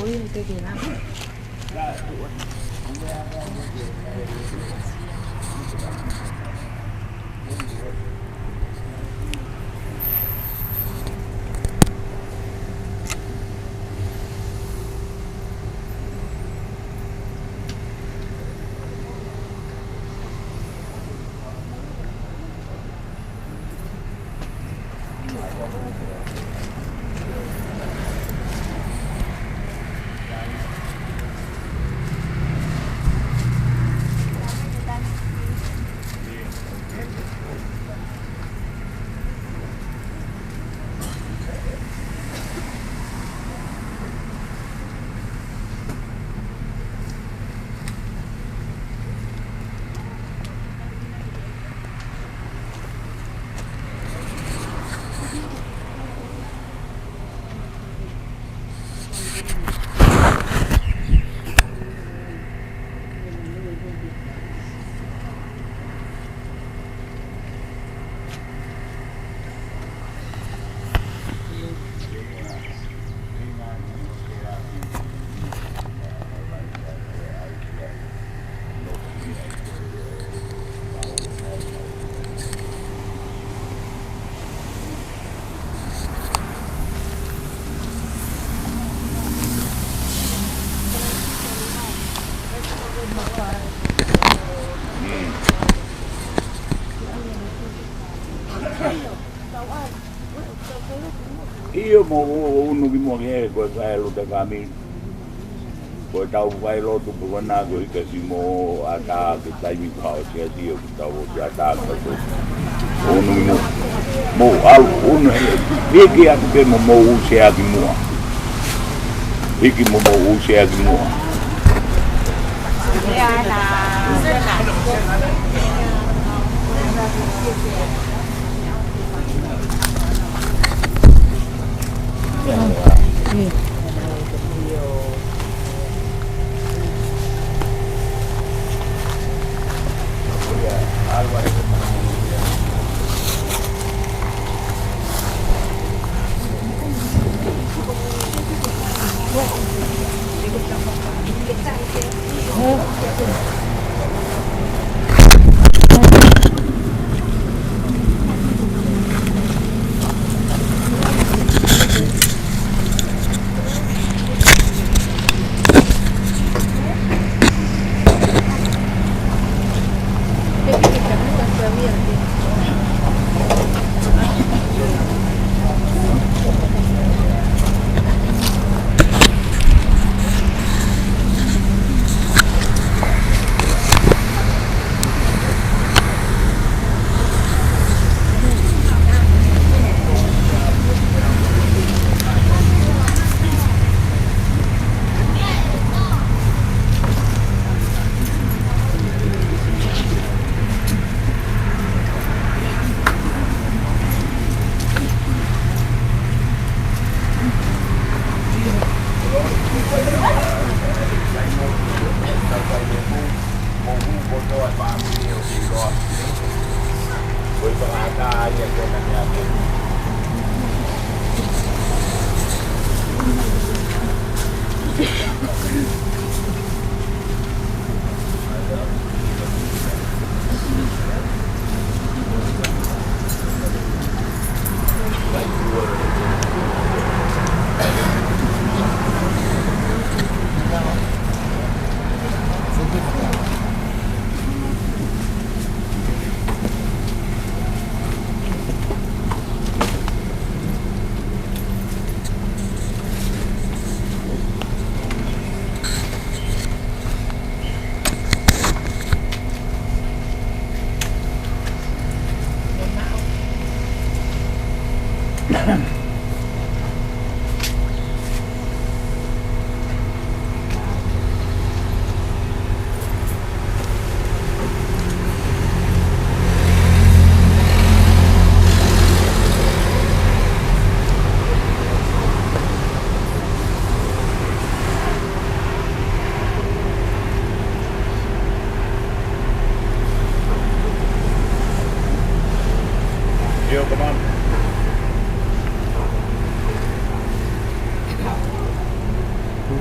Ui, cái gì lắm. Io mo uno che muore quello da cammino poi tau vai lotu puna go i kasi mo ata ke tai mi pao sia dio tau ya ta ka so uno mo au uno e ke a ke mo u se a ki mo e ki mo u se a ki mo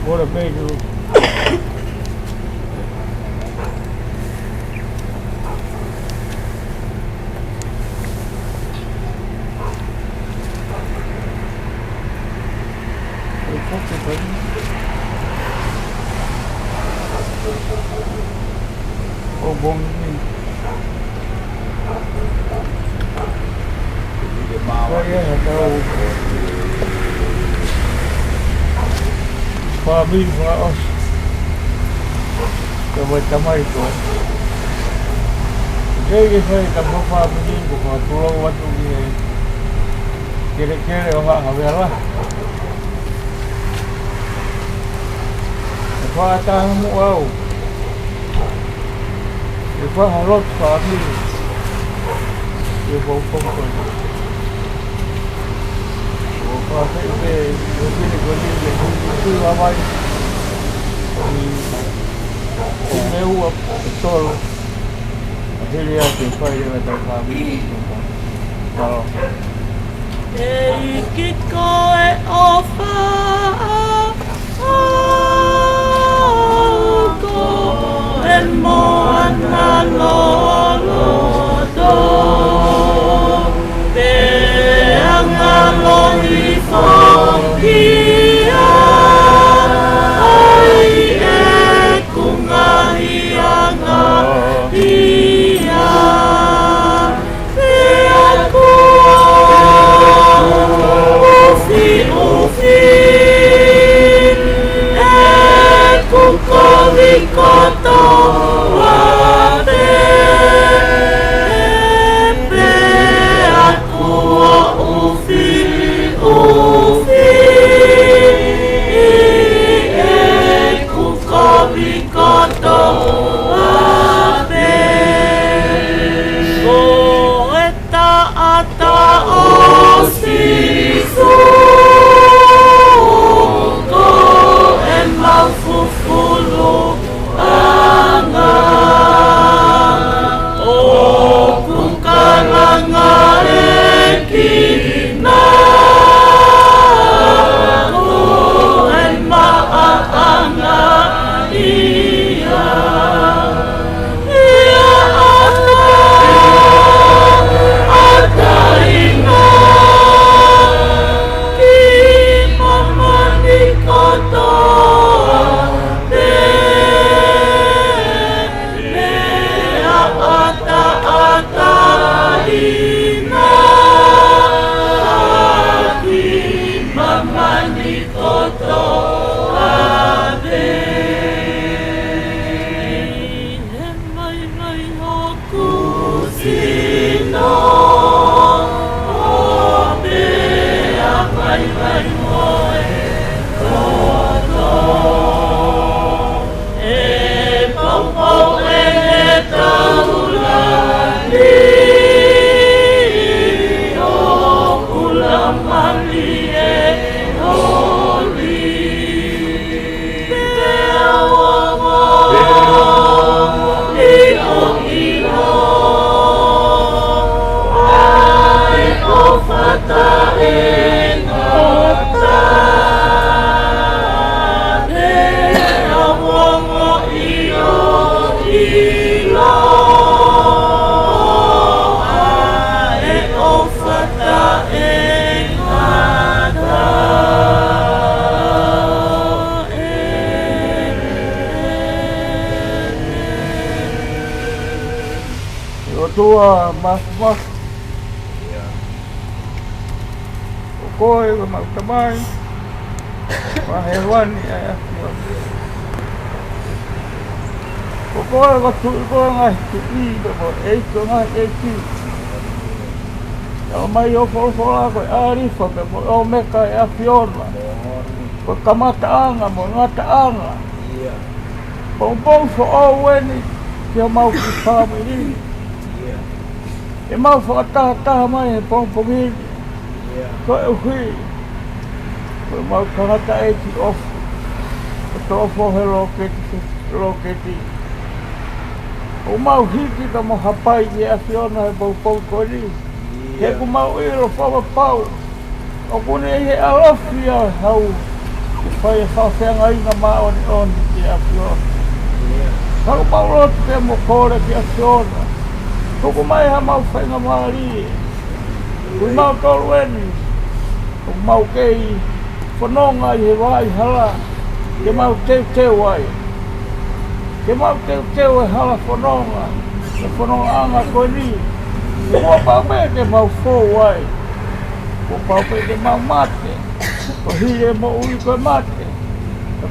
Ora meio. Oh, bom ini. Saya tahu. Family Faos. Sama-sama itu. Jadi saya tambah family bukan pulau waktu ini. Kira-kira orang habilah. Fatahmu wow. Ifa halot family. Ifa pokok. Oke, ini itu ramai. Ini uap betul. Akhirnya kita ada family. Kalau Kiko ofa. tua mas koi mas tamai hewan ya koi waktu koi ngai ini itu ngai itu kalau mai yo fola koi arif koi o meka ya fiona koi kamata anga mo ngata anga bom so weni dia mau kita ini e mau whakataha mai he pongpongi ko e hui ko mau kahata e ki ofu ko tofo he loketi o mau hiki ka mo hapai ki a whiona he pongpongkoni he ku mau iro whawa pau o kune he alofi a hau Whai e whawhenga inga maoni oni ki a whiona. Karu mauroti pe mo kore ki a whiona. Tuku mai ha mau whainga maari. Kui mau tolu eni. Tuku mau kei whanonga i he wai hala. Ke mau teu ai. Ke mau teu e hala whanonga. Ke whanonga anga koe ni. Kua pau me ke mau fōu ai. Kua pau me ke mau mate. Ko hire mo ui koe mate.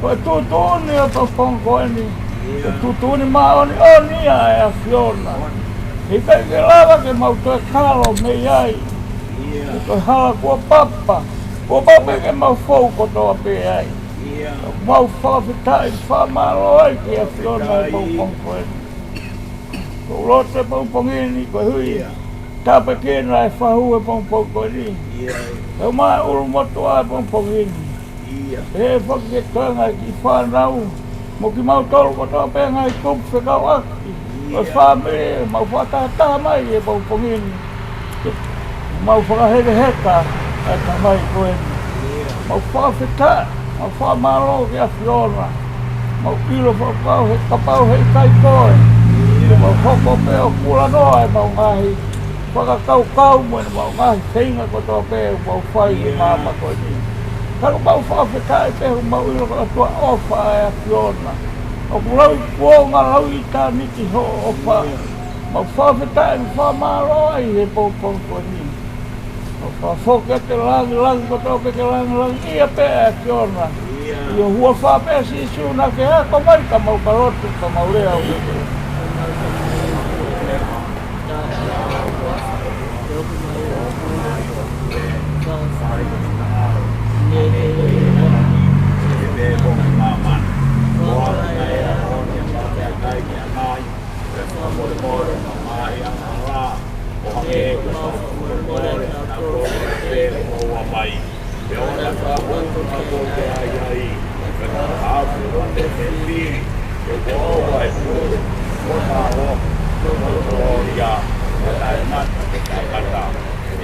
Koe tūtūni o tau whongo eni. Ko tūtūni maoni oni a e a whiona. I kai ke lava ke mau toe kalo me iai. I koe hala kua papa. Kua papa ke mau fōu kotoa pe ai. Mau whawhitai whamaro ai ki a whiona e mau whongo eni. Ko rote mau pongini koe hui. Tāpe kena e whahu e whongo eni. Tau mai uru motu ai pongini. E whaketoanga ki whanau. Mo ki mau tolu kotoa pe ngai kupu whekau aki. O whamere, mau whakataha mai e pongini. Mau whakahere heka e ka mai koeni. Mau whawhitai, mau whamaro ki a whiona. Mau ilo whakau he kapau he kai koe. Mau hoko pe o kula noa e mau ngahi. Whakakau mo e mau ngahi whainga kotoa pe o mau whai e mama koeni. Karu mau whawhitai pe o mau ilo kotoa ofa e a whiona. O kulau kuonga lau i tā niki ho ofa. Mau whawhitai ni whamaro ai he koeni. Mau whawhoke te langi kotoa pe ke langi ia pe e a whiona. Io hua whape si suna ke hako mai ka mau karotu ka mau rea o ke.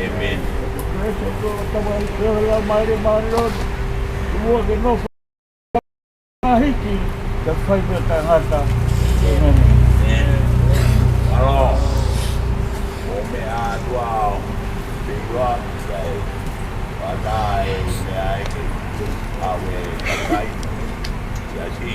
Amen. Alo, ome a tuao, bigua, sai, padai, sai, awe, padai, jadi.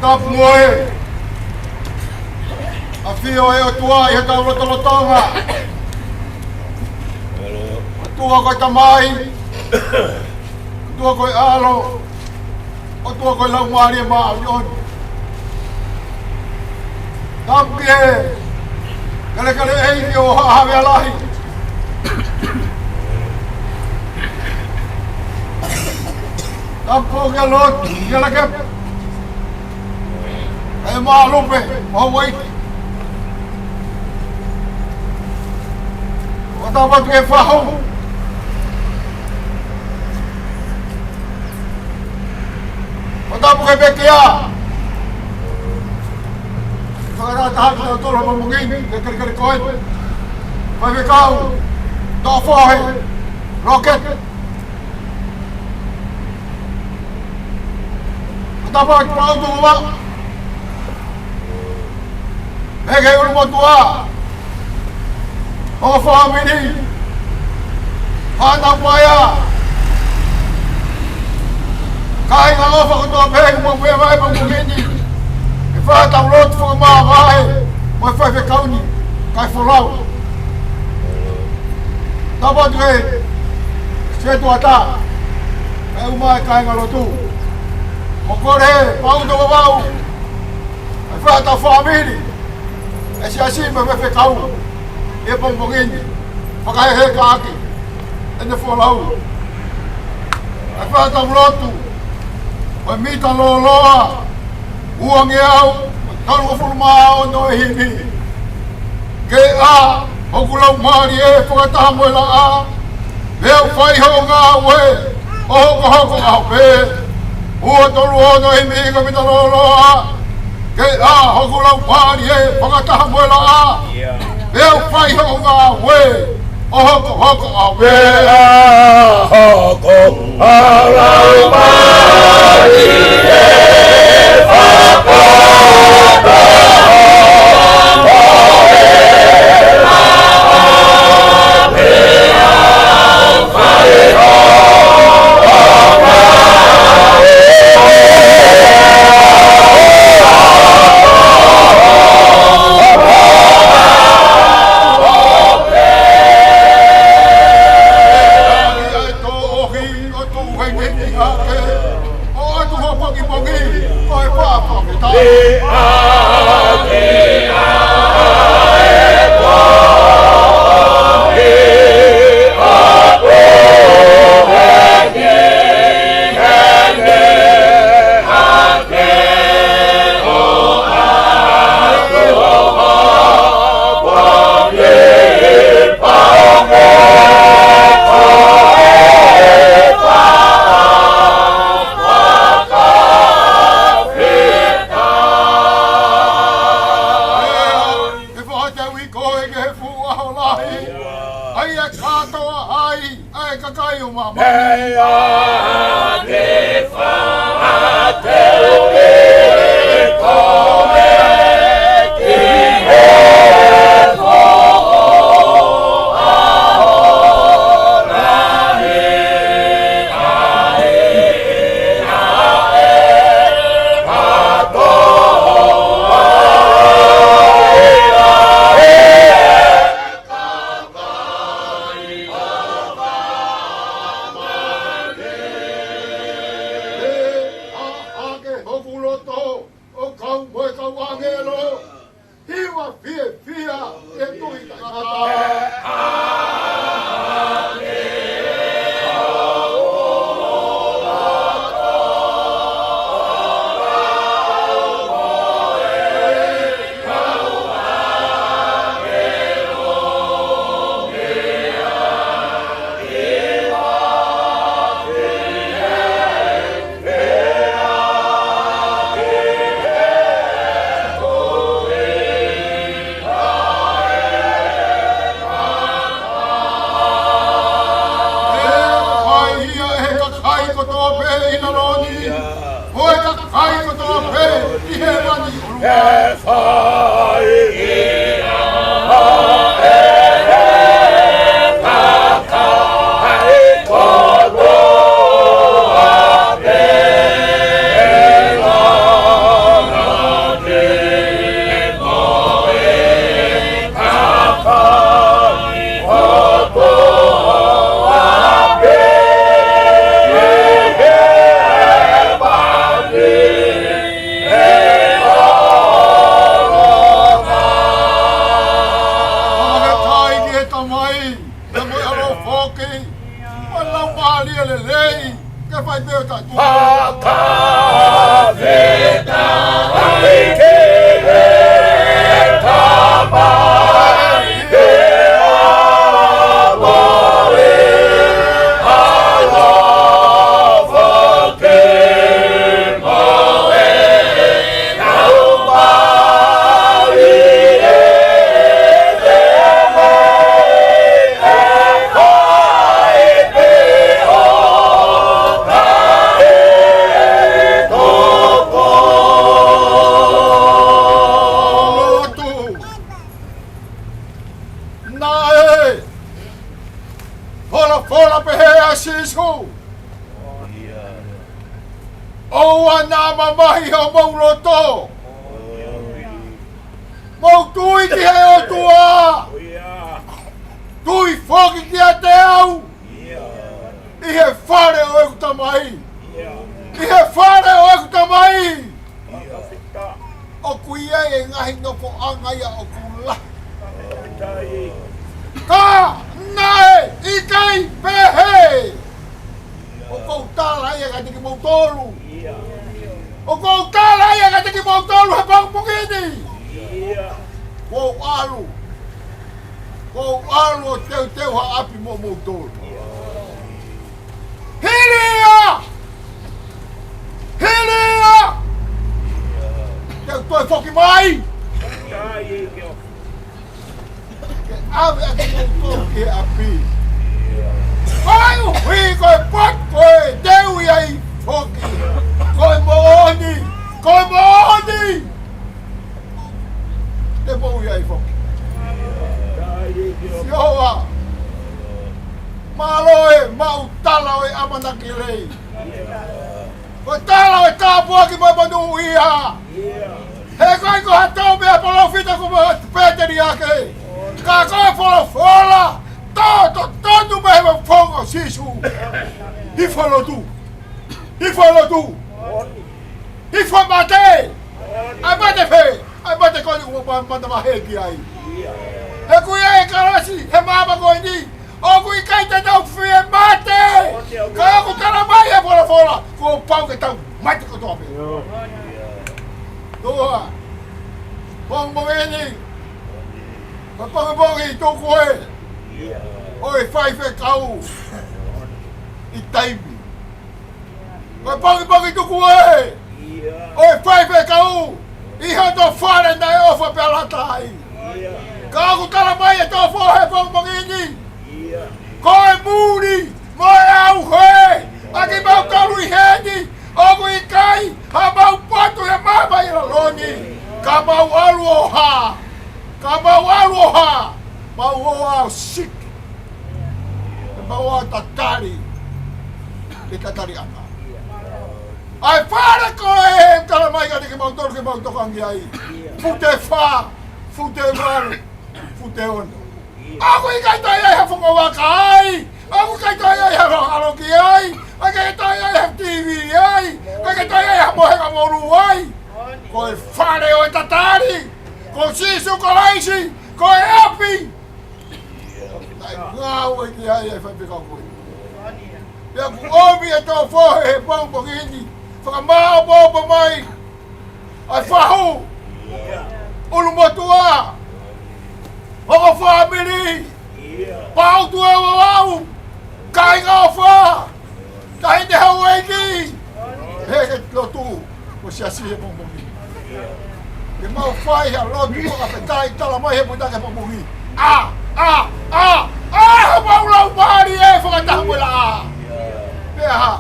Top moe. A fio e o tua i ka rotolotonga. Tua ko tamai. Tua ko alo. O tua ko lau mari ma yon. Tapie. Kale kale ei o ha ha lahi. Tapo galot, galakap. Ay maalupe, mawait. O dapat kay faho. O dapat kay bekia. Pagkatahak na ito na mamungin, kay koy. Pagkakaw, dofohe, rocket. O dapat proud gumawa. Hege ulmo tua o family hanap maya kai nga ofa ko to peg mo buya mai mo mugini ifa download for ma vai mo fa fe kauni kai follow dapat re se tu ata ai uma kai nga lotu mo kore pau do bau ifa ta family esi asi me fe kau e pongpongin pakai he kaki ene folau apa ta lotu o mita loloa uang yau kalau formao no hini ke a hoku lau mari e whakataha moe la a leo whai ho ngā ue o hoko a pe ua tolu ono i mi inga mita loloa ke a hoku lau mari e whakataha moe la a leo whai ho ngā ue o hoko a pe a hoko a lau mari e O kau kala yang kata kita mau tahu apa begini. Wow alu, Ko alo teu api mo tolu. Hilia! Hilia! Teu toi foki mai! Ave aqui mo ke api. Ai o rico é potco, deu e aí foki. Coi moni! Te mo e aí foki. Ioa! Maloe, mau tala e amanaki lei. Ko tala e tāpua ki mai manu iha. He kai ko hatau mea polo fita ko mai peteri ake. Ka koe polo fola. Tonu mehe me fongo sisu. Hifalo tu. Hifo mate. Ai mate fe. Ai mate ko ni ko manda maheki ai. He kuia e karasi, he mama koe ni. O kui kai te tau fie mate! Ka aku tala mai e fola. Ko pau ke tau mate ko tope. Doa. Pong mongeni. Pong toko e. Oi fai fe kau. I taimi. Pong toko e. Oi fai fe kau. I hato fare na e ofa pe alatai. Ka aku tala mai e tau fohe pong mongeni. Koe muri, moe au hoe, aki mau kalu I heni, oku I kai, ha mau patu e mama I laloni, ka mau alu o ha, mau o au sik, mau o tatari, le tatari ana. Ai whare koe, tala mai ka teke mau tokangi ai, fute wha, fute waru, fute ono. Aku I kai tai ai hafongo waka ai. Aku kai tai ai haroki ai. Aku kai tai ai TV ai. Aku kai tai ai hamohenga moru ai. Koe whare o tatari. Ko sisu ko laisi. Koe api. Tai ngau e ki ai whapika koe. Pea ku omi e tō whohe he paupokini. Whakamao pōpa mai. Ai whahu. Ulu motua. Hoko family! Pau tu e wawau! Kai ngā wha! Kai te hau eiki! He lotu! Ko siasi he pomogi. Ke mau whai hea lotu koka petai tala mai he putake pomogi. Mau lau pari e whakataha mwela a! Pea ha!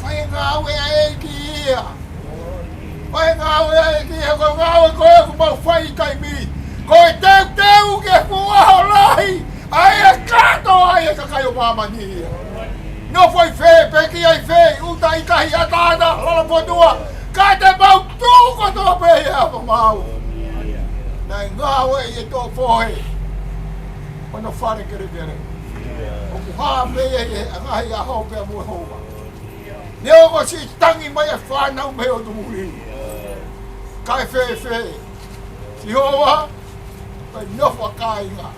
Whai ngā ue eiki ia! Whai ngā ue eiki ia! Ko ngā ue koe ku mau whai kai mi! Koe teu ke fuaho lahi! Ai e kato ai e kakaio mamani! No foi fe, peki ai fe, uta I tahi atana, lala potua! Ka te mau tuko tō pehi a mau! Nai ngāwe I e tō fohe! Ono whare kere kere! O kuhaa pehe e ngahi a hau pia mua houwa! Neo ko si tangi mai e whanau me o tumuri! Kai fe! Si hoa! Kai nofo kai ngā.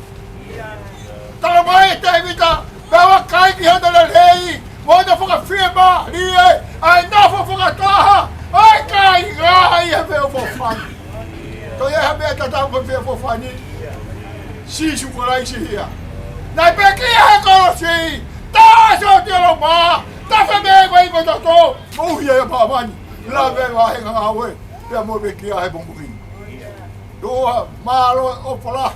Tala mai te vita, pewa kai ki handa le lei, moina whaka whiema, rie, ai nofo whaka taha, ai kai ngā I he mea fofani. Toi e he mea tatau pa mea fofani, sisu karaisi hia. Nai peki he korosi, taa so te alo maa, tawha mea mai mo tato, muhi e pāmani, la mea wahe ngā awe, pea mo peki a he pompuki. Doa malo o pala.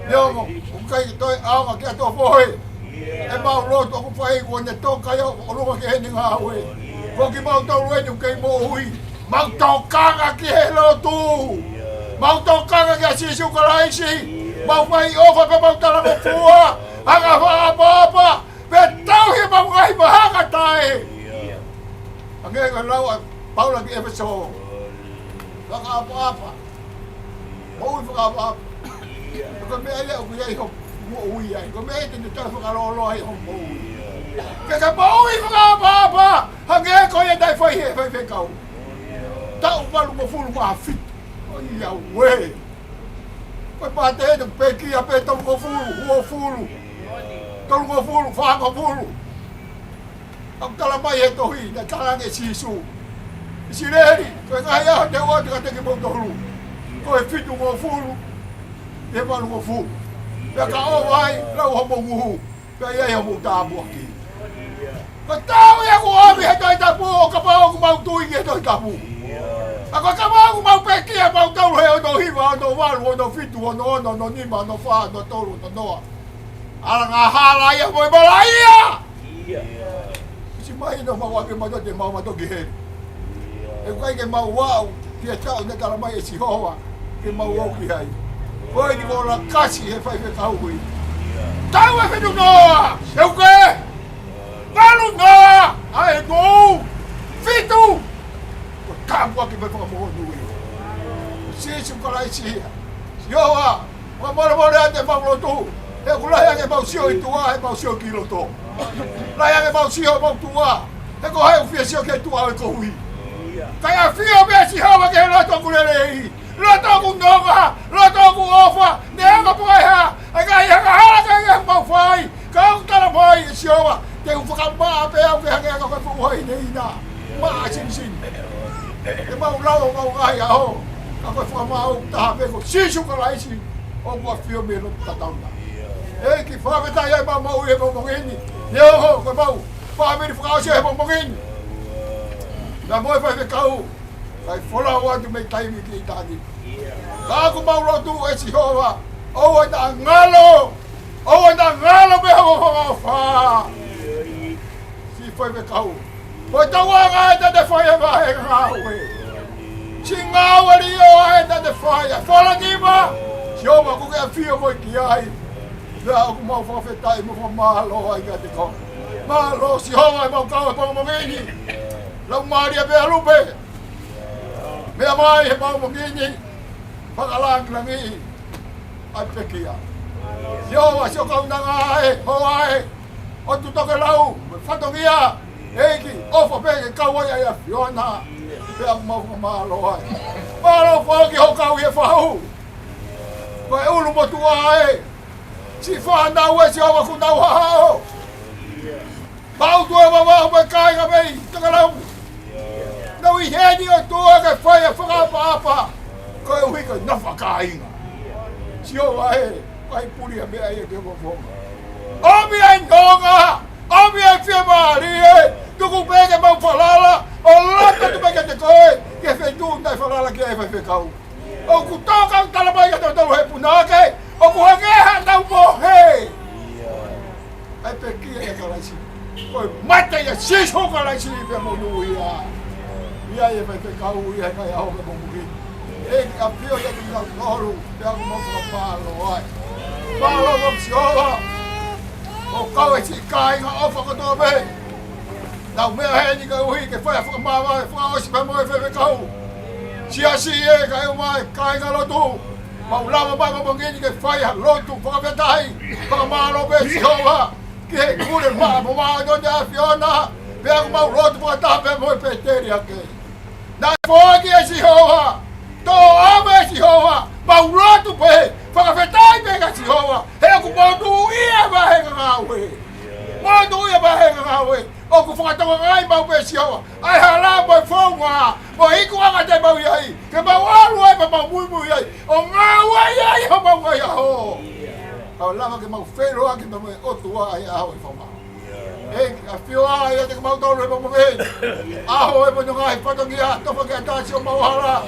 Yo kai toi anga ki to foi. E mau loto ko fai ko ne to kai o lo ke ni nga we. Ko ki mau to we ni kai mo hui. Mau to kanga ki he lo tu. Mau to kanga ki sisu ko laisi. Mau mai o fa mau tala mo fua. Anga fa papa. Pe tau he mau ngai ba hanga tai. Ange ko lawa Paula ki episo. Baka apa. Oi whakapa. Ko mea leo ku iai ho mo ui ai. Ko mea te tau whakarolo ai ho mo ui. Ke ka mo ui whakapa. Hange ko ia dai whai he whai kau. Tau walu mo fulu maa fit. O ia we. Koe pāte he te peki a pe tau ko fulu. Huo fulu. Tau ko fulu. Whaka fulu. Ang tala mai he tohi. Na talange sisu. Isi reri. Koe ngai aho te oa te ka teke mo tohulu. Koe fitu mo fulu, e walu mo fulu. Pea ka o ai, lau homo nguhu. Pea iai homo tāpua ki. Ka tau ia ku omi he toi tapu o ka pao ku mau tui he toi tapu. A ka mau ku mau pekia mau tauru he o no hiwa, o no waru, o no fitu, o no ono, no nima, o no wha, no toru, no noa. Ala ngā hala ia moi mara ia! Si mai no mau ake mato te mau mato ki he. E kai ke mau wau, ki e tau ne kala mai e si hoa, ke mau wau ki hai. Koi ni kora kasi he whai me kau hui. Tau e whitu noa! Seu ke! Ngalu noa! Ai kou! Fitu! Ko tāpua ki me whakamoho nui. Si karai si hia. Si hoa! Wa mora mora ate whakalotu. He kulai ake mau sio i tua, he mau sio ki roto. Lai ake mau sio mau tua. He ko hai ufia sio ke tua e ko hui. Kai a fio me si hawa ke roto kulelei. Roto ku nonga, roto ku ofa. Ne anga puai ha. Ai kai hanga hala kai hanga mau fai. Kau tala mai si hawa. Te whakamaa pe au ke hange anga kai fuhoi nei na. Maa sin. Te mau lau mau ngai aho. Kai whakamaa au taha pe ko sisu karai si. O mua fio me roto tatauna. Ei ki whaweta iai mau e mau mongeni. Neo ho, koe mau. Whamiri whakao se he mau mongeni. Nā moe whai whekau. Kai whola o atu mei taimi ki i tāni. Kā ku mau rotu e si hoa. Oua nā ngalo. Oua nā ngalo me hao whakao whaa. Si whai whekau. Koe taua ngā e tate whai e wahe ngāwe. Si ngāwari o e tate whai e. Whala nima. Si oma kuke a whio moi ki ai. Nā aku mau whawhetai mo whamalo ai ka te kong. Malo si hoa e mau kau e pang mongeni. Lau maria pe alupe. Mea mai he mau mongeni. Whakalang langi. Ai pekia. Si hoa si o kau nanga e. Hoa e. O tu toke lau. Whatongia. Eiki. Ofa peke kau ai ai a Fiona. Pe aku mau whamalo ai. Malo whaki ho kau i e whahu. Koe ulu mo tua e. Si whanau e si hawa ku nau hao. Pau tua wawau me kai ka mei, takalau. Nau i heni o tua ke whai e whakapa. Koe hui ka nawha ka inga. Si hoa e, kai puri a mea e ke wafonga. Omi e nonga, omi e whia maari e. Tuku peke mau whalala, o lata tu peke te koe. Ke whetu nai whalala ki e whekau. O ku tōkau talamai ka tau tau he punake. O ku hangeha tau mohe! Ai pekia e karaisi. Koe mata ia siso karaisi i pia monu ia. Ia e vai pekau ia e kai aho ke momuki. E ki a pio ia ki ngau toru. Te aku moka pālo ai. Pālo mok si hoa. O kau e si kai ngā ofa katoa me. Nau mea he ni ka uhi ke whai whakamāwa e whakaosi pa moe whewekau. Sia si e kai umai kai ngā lotu. Mau lama mai mongeni ke whai ha lotu whakawetahi. Whakamālo me si hoa. Ki he kure maa mo maa no nea Fiona. Pea ku mau lotu whakataha pe moe peteri ake. Nā whoaki e si hoa. Tō ame e si hoa. Mau lotu pe. Whakawetahi pe ka si hoa. He ku mau nuu ia mahe ngāwe. Mau nuu ia mahe ngāwe. O ku whakatonga ngai mau pe si hoa. Ai hala mo whaunga. Mo hiku anga te mau iai. Ke mau alu ai pa mau mui mui iai. O ngāwe iai ho mau ngai aho. Kau lama ke mau whero ake me moe otua ai aho i whaunga. E a whio ai a te mau tolu e mau mongeni. Aho e mo ngai whatongia. Tofa ke a tāsi o mau hala.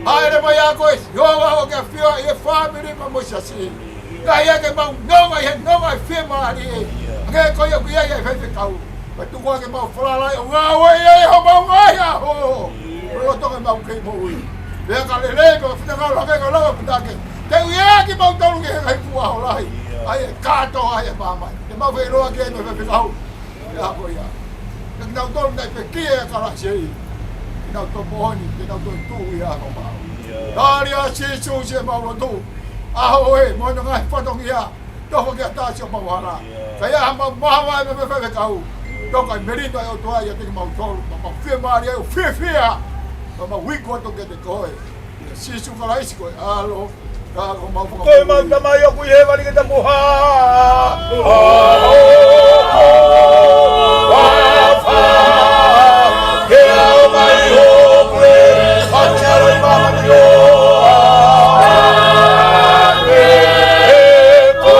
Haere mai a koe. Yoga o ke a whio i e whamiri ma mo sasi. Kai a ke mau nonga i he nonga i whio maari e. Ke koe o ki ai ai whaife kau. Vai tuku ake mau whalalai o ngāwe iai ho mau ngai aho. Roto ke mau kei moui. Lea ka lelei ko whitangau lake ka lawa putake. Te uia ki mau tauru ke hengai pua ho lahi. Ai e kato ai e mamai. Te mau whairoa ke eno whewhikau. Te hako ia. Te kinau tolu nei pekia e karasei. Kinau to mohoni, kinau to tu ia ho mau. Tari a sisu si e mau rotu. Aho e, moino ngai whatong ia. Toko ke a tāsi o mau hara. Kai aha mau mahawa e me whewhikau. Toka i merito ai o toa ia teki mau tolu. Mau whia maari ai o whia. Mau wiko ato ke te koe. Sisu karaisi koe. Alo. Koe mau tamai o kui he wari ke ta muha. Wafa. Ke au mai hokle. Ati alo i mama ni o. Ane. Ko.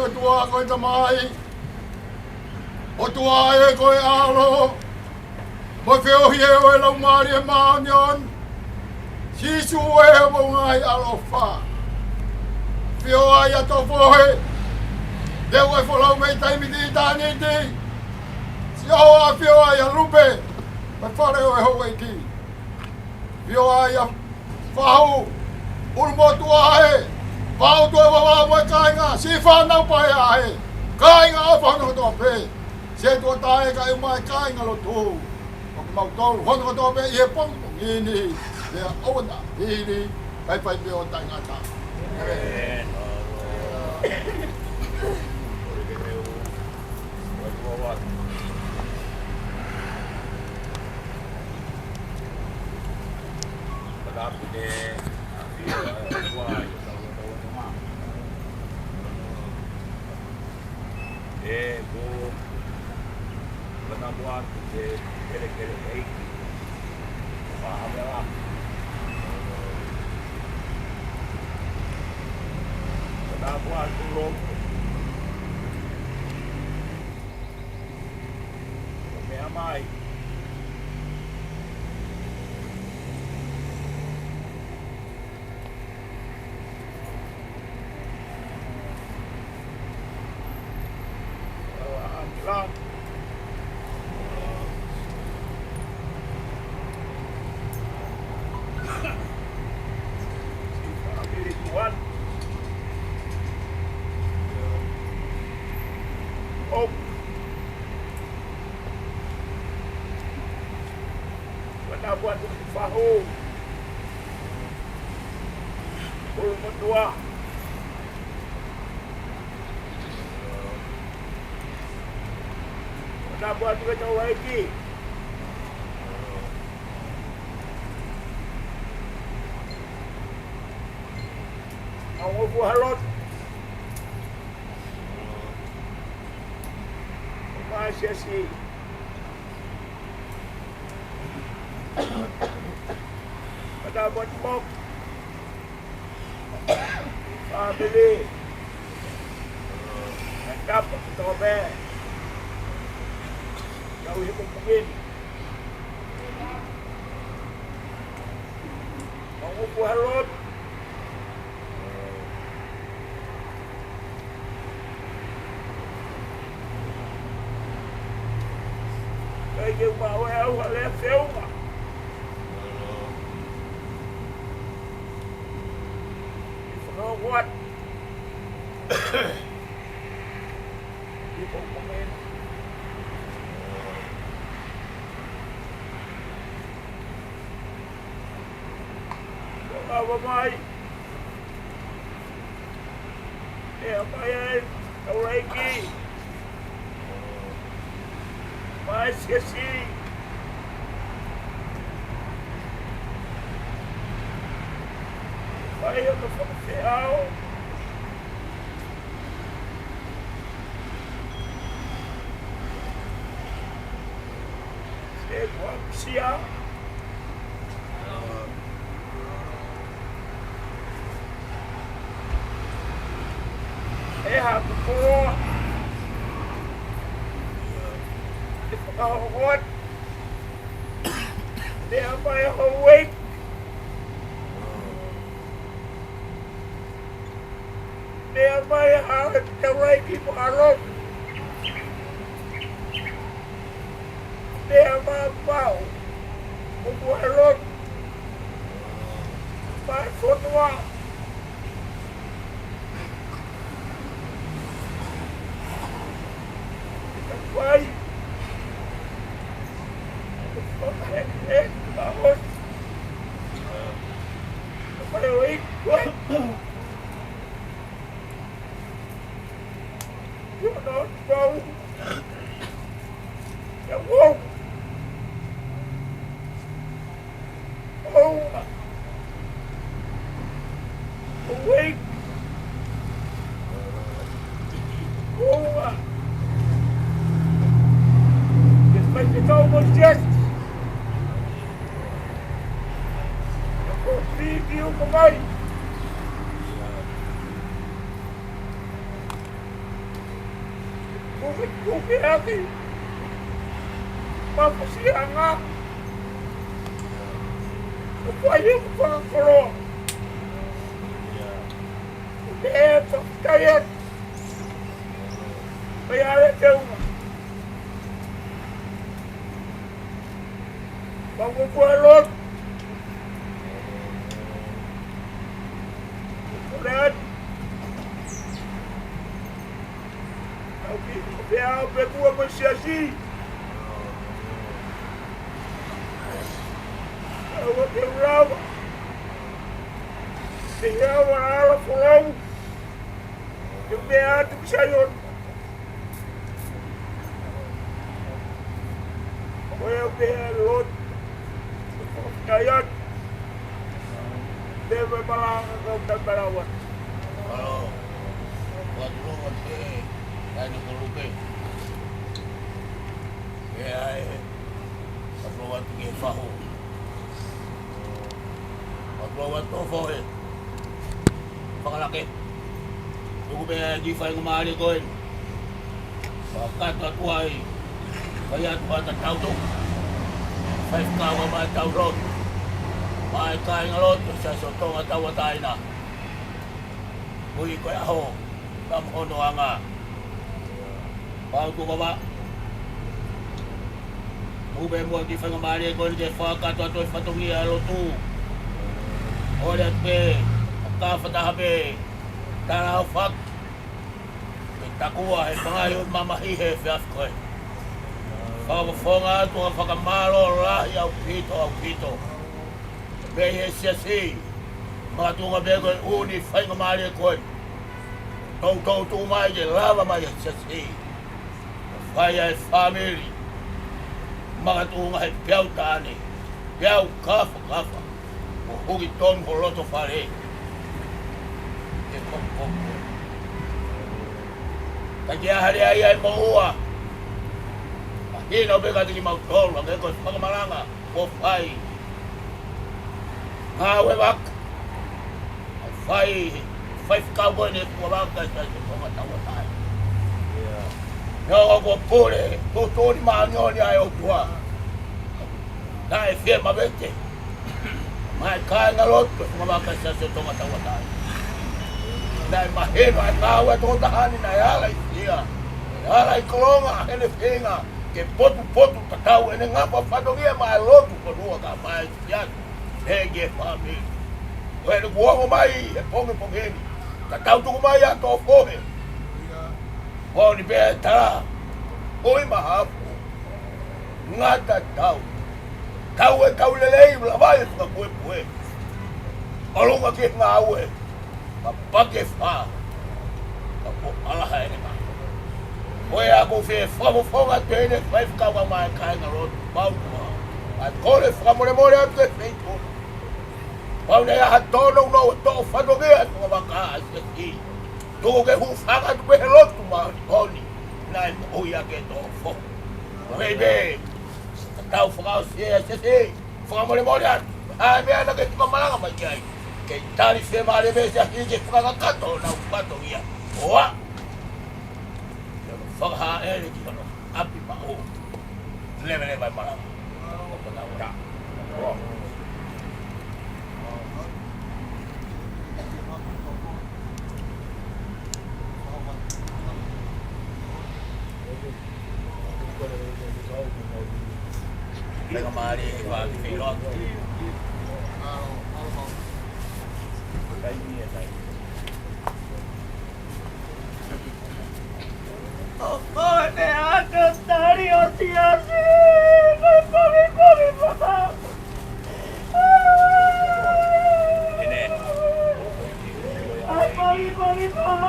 o tua koe tamai. O tua e koe alo. Mo feo hie o e lau maari e maanion. Sisu e o ngai alofa. Feo ai ato fohe. Deu e folau mei taimi ki tani ti. Si o a feo ai a lupe. Me whare o e ho e ki. Feo ai a whahu. Ulmo tua e. Whau tua wawa mo e kainga. Si whanau pae a e. Kainga o whanau toa pe. Se tua tae ka e mai kainga lo tu. O ki mau tolu. Whanau toa pe i e pong. Ini. Lea ona. Ini. Kai pai pe o tai ngata. Buat fahu ulmu dua nak buat juga jauh lagi mau buah lot masih sih pada buat pop beli nakap tobe jauh hidup mungkin mau buah lot kayak bawa oleh sewa what? People come in. Apa mai? Apa yang kau lagi? Masih sih. Ayo ke Fengsiao. Seguang siang. Aku po. Ito ka hukot. Hindi ako yung awake. Dia bayar harus cerai di Arab. Dia mau membuat pasut wah. Baik. Bangun. Balik. You don't know. You won't. Oh. Awake. Oh. It's almost just. Leave you kembali. Bukit-bukit lagi. Mapasianga. Upaya pangkoro. Ito, kaya. Kaya ito. Pagbubualot. Ulit. Kaya berbuat masyasi. Awak yang lama. Kaya wala pulang. Yung biya ito siya yun. Kaya biya lot. Kaya debe malang ang nagbalawat. Kalau buat lu nanti kayak ngelupe. Ya, perluan tinggi fahu. Perluan tofo eh. Pakalaki. Tunggu be G5 ngumali ko eh. Bakat at buhay. Kaya buat at tao to. 5 kawa mga tao ron. May kain alot sa sotong at tawa tayo na. Uy ko ako. Kamono nga. Pag bumaba. Ube mo G5 ngumali ko ni Fakat at patungi alot to. Olet be. Kafatahabe. Tarafak. Itakuha ay pangayon mamahihe fiasko eh. Pagpafunga ito ang pagkamalo lahi au pito. Behe siya si. Mga tunga begoy uni fay ngamali ko eh. Tau tumay de lava maya siya si. Fay ay family. Mga tunga ay piyaw tani. Piyaw kafa. Hugiton holoto fare. Kaya hari ay mauwa. Hino beka tiki mautol, ang ekos pagamalanga, fay. Ngawe bak. Fay cowboy ni kuwabaka sa mga tawa-tawa. Yung ako pure, tuto ni manyo ni ayaw tuwa. Dahil fiye mabete. May kaya nga lot, kumabaka sa mga tawa-tawa. Dahil mahino ay ngawe tudahanin ay alay siya. Alay kolonga, hinifinga. Que potu tatau ene ngapa fadogia mai lotu kodua ka mai sian hege fami wele buongo mai e ponge pongeni tatau tu mai ya to fohe boni beta oi mahapu ngata tau e kaulelei la vai ka pue olunga ke ngawe papake fa kapo ala ene ma Oye, ako fie fonga tene, fai kawa mai kai na road, bau tua. Ai kore more atu e feito. Bau ne ha tono no to fadoge atu baka asi. To ke hu fanga tu behelo tu ma oni. Nai o ya ke to fo. Bebe. Tau fonga se. Fonga more atu. Ai me ana ke tu malanga mai kai. Ke tari se mare be se ki ke fonga kato na pato ia. Oa. Fagha ele di kono api pa o leve vai para ta Llega mari va di filo Oh, te ha cantario, tía, sí. Mami, papá. Ay, mami, papá.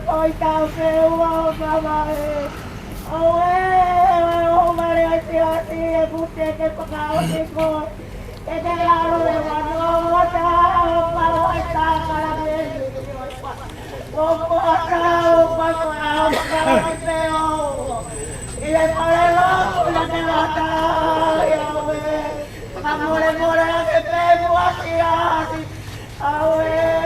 Ôi tao kêu mama ôi mare si bute ke pakao ko te aro de mano ta para esta para Como atao, pato ao, macarapateo. Y le pone loco, la que la está, amore, more, que tengo así, a ver.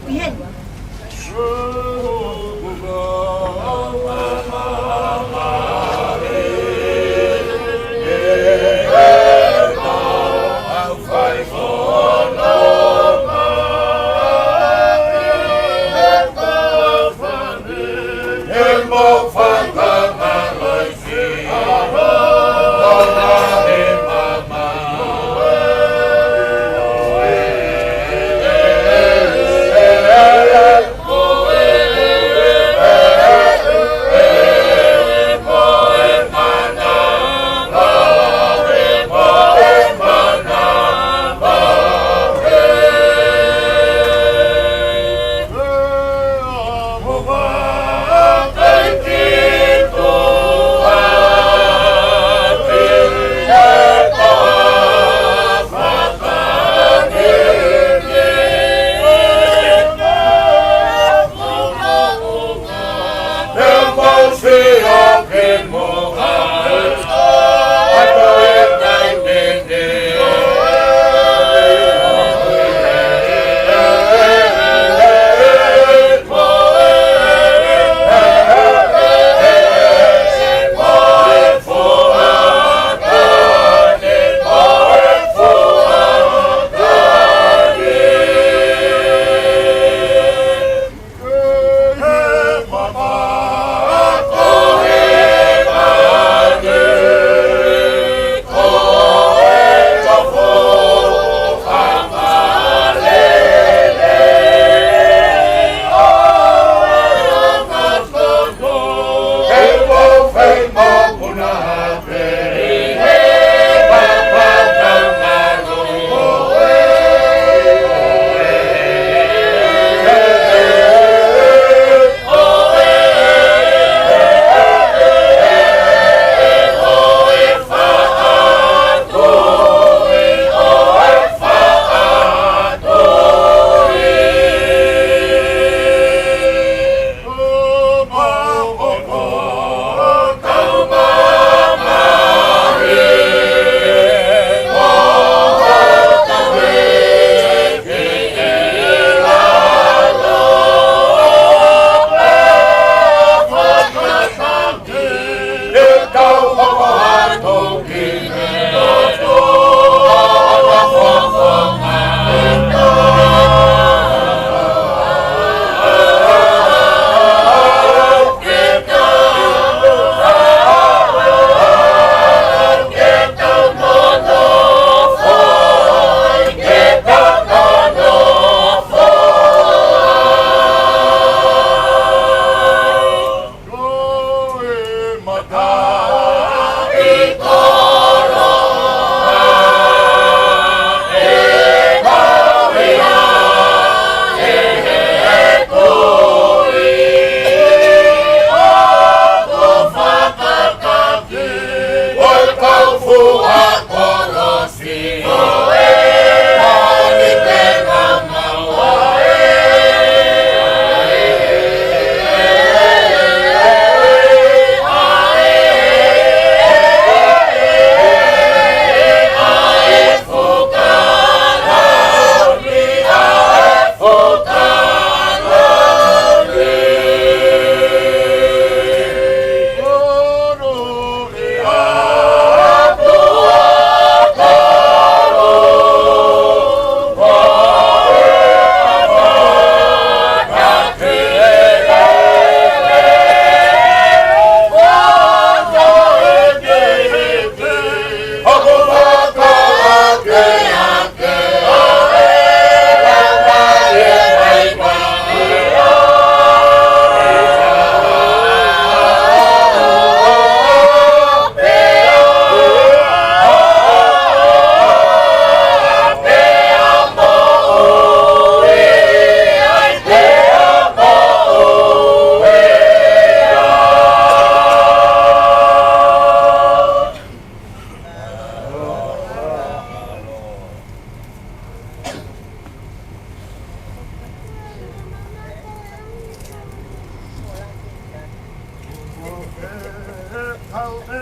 Bien. Papa, Power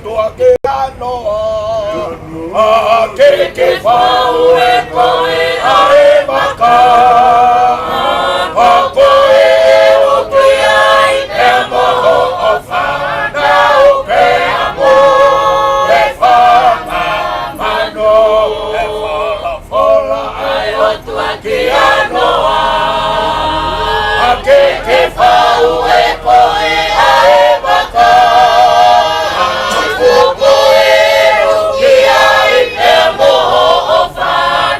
tua ke anoa ke whau e koe ae maka koe o te ai e moho o whanau ke amo e whanga mano e whala ai o tua ke anoa ke whau e koe ae maka koe o te ai e moho o whanau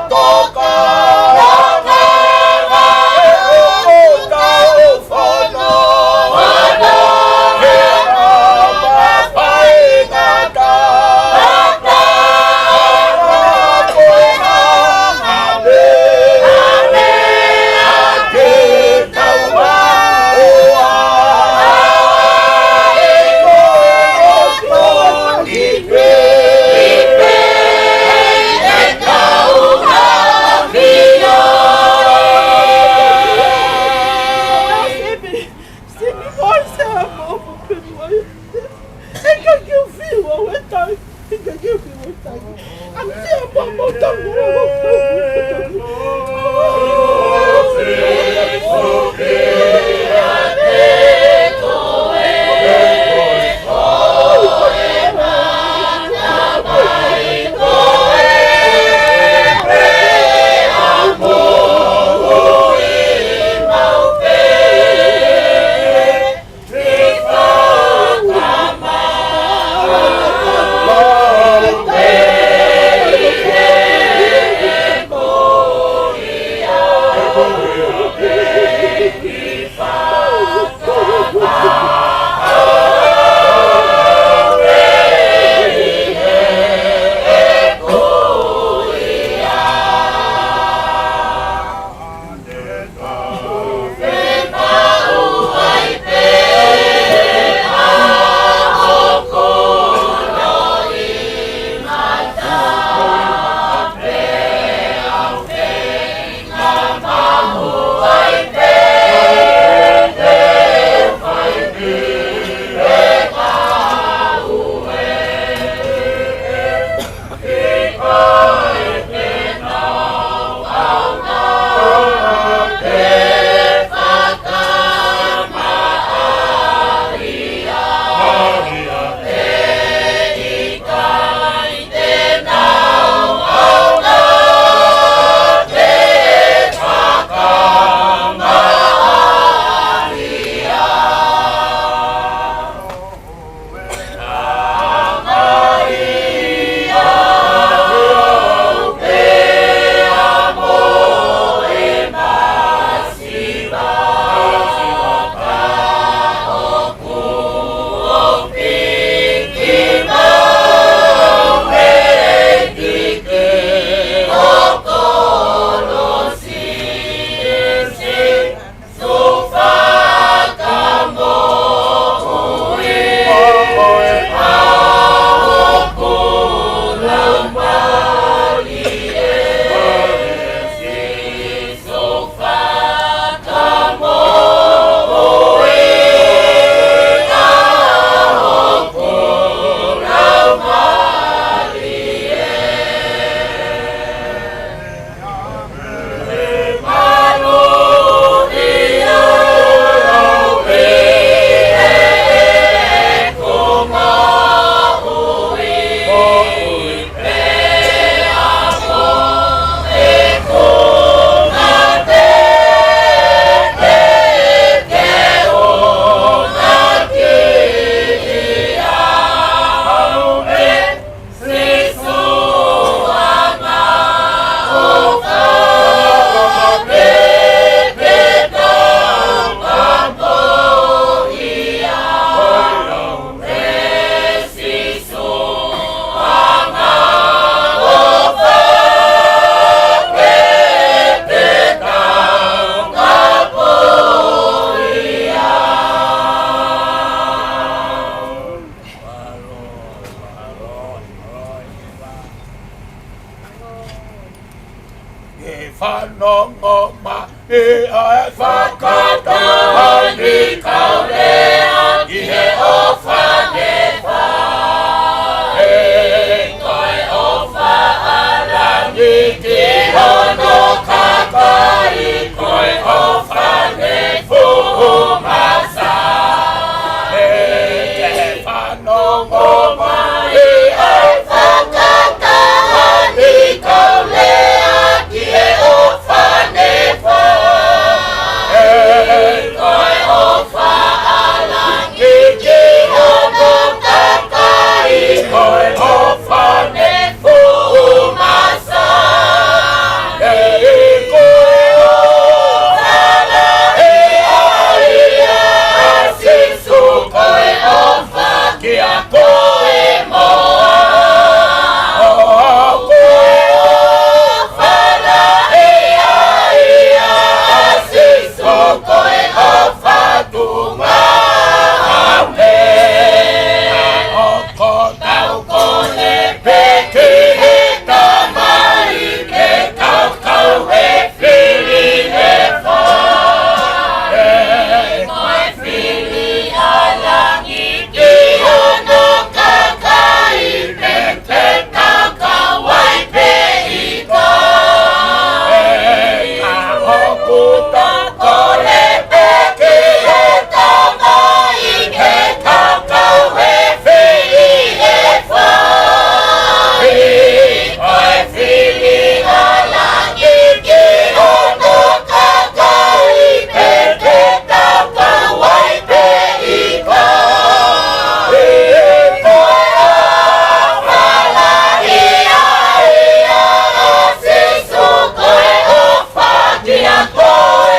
Toka whanongo ma e ai whakatahan I kau lea I he o whanefa e koe o whaalangi ki hono kakai koe o whanefu masa e te whanongo ma I ai whakatahan I kau lea ki he o whanefa e koe o whaalangi ki hono kakai koe o whanefu masa e koe o whala e aia a sisu koe o whakia koe moa o koe o whala e aia a sisu koe o whatunga ape o ko tau kone peki he tamai ke kau kau he whiri he wha e koe whiri alangi ki hono kakai pe te kakau wai pe I ka e ka hoku tako le peki he tamai ke kakau he whiri he wha koe whiri alangi ki hono kakai pe te kakau wai pe I ka koe o whala I aia a sisu koe o whakia koe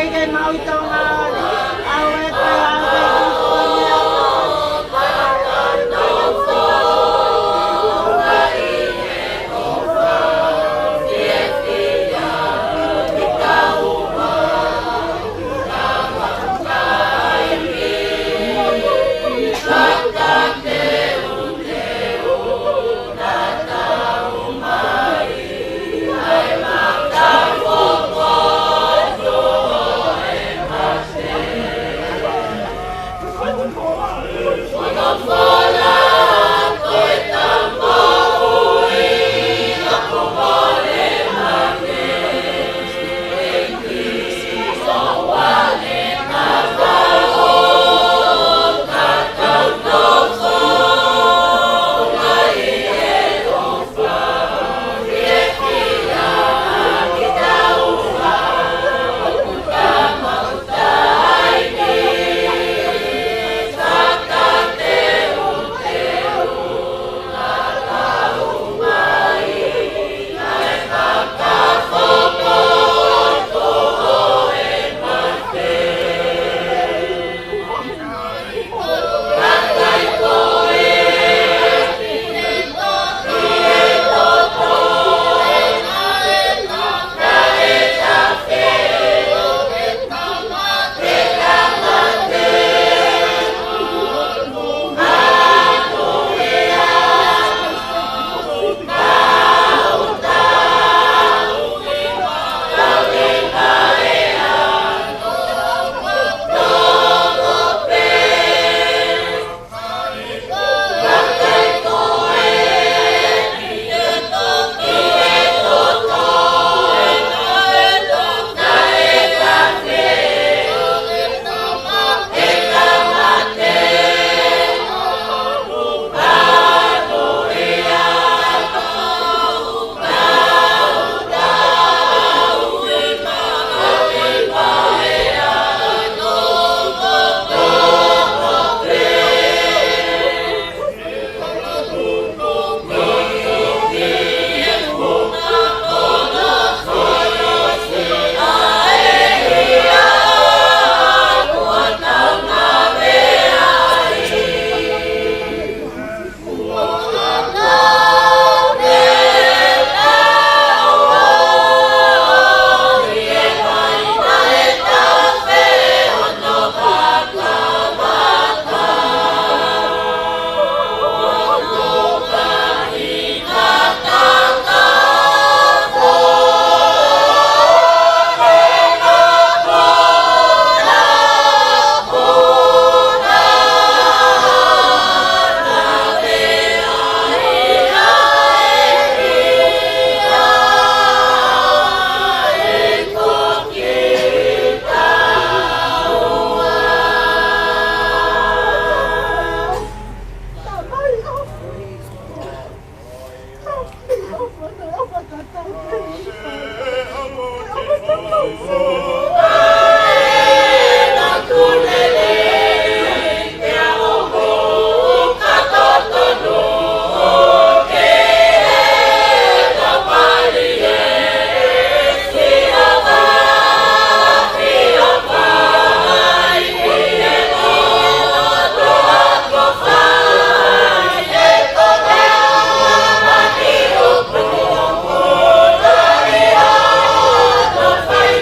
Aige mau tonga awe te ave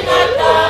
Kata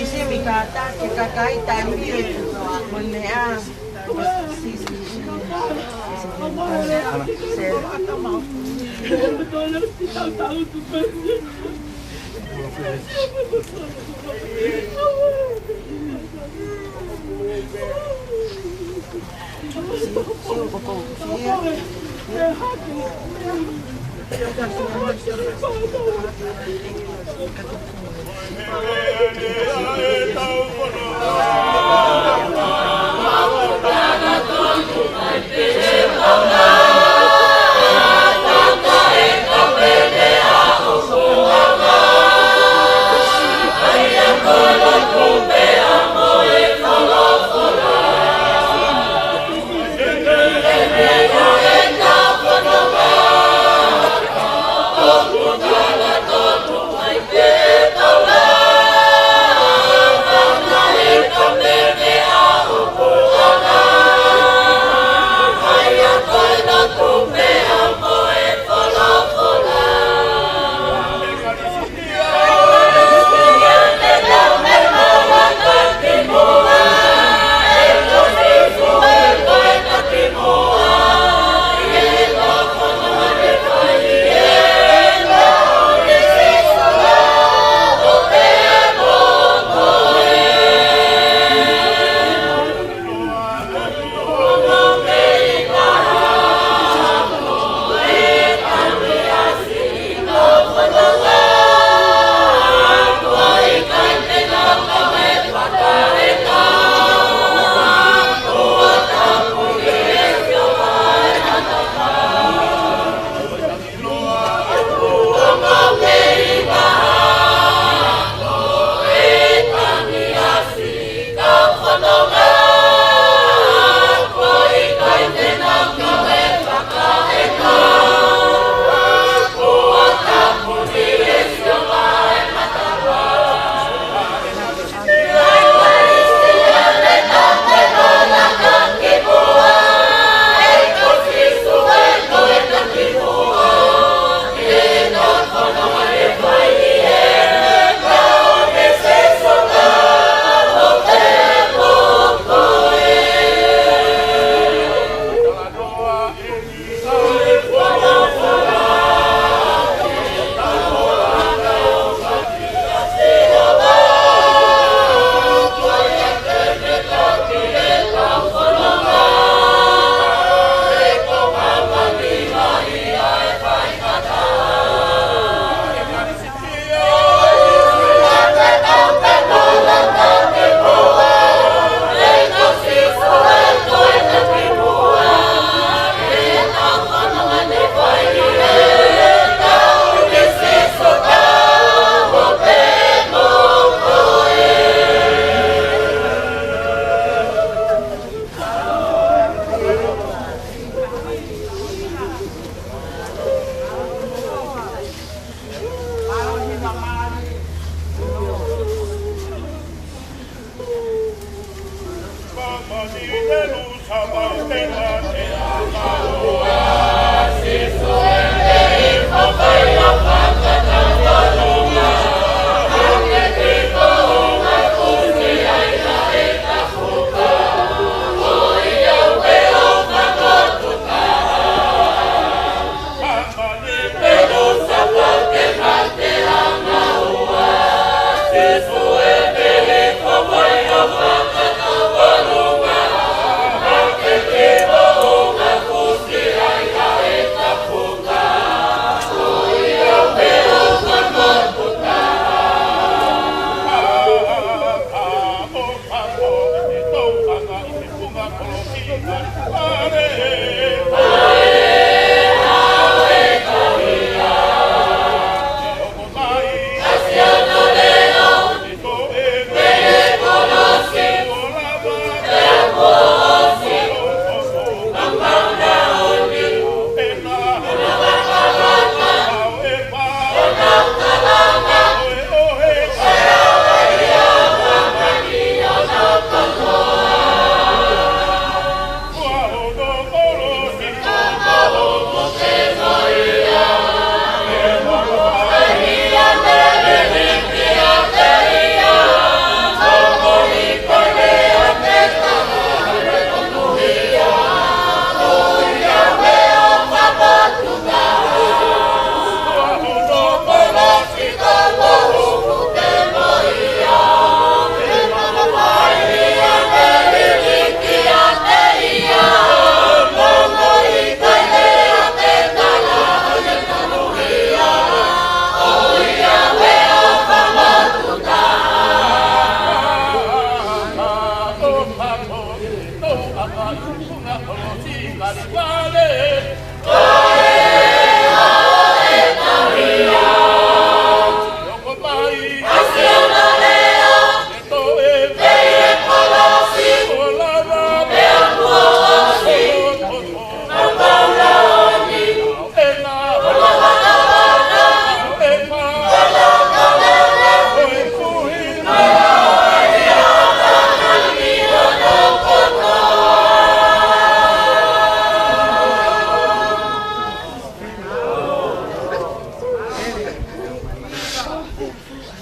Semi kata kakaita mbili monea.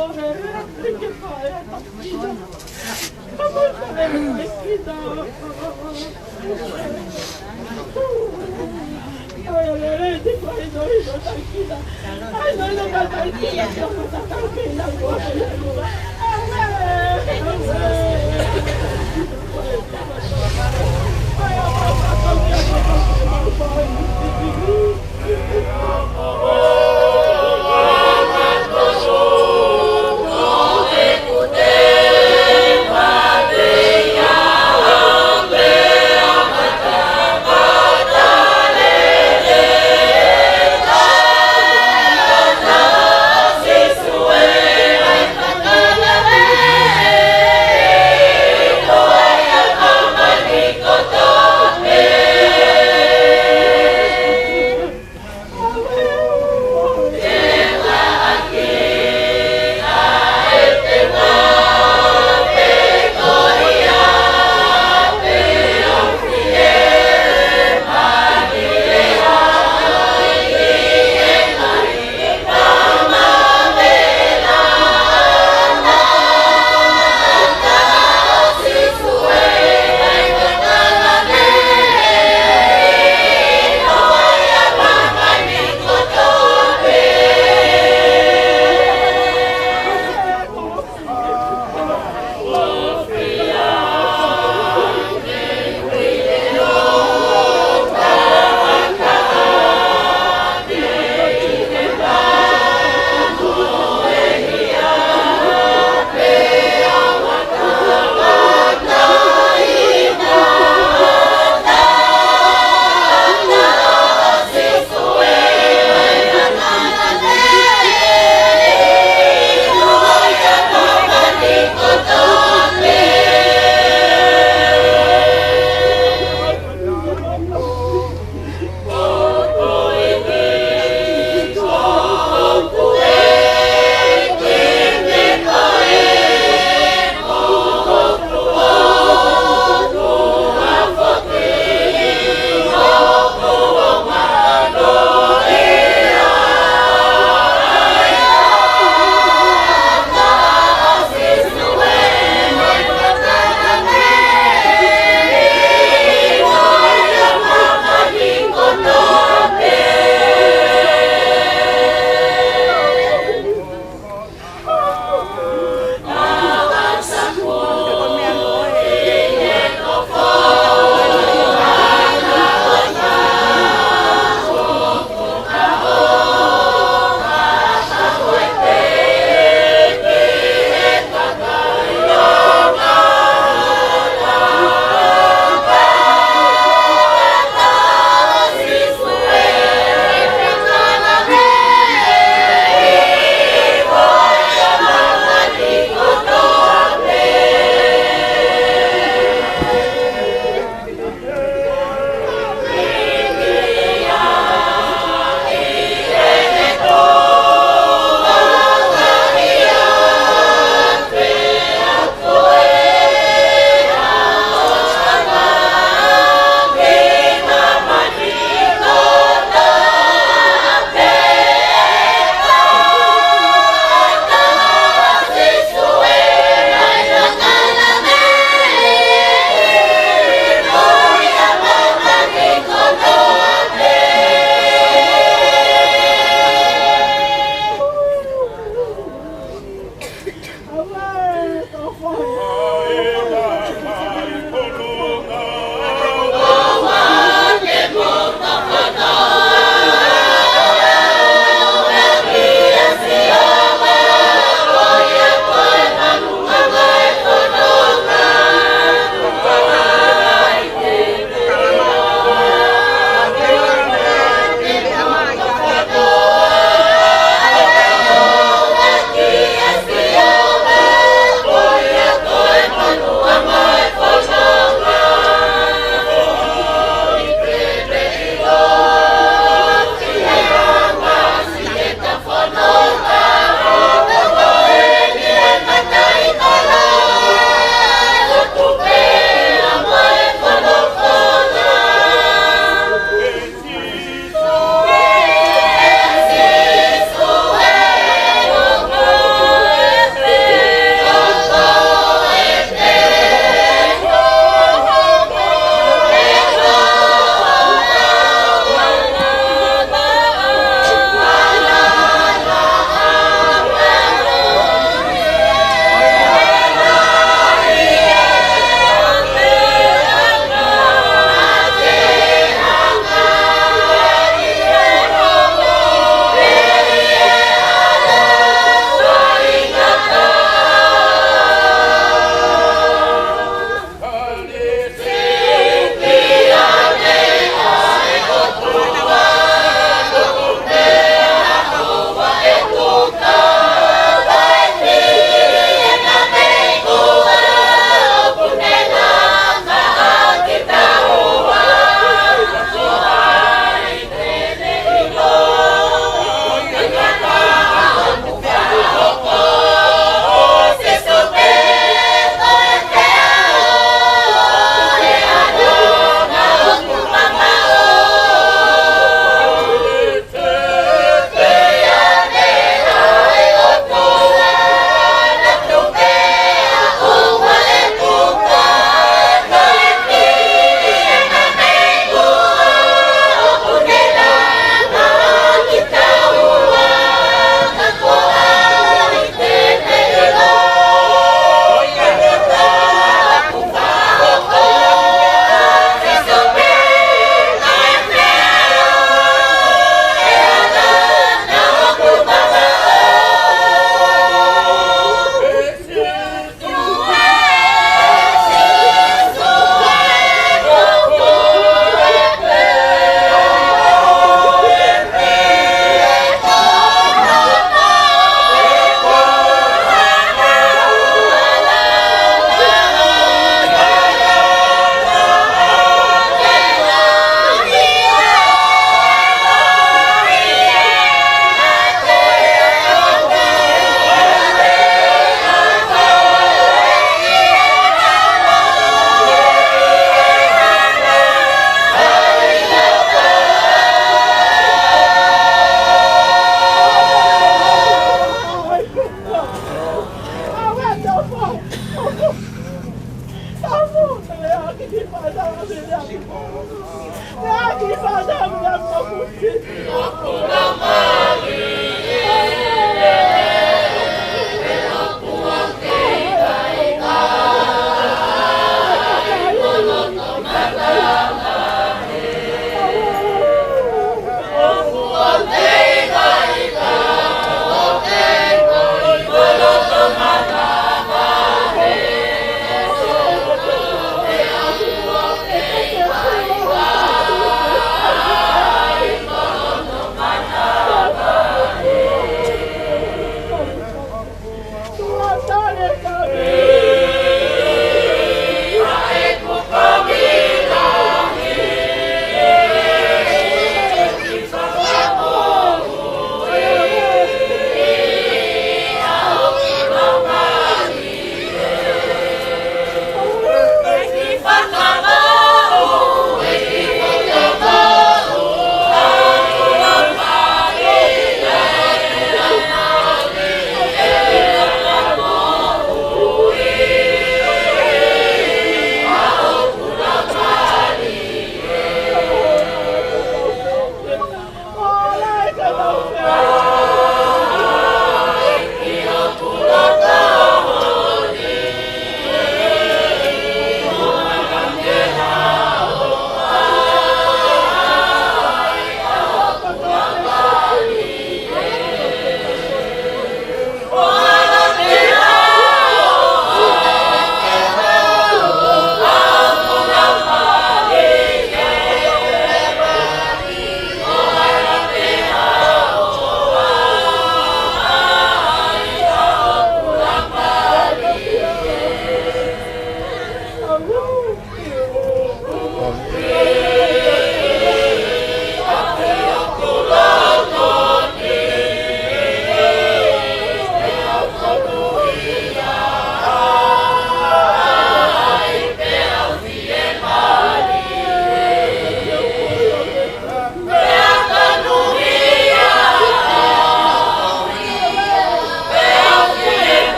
Jesus.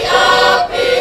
Happy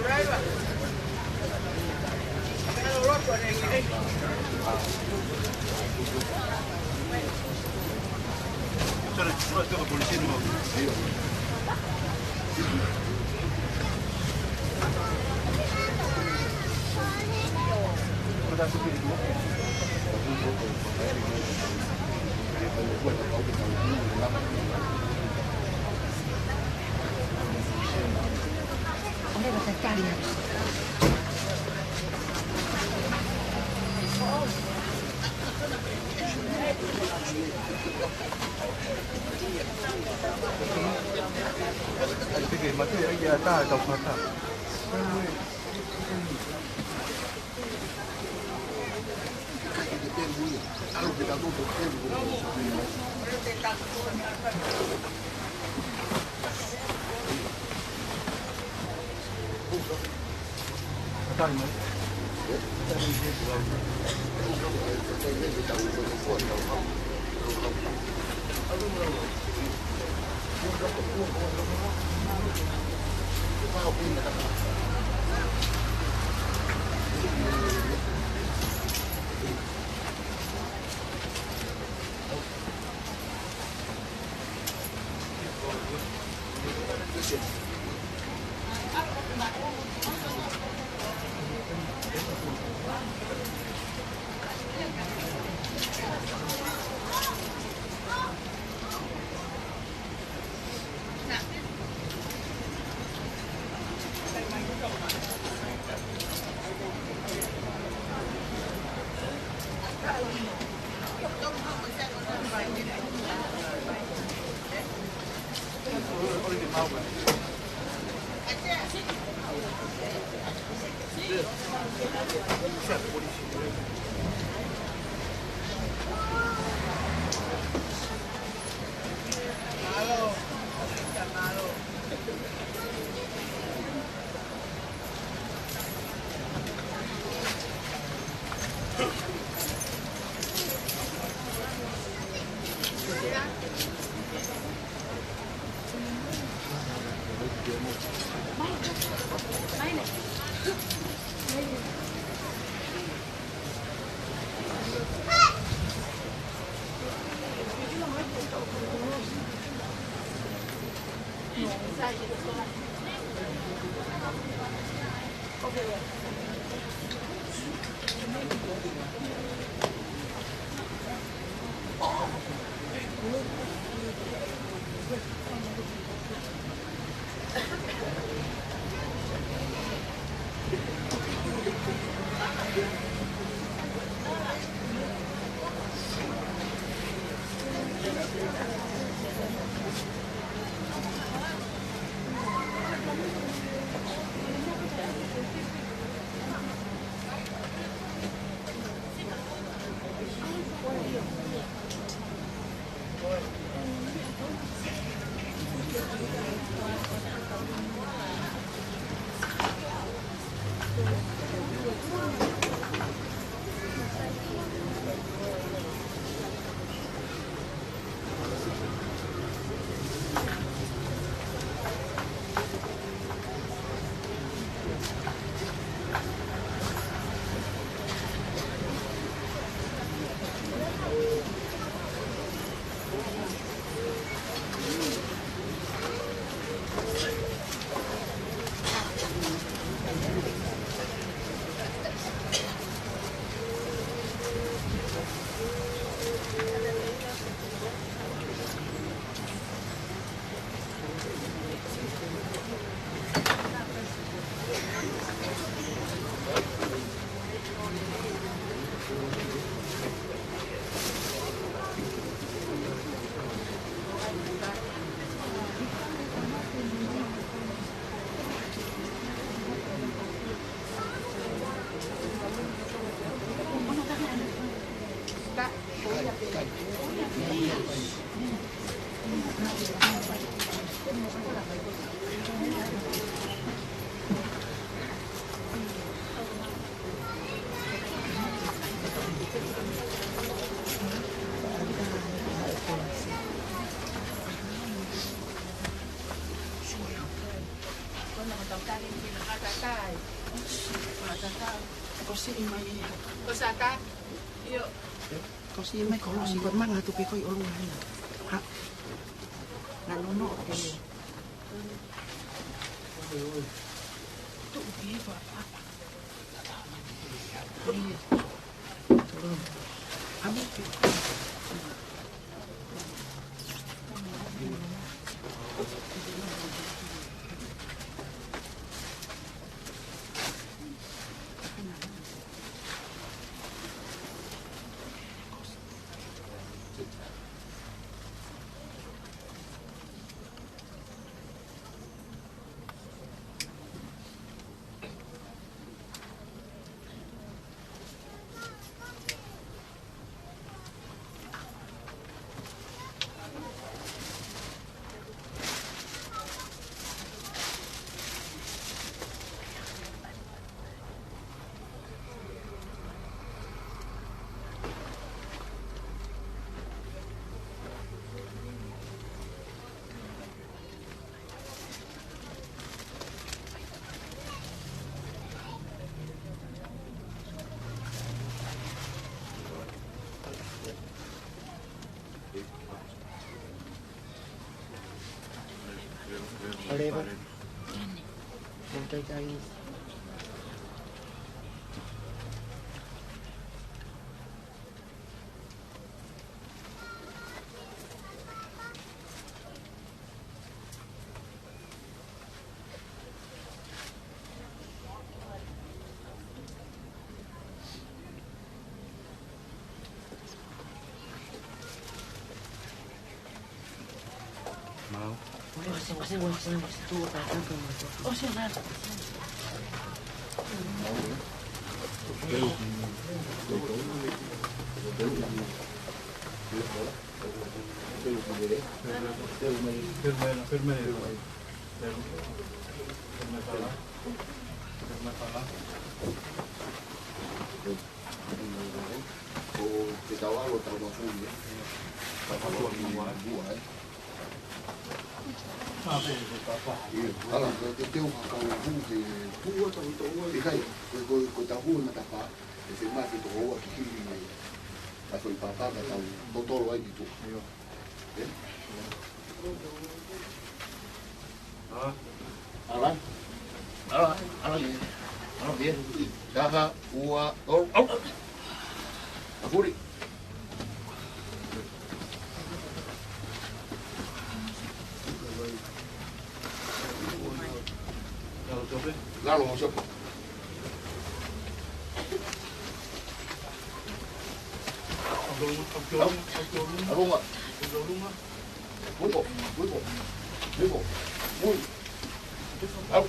Gracias. Kasi may kalau si Batman nga tupi ko yung ulungan. Ha? Nanuno ko. Ito, iba. Amin. Whatever. Chinese. Mau. Oh, siapa? Kita awal lo tahu maksudnya. Kalau buat. Ala ke teu ka o hu de tua ta to o le kai ko ta hu na ta pa e se ma se to o ki ki a so pa pa ta o to lo ai tu ala bien daha ua o afuri Lalu mau siapa? Aku enggak. Buko. Au.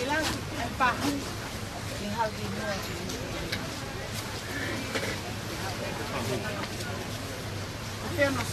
Bilang pahu yang hal ini. Apenas.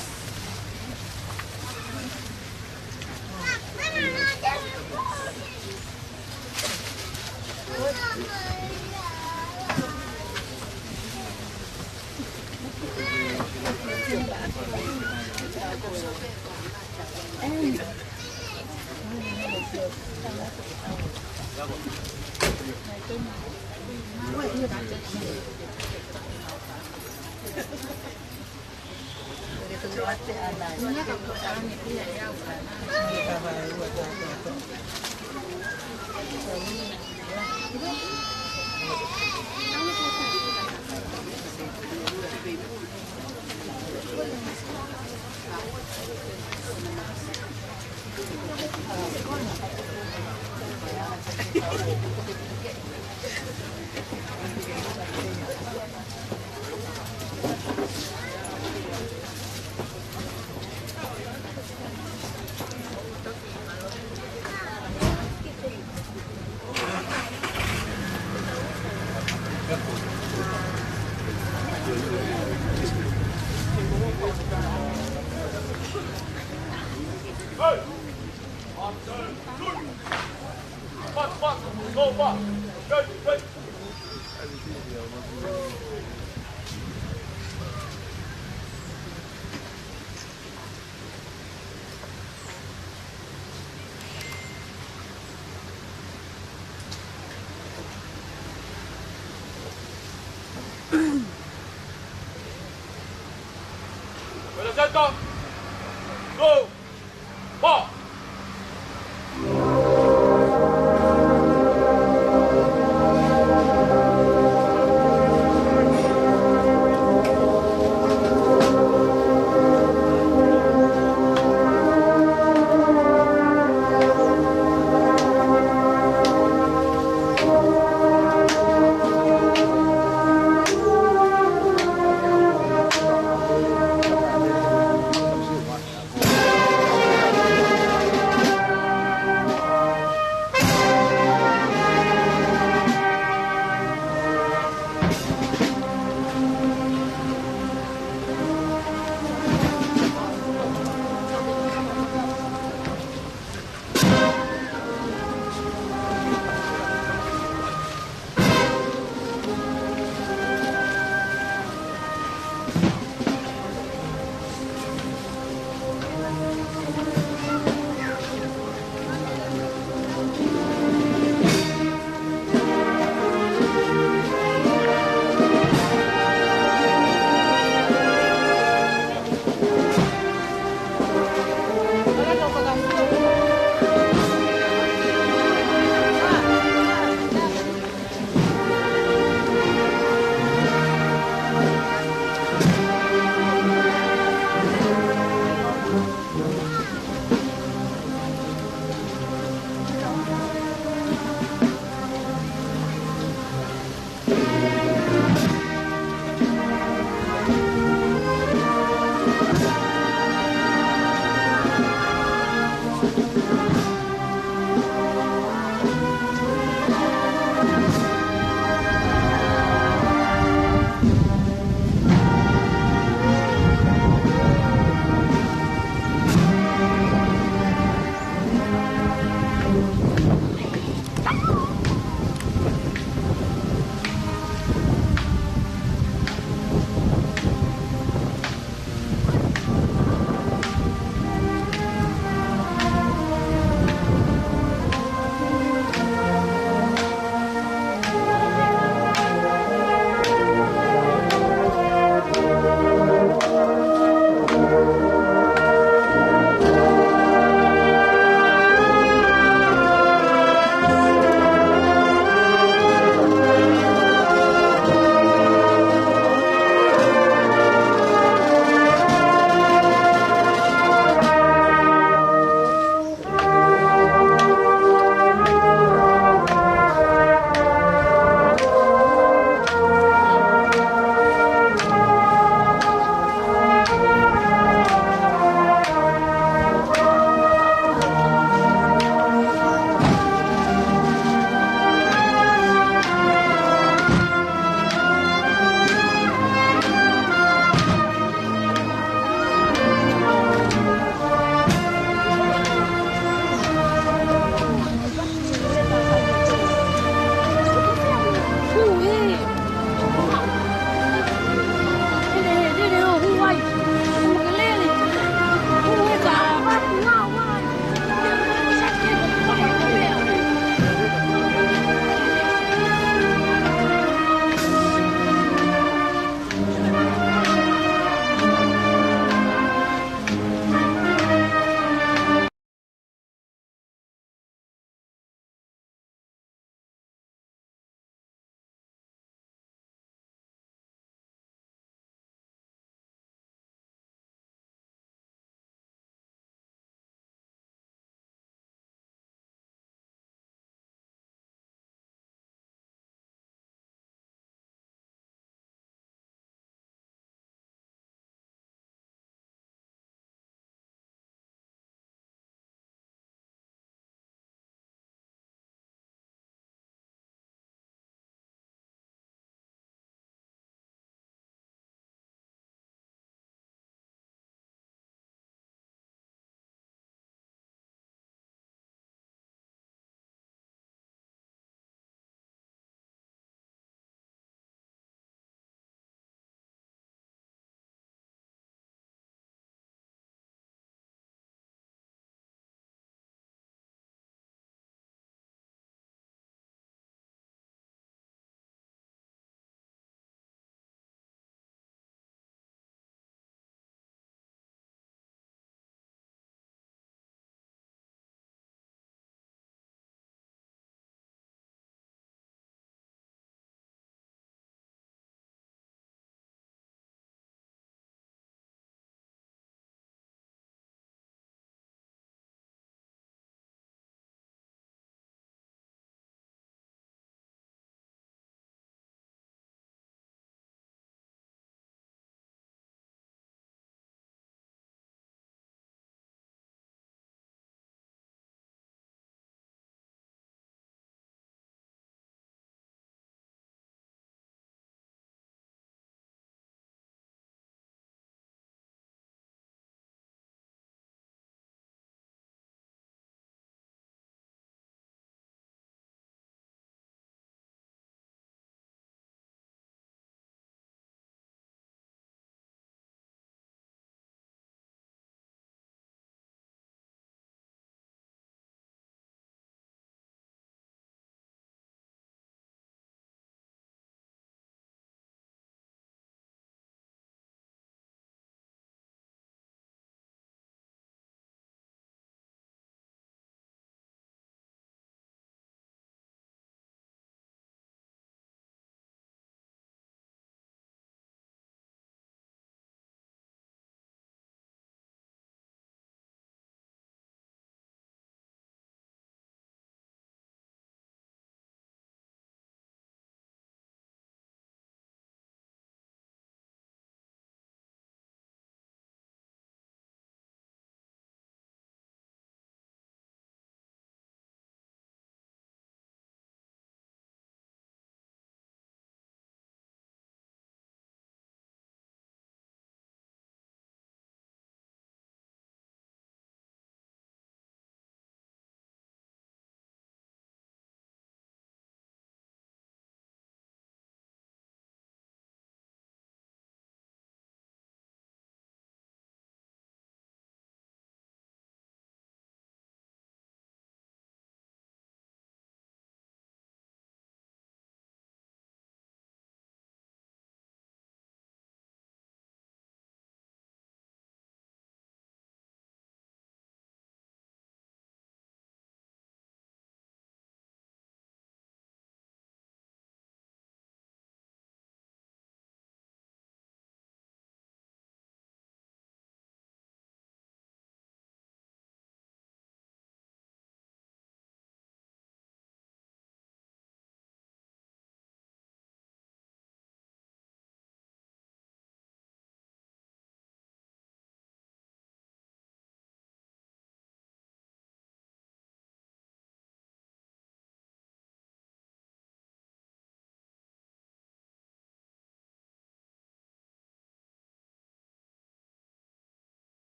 Presenta. Go. Ball.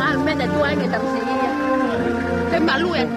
ngal me da tua nge tam se ya te malu en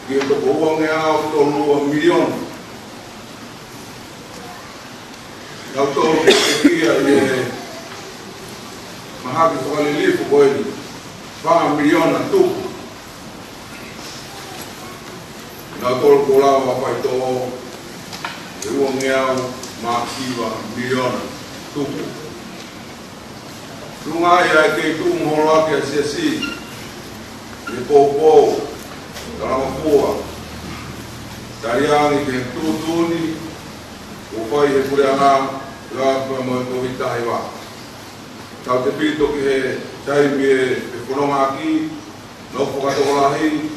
Kia to koua ngea o tolua milion. Nau tolu ke kia e mahaki whakalilifu koeni. Whanga miliona tuku. Nau tolu kolau a whaitoho e ua ngeau makiwa miliona tuku. Lunga ia e kei tumu holoake a siasi. E pou Kalama pua, tariangi ke tutuni, upai he kureanga, lapa mo ko hitahi wa. Tau te pito ki he taimi e whanonga aki, nofo katokolahi,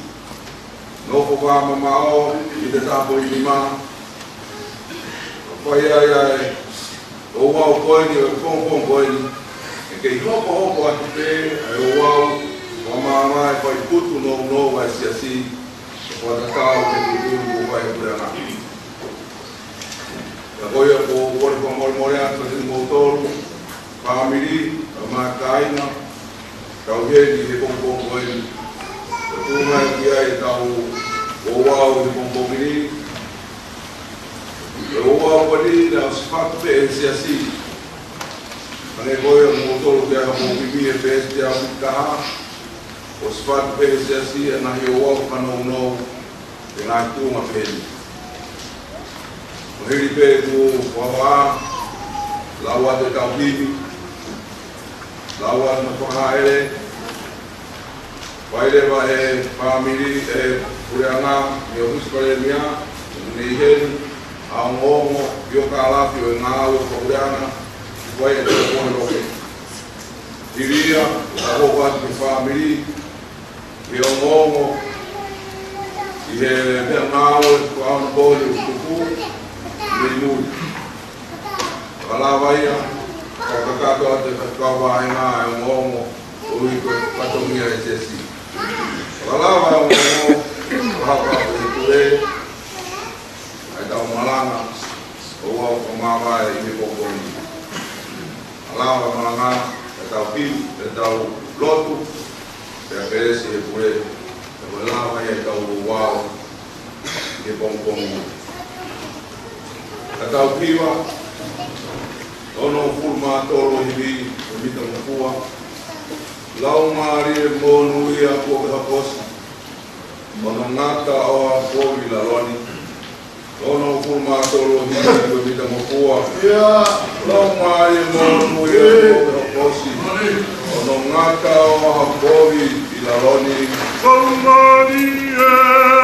nofo whamamao, i te tapo i lima. Upai ai, o wau koeni, o kongkong koeni, e kei hoko atu te, ai o wau, Mama pai putu no vai ser assim, pode estar o tudo vai por lá. Agora eu vou morar fazendo motor, família, uma caina, talvez de com ele. Tu vai que aí tá o uau de com ele. O uau ali das fatos é assim. Agora o motor que é o bebê peste a ficar o sfat pese assim na rio o no e na tunga pele o hiri pe tu wa lawa de kaupini lawa no pahaele vai family e kurianga e o uspalemia ni hen a ngomo yo kala pio na o kurianga vai e o no diria a roupa de family e o ngongo e é mau com a bolha o tucu e muito lá vai a cacau de cacau vai na o ngongo o rico patomia esse assim lá vai o ngongo lá o tuê aí dá uma lana ou uma vai e boboni lá vai uma lana dá o fio dá o loto Perece pure, lava e tau uau, e bom. A tau piwa, ono furma tolo hivi, o mita mkua, lau maari monu ia koke haposi, ono ngata o a kovi la loni, ono furma tolo hivi, o mita mkua, lau maari monu ia koke haposi, ono ngata o a kovi la loni, Somebody and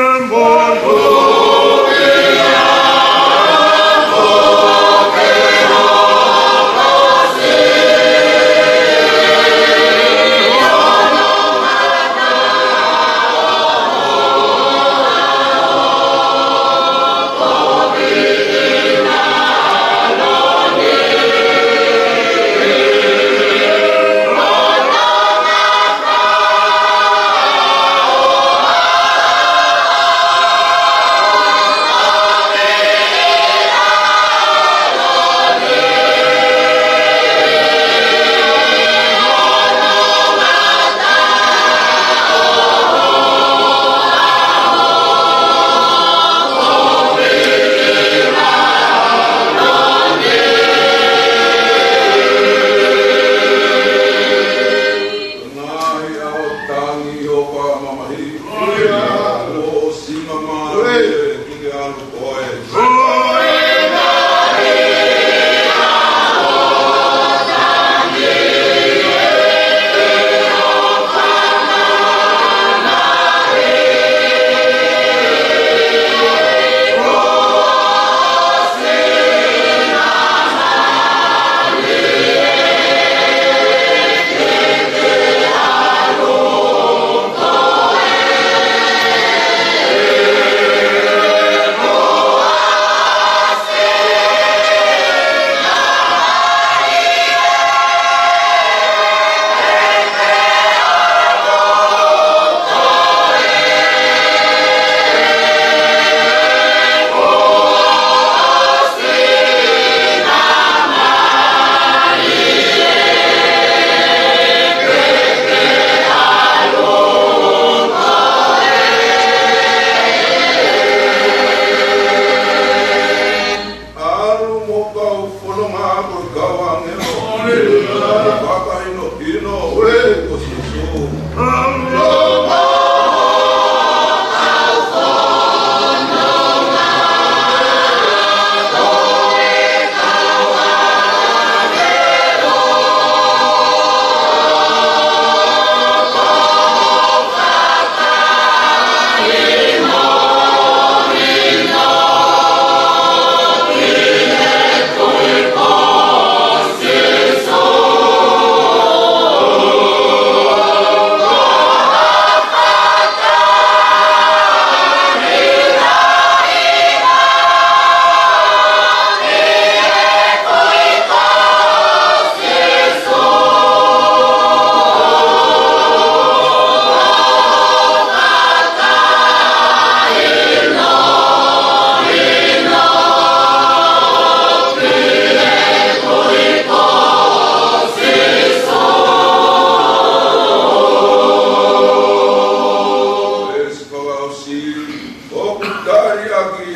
ari aki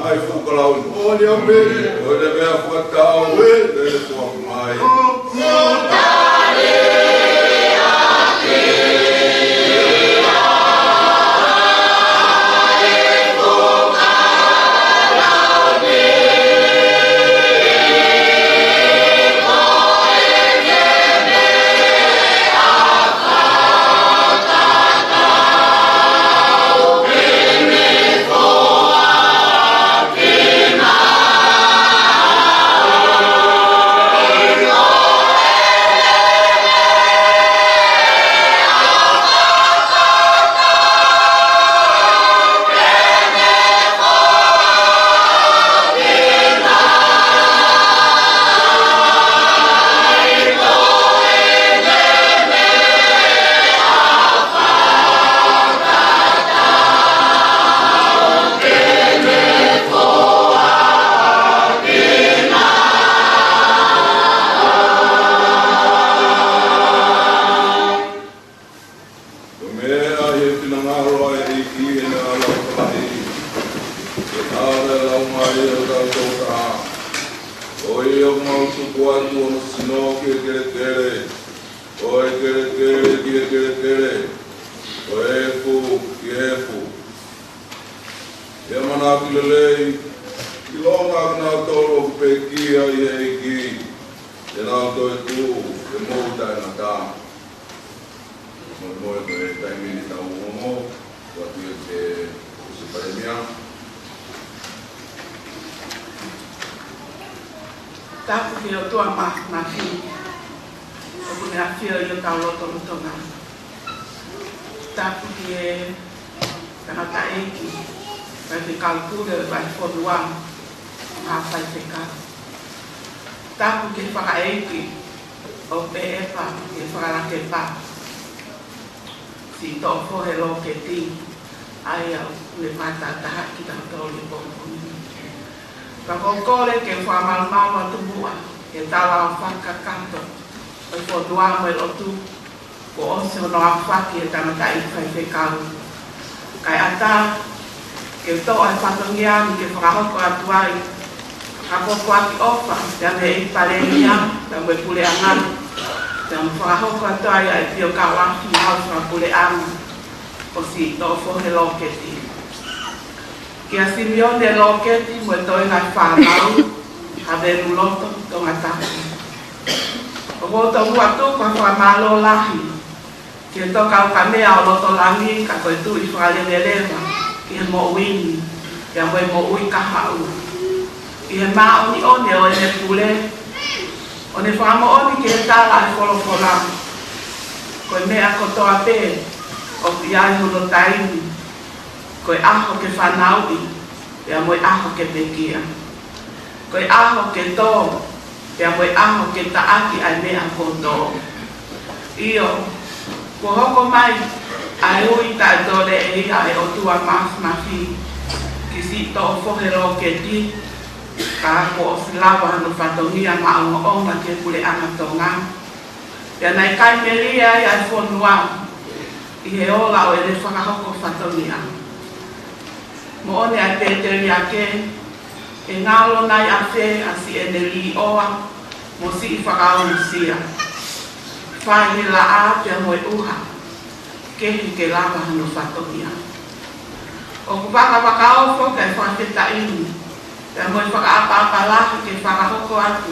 ai fukalau. O le omere. O le mea fuatau. Le fuaku mai. Tapu ke o tua mafi. O kune a whio i o tau loto lotonga. Tapu ke tangata eiki. Pai te kalkure pai whonua. Ngā pai te kau. Tapu ke whaka eiki. O pe epa ke whakarake pa. Si tō whohe lo ke ti. Ai au le mata taha ki tau tō li pōpuni. Ka kokore ke whamalmama tumua, ke tala whakakanto, o whodua mai lotu, ko ose o noa whaki e tangata i whai whekau. Kai ata, ke tō ai whatongiani ke whakahoko atu ai, ka koko aki ofa, te ane i parenia, te mwe pule angaru, te ane whakahoko atu ai ai pio ka wafi hau whakapule anu, o si tō whohe loketi. Kia Simeone loketi mo toi ngai whanau, hawe ruloto tō ngā tapu. O koto huatu kwa whamalo lahi, kia tō kau ka mea o loto langi, ka koe tu i whakalelewa, kia mo uini, kia moe mo ui ka hau. Kia maa oni one o ene pule, o ne whamo oni kia tala e wholofola. Koe mea kotoa pē, o piai hono taini, koe aho ke whanau i, pia moe aho ke pekia. Koe aho ke tō, pia moe aho ke taaki ai mea koto. Io, ko hoko mai, ai ui tai tōre e iha e o tua mas mafi, ki si tō whohero ke ti, ka ako o silawa hano whatongia ma o onga ke pule ana tonga. Pia nei kai meria i ai whonua, i he ola o e le whakahoko whatongia. Mo one ai pēteri ake, e ngalo nai a whē a si e ne li oa, mo si i whakao sia. Whai la a pia moe uha, kehi ke lava hano whatongia. O ku whakao whoka e whaketa ini, pia moe whakaapa lahi ke whakahoko atu,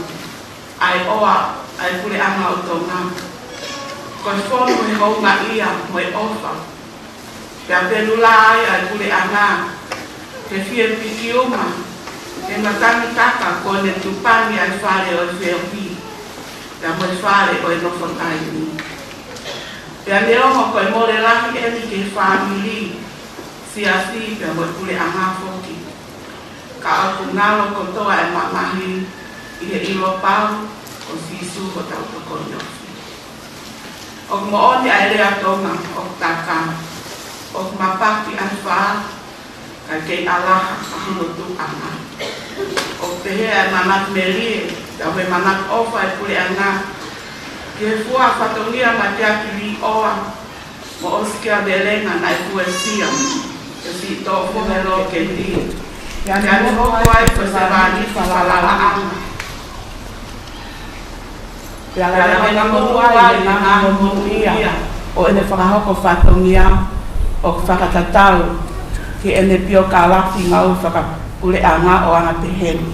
ai oa, ai kure anga o tonga. Koe whono he hounga ia moe ofa, pia pelula ai kure anga, ke fie piki uma, ke matani taka ko ne tupani ai whare o whiawhi, ka moe whare o e nofo taini. Pea ne oho koe more lahi eni ke whamili, siasi pea moe kule anga whoki. Ka aku ngalo kotoa e mamahi, i he ilo pau, o sisu o tau toko nyofi. O mo oni ai rea tonga, o taka, o mapaki ai whaa, ka kei alaha a hono tu anga. O pehe ai manak merie, ka we manak ofa e pule anga. Ke fua whatongia ma te aki li oa, mo oskia belenga na e fuesia, ke si to fu me lo ke ti. Ya ne ho ai ko se va ni fa la la. Ya la mo ai na mo ia. O ene whakahoko whatongia o whakatatau ki ene pio ka laki ngau whakapule anga o anga te heni.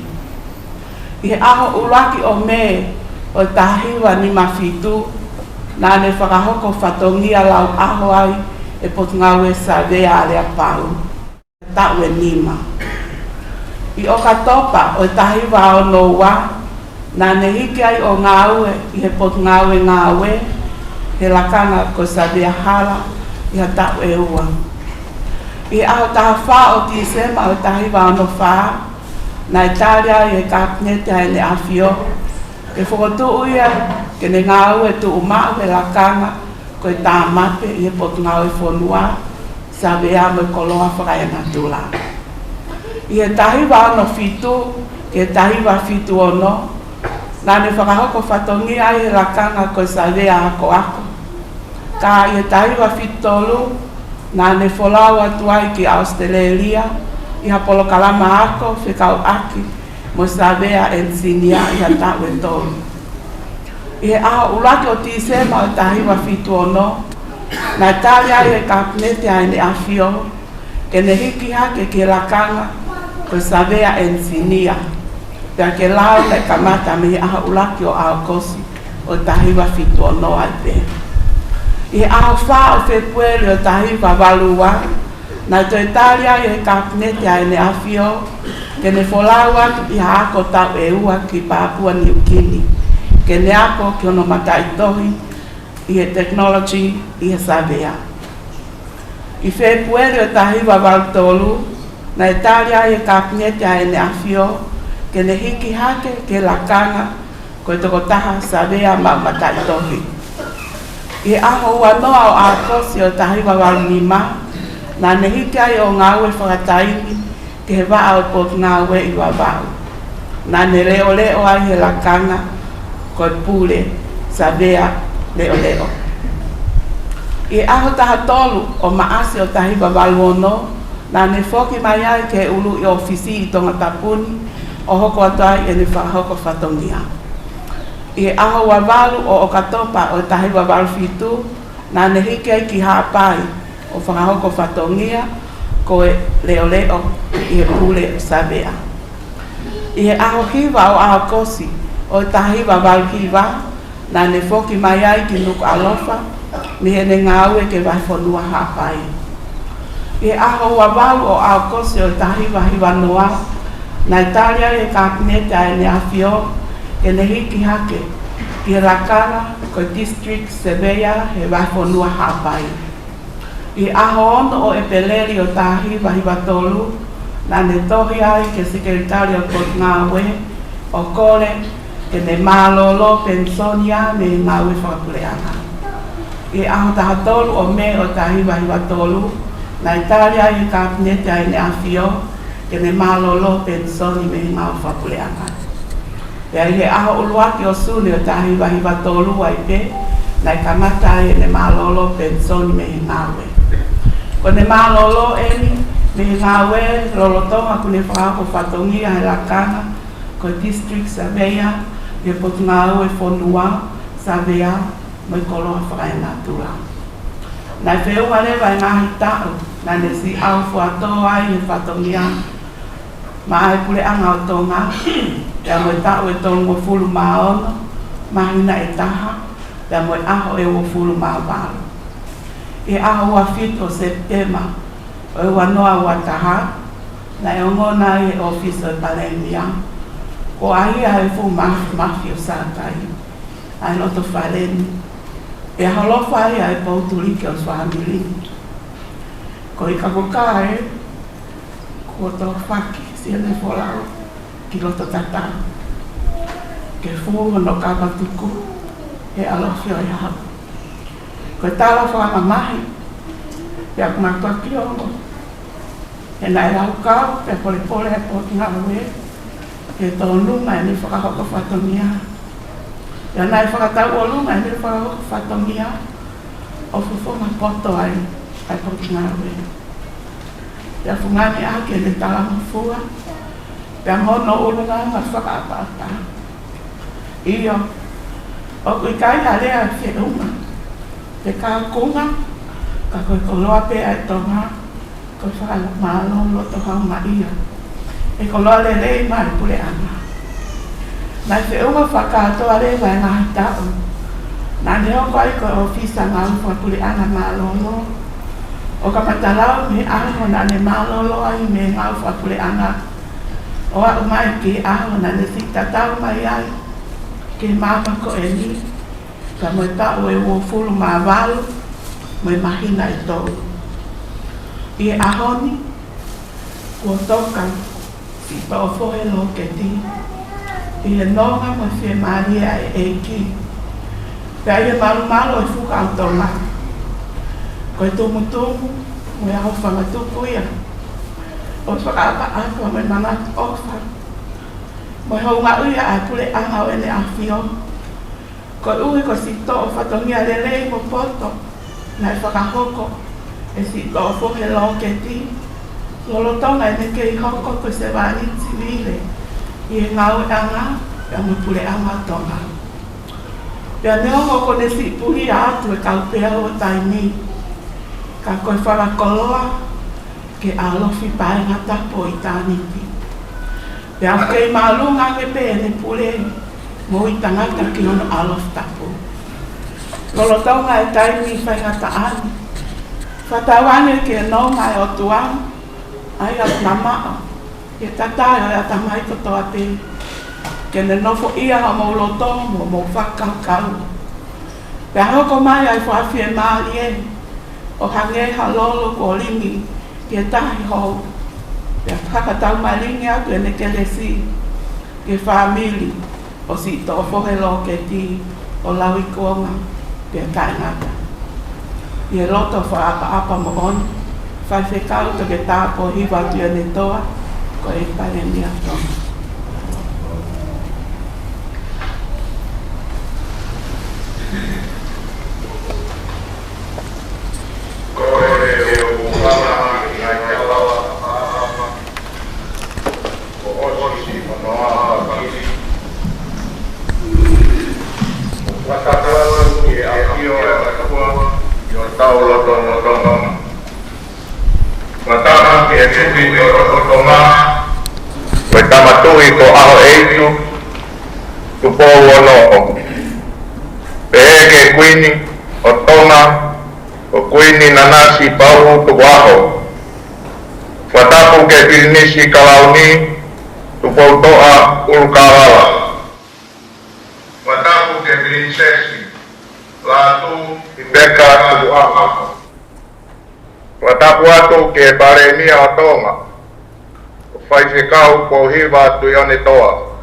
I he aho ulaki o me o tahiwa ni mawhitu na ane whakahoko whatongia lau aho ai e pot ngau e sa vea alea pau. Tau e nima. I o katopa o tahiwa o noa na ane hiki ai o ngau e i he pot ngau e ngau e he lakanga ko sa vea hala i ha tau e ua. I aho taha wha o tisema o tahiwa o no wha na Italia i e kapnete ai le afio e whakotu uia ke ne ngau e tu umau he lakanga ko e tā mape i he pot ngau e whonua sa vea mo koloa whakai na tula. I he tahiwa o no fitu ke tahiwa fitu o no na ne whakahoko whatongia i he lakanga ko sa vea ako ako. Ka i e tahiwa fitolu na ne wholau atu ai ki Australia i hapolo kalama ako whikau aki mo sa vea ensinia i ha tau e tolu. I he aho ulaki o tisema o tahiwa fitu o no na Italia i e kapnete ai ne afio ke ne hiki hake ke lakanga ko sa vea ensinia pia ke lau le kamata me aho ulaki o ao kosi o tahiwa fitu o no ai pe. I aho wha o whepuere o tahiwa walua na to Italia i he kapnete ai ne afio ke ne wholau atu i haako tau e ua ki Papua New Guinea ke ne ako ki ono matai tohi i he technology i he savea. I whepuere o tahiwa waltolu na Italia i he kapnete ai ne afio ke ne hiki hake ke lakanga ko toko taha savea ma matai tohi. I aho ua noa o akosi o tahiwa walunima na ne hiki ai o ngau e whakataimi ke he waa o pot ngau e i wawau. Na ne leo leo ai he lakanga ko pule sa vea leo leo. I aho taha tolu o maasi o tahiwa waluono na ne foki mai ai ke ulu i ofisi i tonga tapuni o hoko atai e ne whahoko whatongia. I aho wawalu o katopa o tahiwa walufitu na ne hiki ai ki hapai o whakahoko whatongia ko e leo leo i he pule sa vea. I he aho hiwa o aho kosi o tahiwa waluhiwa na ne foki mai ai ki nuku alofa mi he ne ngau e ke vai whanua hapai. I he aho wawalu o aho kosi o tahiwa hiwa noa na Italia e kapnete ai ne afio ke ne hiki hake ki lakana ko district Sevilla he vai whanua hapai. I aho ono o e peleri o tahiwa hiwa tolu na ne tohi ai ke sekretari o kot ngawe o kore ke ne malolo pensonia me ngawe whakapuleanga. I aho taha tolu o me o tahiwa hiwa tolu na Italia i kapnete ai ne afio ke ne malolo pensoni me ngawe whakapuleanga. Pea i he aho uluaki o sune o tahiwa hiwa tolu ai pe na i kamata ai ne malolo pensoni me ngawe. Ko ne malolo eni me ngawe lolotonga ku ne whakako whatongia he lakanga ko district Savea e pot ngau e whonua Savea mo i koloa whakai natura. Na i whewha lewa e ngahi tau na ne si au whuatoa ai e whatongia ma ai pule anga o tonga pea mo i tau e tongo fulu maono mahina e taha pea mo i aho e o fulu mawalu. I aho ua fito Septema o ua noa ua taha na e ongona i e ofiso e Palemia ko ahi a e fu mafio sātai ai loto whaleni e halofa ai a e pauturike o swahamilini ko i kakokae ko to whaki si ane wholau ki loto tata ke fuho no kakatuku e alofio e hau ko tala whanga mahi pia kumatua ki ongo e nai rau kau pe pole pole e poti ngawe e tō lunga e ni whakahoko whatongia e nai whakatau o lunga e ni whakahoko whatongia o fufonga poto ai ai poti ngawe Pea fungani ake le tala mafua. Pea mono ulunga ma whakaapata. Iyo. O kui kai halea fie unga. Te ka kunga. Ka koe koloa pe ai tonga. Koe whakala maalolo to hau ma ia. E koloa le rei mai pule ana. Nai fie unga whakatoa le vai ngahi tau. Nā ne hoko ai koe ofisa ngā ufa pule ana maalolo. O ka matalau me aho na ne malolo ai me ngau whapule anga. O a umai ki aho na ne sita tau mai ai. Ke mama ko e ni. Ka moe tau e wofulu maa walu. Moe mahina i tau. I e aho ni. Kua toka. Si pa o fohe lo ke ti. I e nonga mo fie maria e ki. Pea i e malu malo e fuka au tonga. Koe tumu, moe au whangatupu ia. O whakaapa ako me mana ofa. Moe hau ngā uia a pule anga o ene a whio. Koe ui ko si to o whatongia lelei mo poto. Nai whakahoko e si to o fohe lo ke ti. Lolo tonga e neke i hoko ko se wāni tivile. I e ngau anga, pia mo pule anga tonga. Pia neo hoko ne si puhi atu e kaupea o taimi. Ka koe whakakoloa ke alofi pae ngata po i tāniti. Pea kei maalunga nge pēne pule mo i tangata ki ono alof tapo. Lolo taunga e taimi whai ngata ani. Whatawane ke nonga e o tuang, ai at namaa, ke tatai o ata mai kotoa te. Ke ne nofo ia ha mo lotomo mo whakakau. Pea hoko mai ai whawhie maali e. O hange halolo ko lingi ke tahi hou. Pea whakatau malingi atu e ne kelesi ke whamili o si to o fohelo ke ti o lawi kuonga pea kaingata. I e loto whaapa mo on, whai whekau to ke tāpo hiwa tu e ne toa ko e pare ni atonga. Tamatui ko aho eitu tu powo no peke kuini o tonga o kuini nanasi pau tu aho watapu ke pirinisi kalauni tu powo toa ulkarala watapu ke pirinsesi latu ibeka tu aho watapu atu ke paremia o tonga fai se kau po hiva tu yone toa.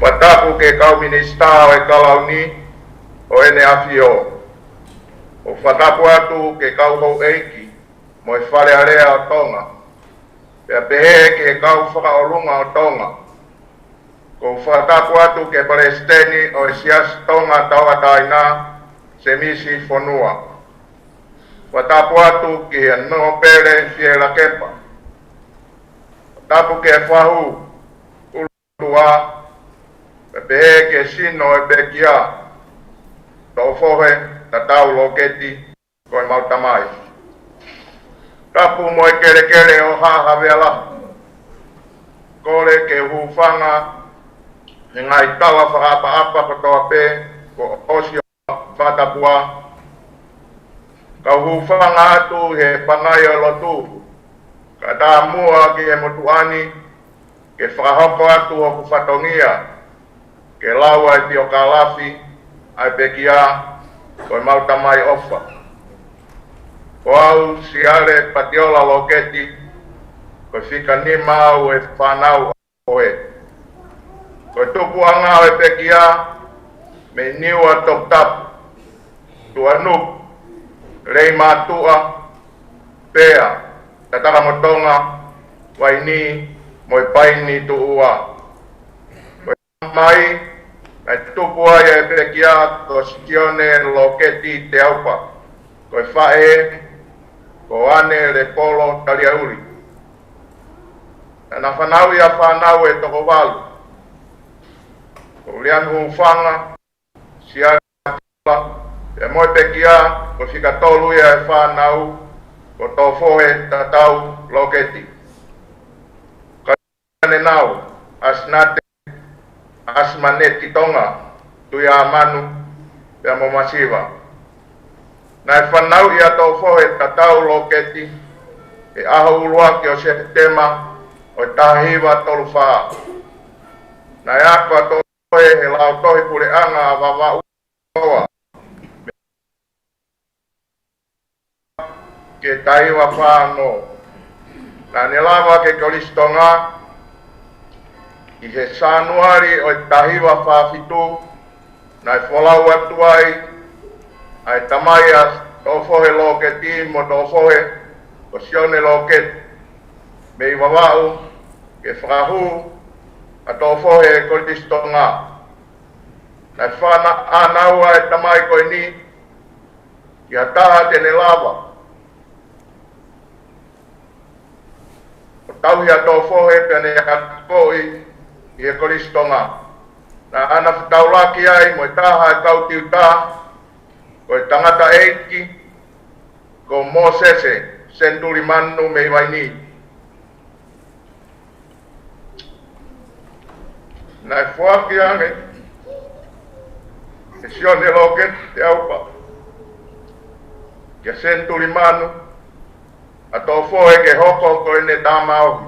Watapu ke kau ministao e kalauni o ene afio. O watapu atu ke kau hou eiki mo e whare area o tonga. Pea pehe ke kau whakaolunga o tonga. Ko watapu atu ke palesteni o e sias tonga tawataina se misi fonua. Watapu atu ke no pere fiera kepa. Tapu ke whahu ulua pehe ke sino e bekia tau fohe ta tau loketi koe mautamai. Tapu mo e kere kere o haha vela kore ke hufanga he ngai tawa whakaapa kotoa pe ko osio whatapua ka hufanga atu he pangai o lotu. Kata mua ki e motuani ke whakahoko atu o kuwhatongia ke laua e tio kalafi ai pekia koe mautamai ofa. Ko au siare patiola loketi koe whika ni mau e whanau oe. Koe tupu anga e pekia me niua top tap tua nup rei matua pea tataka motonga waini moi paini tu ua. Mai ai tupu ai e pekia ko sikione loketi te aupa. Koe whae ko ane le polo taliauri. Na whanau ia whanau e toko walu. Ko lian hufanga, sia tila, e moe pekia, ko fika tolu ia e whanau, ko tofohe tatau loketi. Kane nau, asnate, asmaneti tonga, tuia manu, ia momasiwa. Na e whanau ia tofohe tatau loketi, e aho uruaki o Septema, o tahiwa tolu whaa. Na e akwa tofohe he lau tohi pure anga a wawa uoa. Ke tahiwa whaa no. Na ne lawa ke kolistonga, i he sanuari o tahiwa whaa fitu, na e wholau atuai, ai tamai a tofohe loketi mo tofohe o sione loketi. Mei wawau ke whakahu a tofohe kolistonga. Na e whana anaua e tamai koe ni, ki a taha tene lawa. O tauhi a tofohe pene a koi i e kolistonga. Na ana whataulaki ai mo e taha e kautiu taha, ko e tangata eiki, ko Mosese, senturi manu mei waini. Na e whuaki ange, e sione loket te aupa. Kia senturi manu, a tofohe ke hoko ko e ne tamauhi.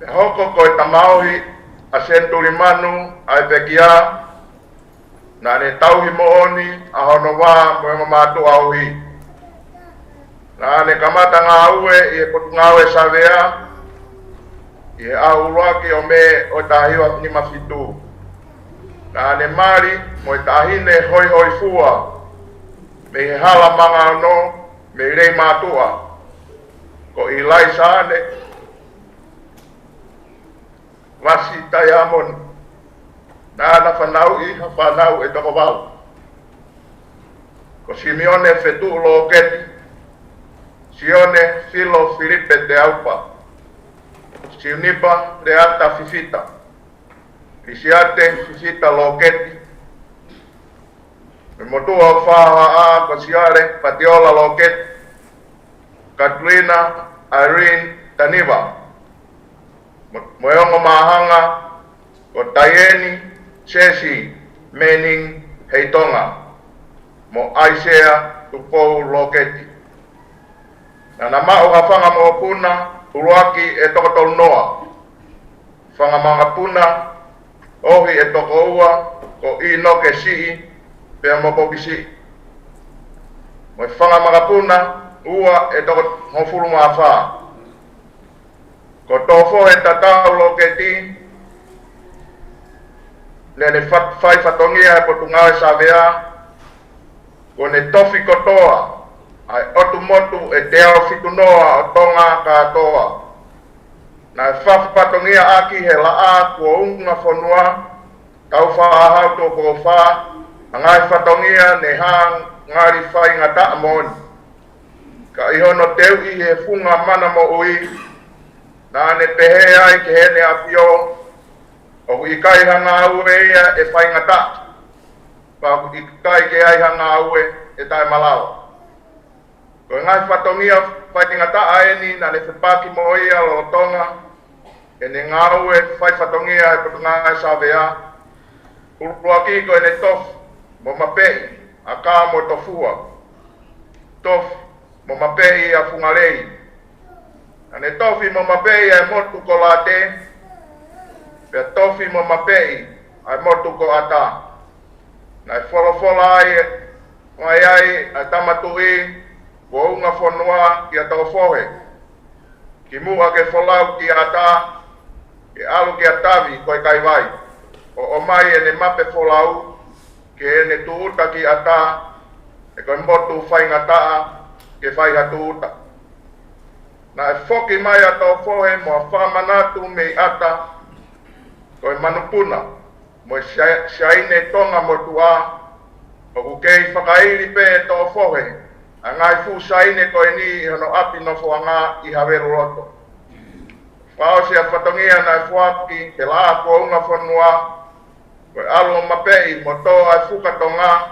E hoko ko e tamauhi, a senturi manu, a e pekia, na ne tauhi mooni a hono wā mo e mamatu auhi. Na ne kamata ngā ue i e potu ngā ue savea, i e ahuruaki o me o tahiwa ni mafitu. Na ne mari mo e tahine hoi hoi fua, me he hala manga no, me rei mātua. Ko i lai saane, wasi tai amon. Na ana whanau i ha whanau e toko wau. Ko Simeone fetu lo keti, Sione Filo Filipe te aupa, Siunipa le ata fifita, Lisiate fifita lo keti, me motua o whaha a ko siare Patiola lo keti, Katrina Irene Taniva, Moeongo Mahanga, ko Tayeni Chesi Mening Heitonga, mo Aisea Tupou Loketi. Na nama o hawhanga mo puna, uruaki e toko tolu noa. Whanga mga puna, ohi e toko ua, ko i noke sii, pia mo pokisi. Mo whanga mga puna, ua e toko hofuru mga whaa. Ko tofo e tatau Loketi, nene fai fatongia e potungawe savea, ko ne tofi kotoa, ai otu motu e teo fitu noa o tonga katoa. Na e fatongia aki he laa kua unga fonua, tau faa hauto ko faa, ngai fatongia ne hang ngari fai ngata amoni. Ka ihono teu i he funga mana mo ui, na ne pehe ai ke hene apio, o i kai hanga ue ia e whai ngata. Pa i kai ke ai hanga ue e tai malawa. Ko ngai whatongia whai ngata aeni na le whipaki mo ia lo tonga. E ne ngā ue whai whatongia e putunga e savea. Uruaki ko e ne tof mo mapei a kā mo tofua. Tof mo mapei a fungalei. Na ne tofi mo mapei e motu ko la te. Pea tofi mo mapei ai motu ko ata. Na e wholofola ai mai ai a tamatui ko unga whanua ki a tofohe. Ki mua ke wholau ki ata, ki alu ki a tavi koe kai vai. O mai e ne mape wholau ki e ne tuuta ki ata, e koe motu whai ngataa ke whai hatu uta. Na e whoki mai a tofohe mo a whamanatu me ata, koe manupuna, mo shaine tonga motua, o kukei whakairi pe e tofohe, Angai fusaine koe ni hono api no fuanga I haweru roto. Pao se whatongia nai fuaki te la ko unga whanua koe alo mapei mo tō ai whukatonga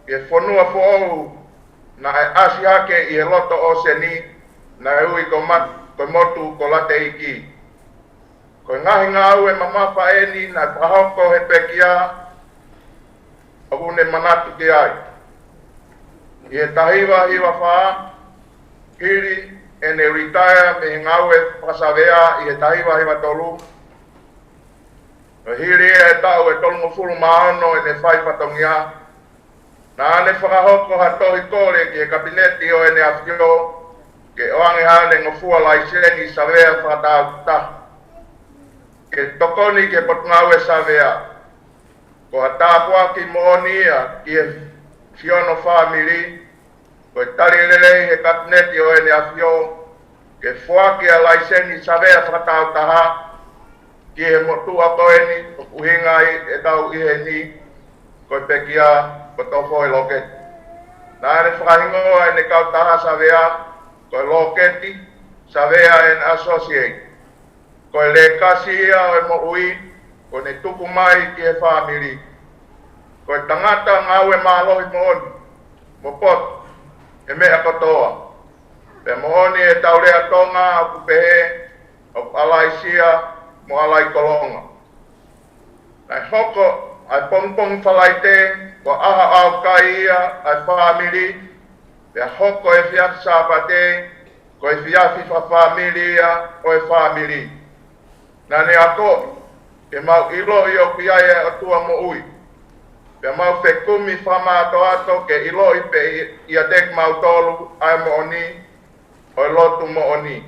e whanua whoou na ai asi hake I he loto o se ni na e ui ko motu ko late iki. Koe ngahi ngā ue mamawha e ni na whahoko he pekia o hune manatu ki ai. I he tahiwa hiwa wha, hiri e ne retire me he ngau e pasawea I he tahiwa hiwa tolu. Hiri e tau e tolu mufuru maono e ne whai patongia. Na ane whakahoko hatohi kore ki he kabineti o e ne awhio ke oange hane ngofua laiseni savea whakatau tahi. Ke tokoni ke potngau e savea. Ko hatapua ki moonia ki he fiono family. Ko tari lelei he kabineti o e ne awhio ke fuaki a laiseni savea whakatau taha. Ki he motua koeni, ko uhingai e tau I he ni. Ko pekia, ko tofo e loketi. Nā ne whakahingoa e ne kau taha savea. Ko loketi, savea and associate. Ko le kasia o e mo ui, ko ne tuku mai ki he family. Ko tangata ngau e mahalohi mo oni, mo pot, e mea kotoa. Pe mo oni e taurea tonga o kupehe, o alaisia, mo alai kolonga. Nai hoko, ai pongpong whalaite, ko aha au kai ia, ai family, pe hoko e fiat sapate, ko e fiat fifa familia, o e family. Nane ako, e mau ilo I o piaia o tua mo ui. Pe mau whekumi whama ato ke ilo I pe ia tek mau tolu ai mo oni, o lotu mo oni.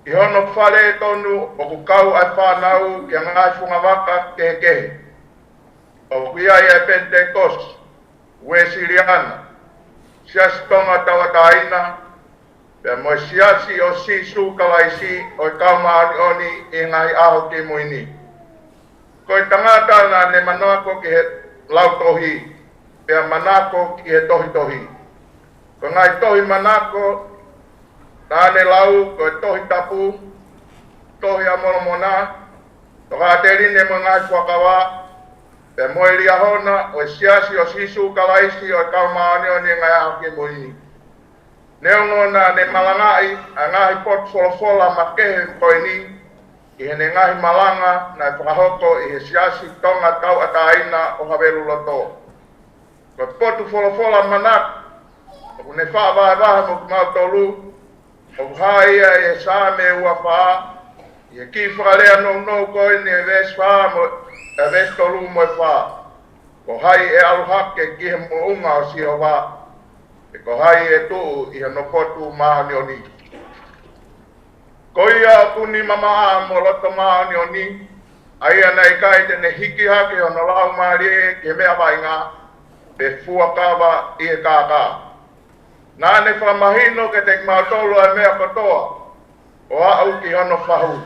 I hono whale tonu o kukau ai whanau ki a ngai whungawaka kehe. O piaia e Pentecost, Wesiliana, siasi tonga tawataina, pe mo siasi o sisu kalaisi o kaumaani oni I ngai aho ki muini. Ko tangata na ne manako ki he lautohi, pe manako ki he tohi. Ko ngai tohi manako, na ne lau ko tohi tapu, tohi amoromona, toka terine mo ngai whakawa, pe mo ili ahona o siasi o sisu kalaisi o kaumaani oni ngai aho ki muini. Neongo na ne malangai a ngahi pot folofola makehe koe ni I he ne ngahi malanga na whakahoko I he siasi tonga tau ataina o hawelu loto. Ko potu folofola manak, o ne whaavaha mo kumau tolu, o haia I he sāme ua wha, I he ki whakalea no koe ni e ves wha mo e ves tolu mo e wha. Ko hai e aluhake ki he mo unga o si o wha. E ko hai e tuu I he no potu mahani oni. Ko ia kuni mamaa mo loto mahani oni, aia nei kai te ne hiki hake o no lau maari e ke mea vainga, pe fuakawa I he kākā. Nā ne whamahino ke te mautolo e mea kotoa, o au ki hono whahu.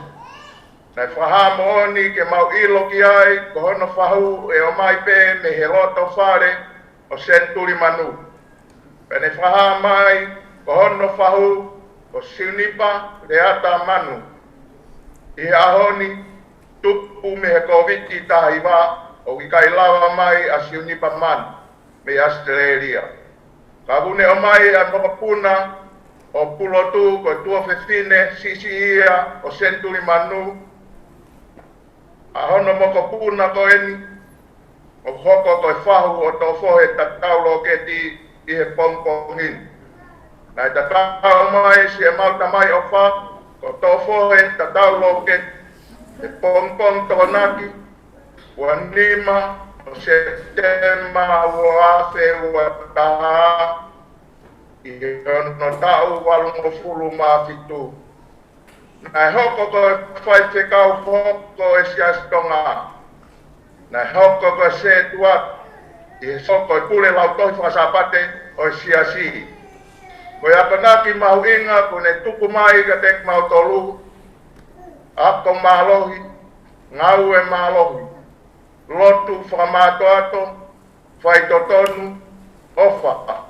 Nei whahamo oni ke mau ilo ki ai, ko hono whahu e o mai pe me he loto whare o senturi manu. Pene whaha mai, ko hono whahu, ko siunipa le ata manu. I he ahoni, tupu me he koviti tahi wā, o I kai lawa mai a siunipa manu, me Australia. Ka hune o mai a mokapuna, o pulotu ko tua whewhine, sisi ia, o senturi manu. A hono mokapuna ko eni, o hoko ko whahu o tō whohe tataulo ke ti, I he pongpongin. Nai tatau mai si e mauta mai o wha, ko tō whohe tatau loke, e pongpong tohonaki, ua nima, o se tema ua awhe ua taha, I ono tau walungo fulu maafitu. Nai hoko ko whai whekau hoko e siastonga. Nai hoko ko se tuat, I he soko I pule lau tohi whakasapate o siasi. Ko apanaki mahu inga ko ne tuku mai ka tek mau tolu. Ako mahalohi, ngau e mahalohi. Lotu whakamato ato, whai totonu, ofa.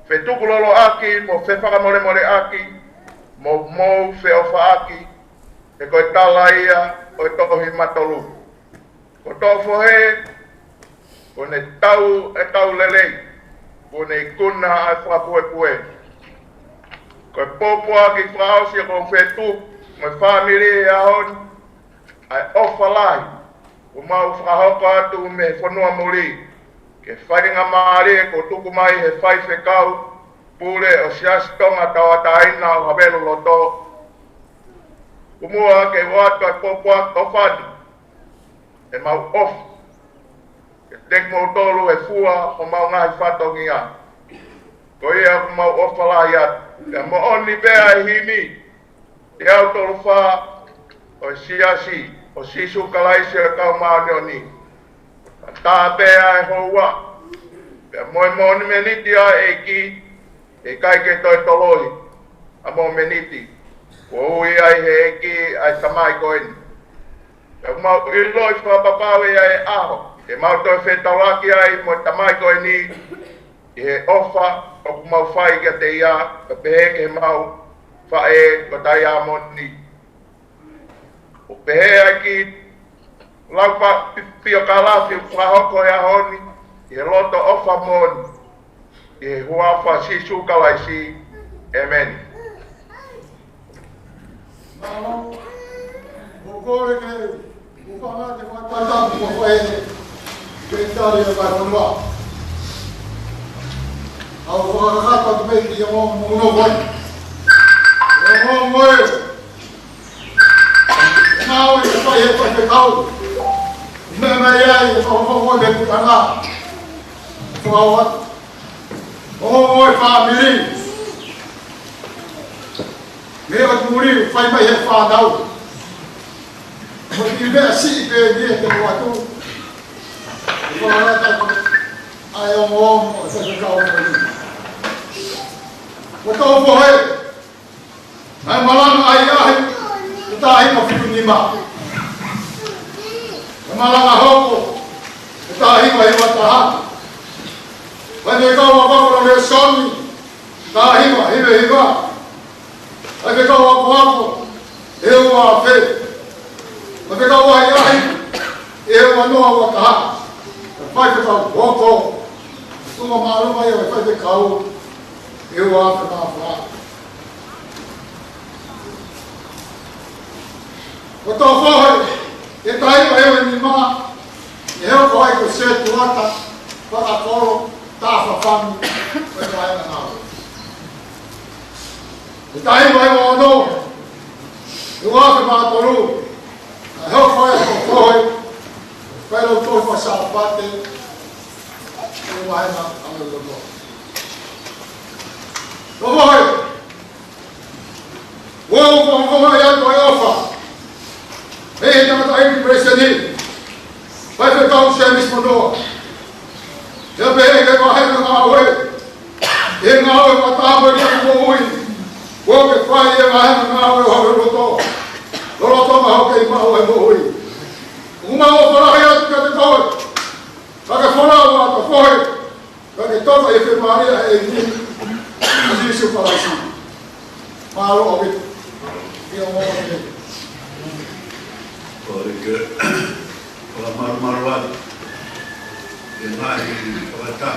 Fetukulolo aki, mo fefaka mole mole aki, mo feofa aki, e koe tala ia, o tohi matolu. Ko tofo he, ko ne tau lelei, ko ne kuna ai whapue. Ko popo aki whaosi ko fetu, mo family e ahon, ai ofa lai, o mau whahoko atu me whanua mori. Ke whainga maare ko tuku mai he whai whekau, pule o siasi tonga tawa taina o habelu loto. Kumua ke watu ai popua tofadi, e mau off. Ke tek mau tolu e fua o mau ngahi whatongia. Ko ia ku mau off ala iat, ke mo oni bea e himi, te au tolu wha o siasi, o sisu kalaisi o kau maani o ni. Tā pēa e hoa, pēa moe mōni meniti a e ki, e kai ke toi toloi, a mō meniti. Ko ui ai he e ki ai tamai koeni. Pēa mau iloi whapapawe ai e aho, e mau toi whetawaki ai mo tamai koeni, i he ofa o ku mau whai kia te ia, ka pehe ke mau whae ko tai a mōni. O pehe ai ki, laupa pio kalafi whahoko e ahoni, i he loto ofa moni, i he huafa si sukalaisi, amen. Nāo, o kore ke, o whanga te whakatapu o whaene, ke tari o kai honua. Au whakakata tu peki i o mōno wai. E mō moe, nāo i te whai he whakekau, me mai ai e whakakau me putanga. Whakawat. O moe whamiri. Me o tūri whai mai he whānau. Mo ki mea si pe nie te watu. E whakarata ai o mōm o whakakau me ni. O tau pohe. Ai malanga ai ahi. E tahi ma whitu ni ma. E malanga hoko. E tahi ma he wataha. Vai me kau a wakora me soni. Tahi ma hiwe hiwa. Ai me kau a kuako. E ua a whe. Ai me kau a iahi. E ua noa wataha. E whai te kau hoko. Tunga maruma ia e whai te kau. E ua a te mawha. O tō whahoi, e tahi ma ewe ni maa, e heo ko ai ko se tuata, whakakoro, tāwha whami, o e tahi na ngāwe. E tahi ma ewe ono, e wāke mātoru, e heo ko ai ko whahoi, whaero tō whasāpate, e wāhena ame loto. O whahoi, wau ko whahoi atu ai ofa, e he tangata e ki preseni, vai te tau se mismo noa. E pe e ke wahena ngā oe, e ngā oe watapo e ki mo ui, o ke whai e wahena ngā oe o hawe roto, roto ma hoke i mao e mo ui. Uma o wharahi atu ka te koe, ka ke whanau a ka whohe, ka ke toka e ke maria e ni, a Jesu wharaisi. Mālo o bitu, ki o mō ni. Porque la marmalada de nadie para acá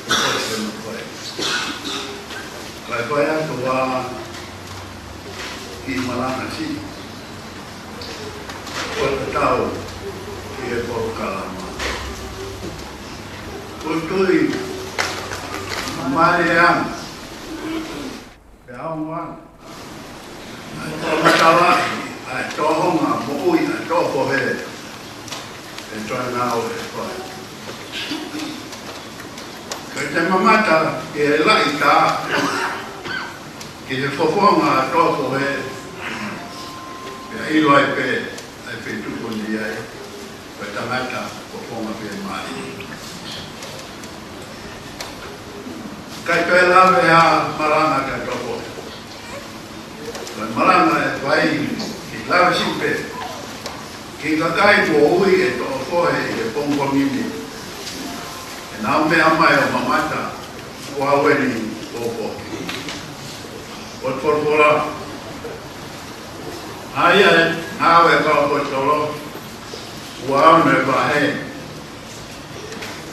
no puede. La vaya to va y malana sí. Por tao y por calama. Estoy Mariam. Veamos. Estaba ai tohonga mo ui ai topo he e toi nao e koe. Kai te mamata e lai tā ki he fofonga a topo he e ilo ai pe tukundi ai kai tamata fofonga pe mai. Kai toi lawe a marana kai topo kai marana e vai Lava simpe, ki ka kai mo ui e to fohe e pongo mimi. E nao mea mai o mamata, ua weni opo. Ot forfola. Ai awe ka apostolo. Wa me bahe.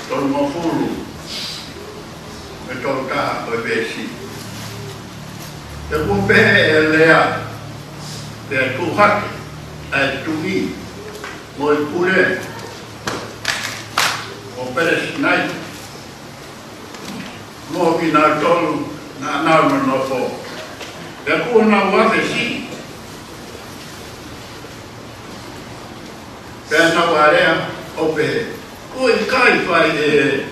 Tol mafulu. Me tol ka o besi. Te kumpe elea. Te tu hak. Ai tu ni. Mo pure. O peres nai. Mo ki na tol na no fo. Te ku na wa fe si. Pena warea ope oi kai fai e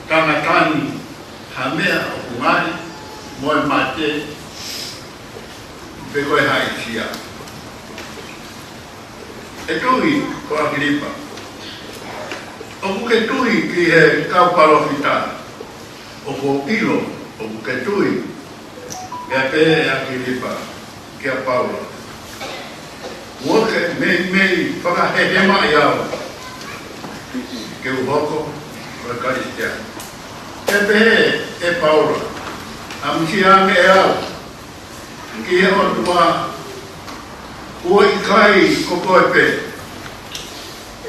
tangatani hamea o kumari mo mate pe koi hai sia e tui ko Agripa o ke tui ki e kau palofita o ko ilo o ke tui e pe Agripa ki a Paulo Woke mei whakahehema i au ke uhoko o Karistia. E pehe e Paula, a misiange e au, ki e otua ua i kai kokoe pe.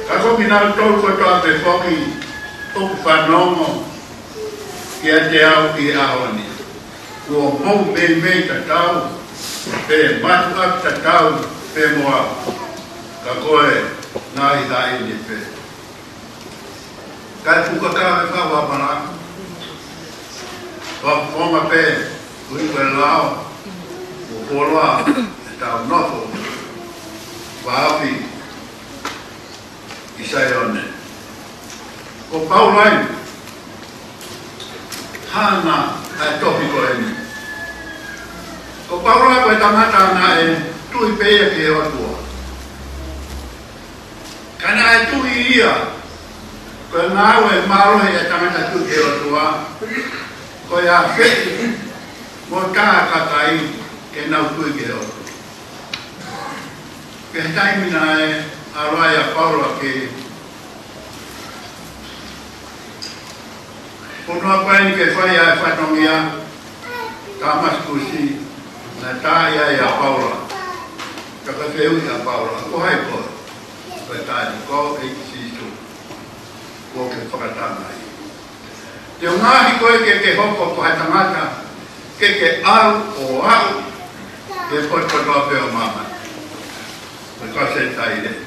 Ka koki nau tolu kotoa pe whoki oku whanongo ki a te au i ahoni. Ua mou mei tatau, pe matu ak tatau, pe moa, ka koe ngā i tai ni pe. Kai puka ka me wha wapana, waponga pe, ui koe lao, o koloa, e tau nofo, waapi, i sai one. Ko paulai, hana ai topi ko eni. Ko paulai koe tangata na e, tui peia ke o tua. Kana ai tui ia, koe ngāu e marohe e tangata tui ke o tua, koe a wheti, mo tā katai ke nau tui ke o tua. Ke taimina e aroai a Paula ke Ponoa paini ke whai a whatongia, ka maskusi, na tā ia e a Paula. Kaka feu i a Paula, ko hai koe, koe tāni ko e kisitu, ko ke whakatanga i. Te o ngāhi koe ke hoko ko hai tangata, ke au o au, ke pototoa peo mama. Me kase taire.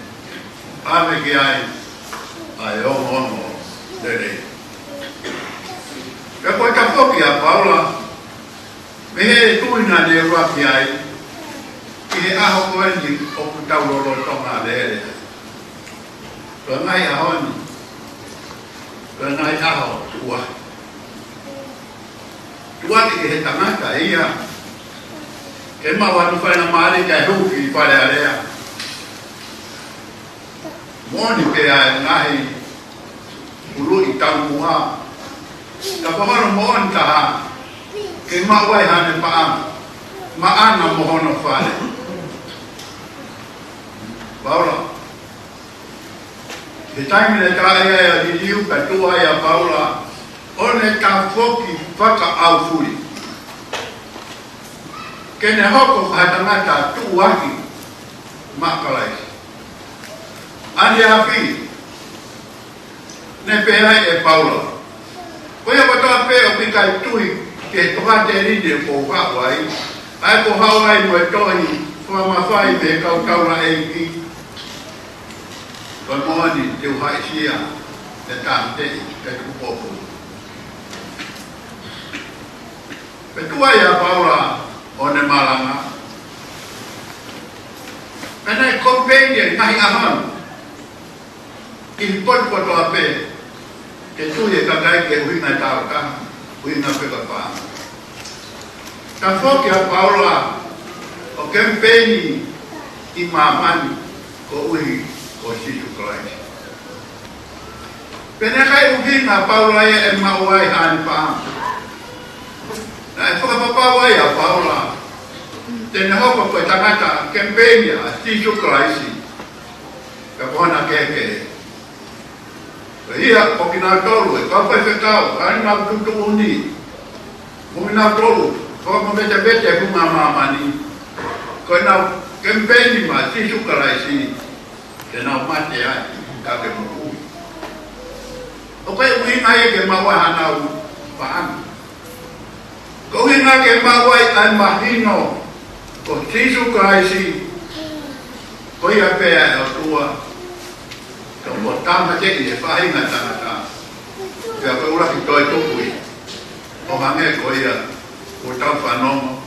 Ame ki ai omo dere. Ka koe ka poki a Paula, me he tuina ne raki ai, ki he aho koe ni o ku tauroro tonga leere. Ka ngai ahoni, ka ngai aho tua. Tua ki he tangata ia, ke mawanu whaina maari kai huki i whare area. Moni ke ai ngahi ulu i taumua. Ka whahoro moon taha, ke mawai hane paam, maana mohono whare. Paula, he taimine ka ea i liu ka tua ia Paula, one ka whoki whaka au furi. Kene hoko whaitangata tuwaki makalaisi. Andi hapi, ne pehai e Paula. Koia watoa pe o pikai tui ke tokate rinde ko whawai. Ai ko hawai mo e tohi, kua mawhai me kau kaura e ki. Kua moani te uhai sia, te tante, te kupopo. Petua ia Paula o ne malanga. Menai kompenge ngahi ahon. Ki pot kotoa pe, ke tui e kakai ke huinga tauka, huinga pekapa. Ka whoki a Paula o kempeni i mamani ko uhi o Sisu Christ. Pene kai uhinga Paula e mauai hani paam. Na e whakapapawai a Paula, tene hoko koe tangata kempeni a Sisu Christ. Ka kohana keke. Ia, o ki nā tolu e, ka whai whekau, ka ni nā tutu uni. Muna tolu, kau mau baca aku mama ni, kau nak campaign ma si sukarasi, kena mati ya, kakek mu. Oke, mungkin ayah ke mawah anau paham. Kau ingat ke mawah an mahino, kau si sukarasi, kau ya pea tua, kau mau tamat jadi faham tak. Kau ulah kita itu pui. Orangnya kau ya, kau tahu fanom,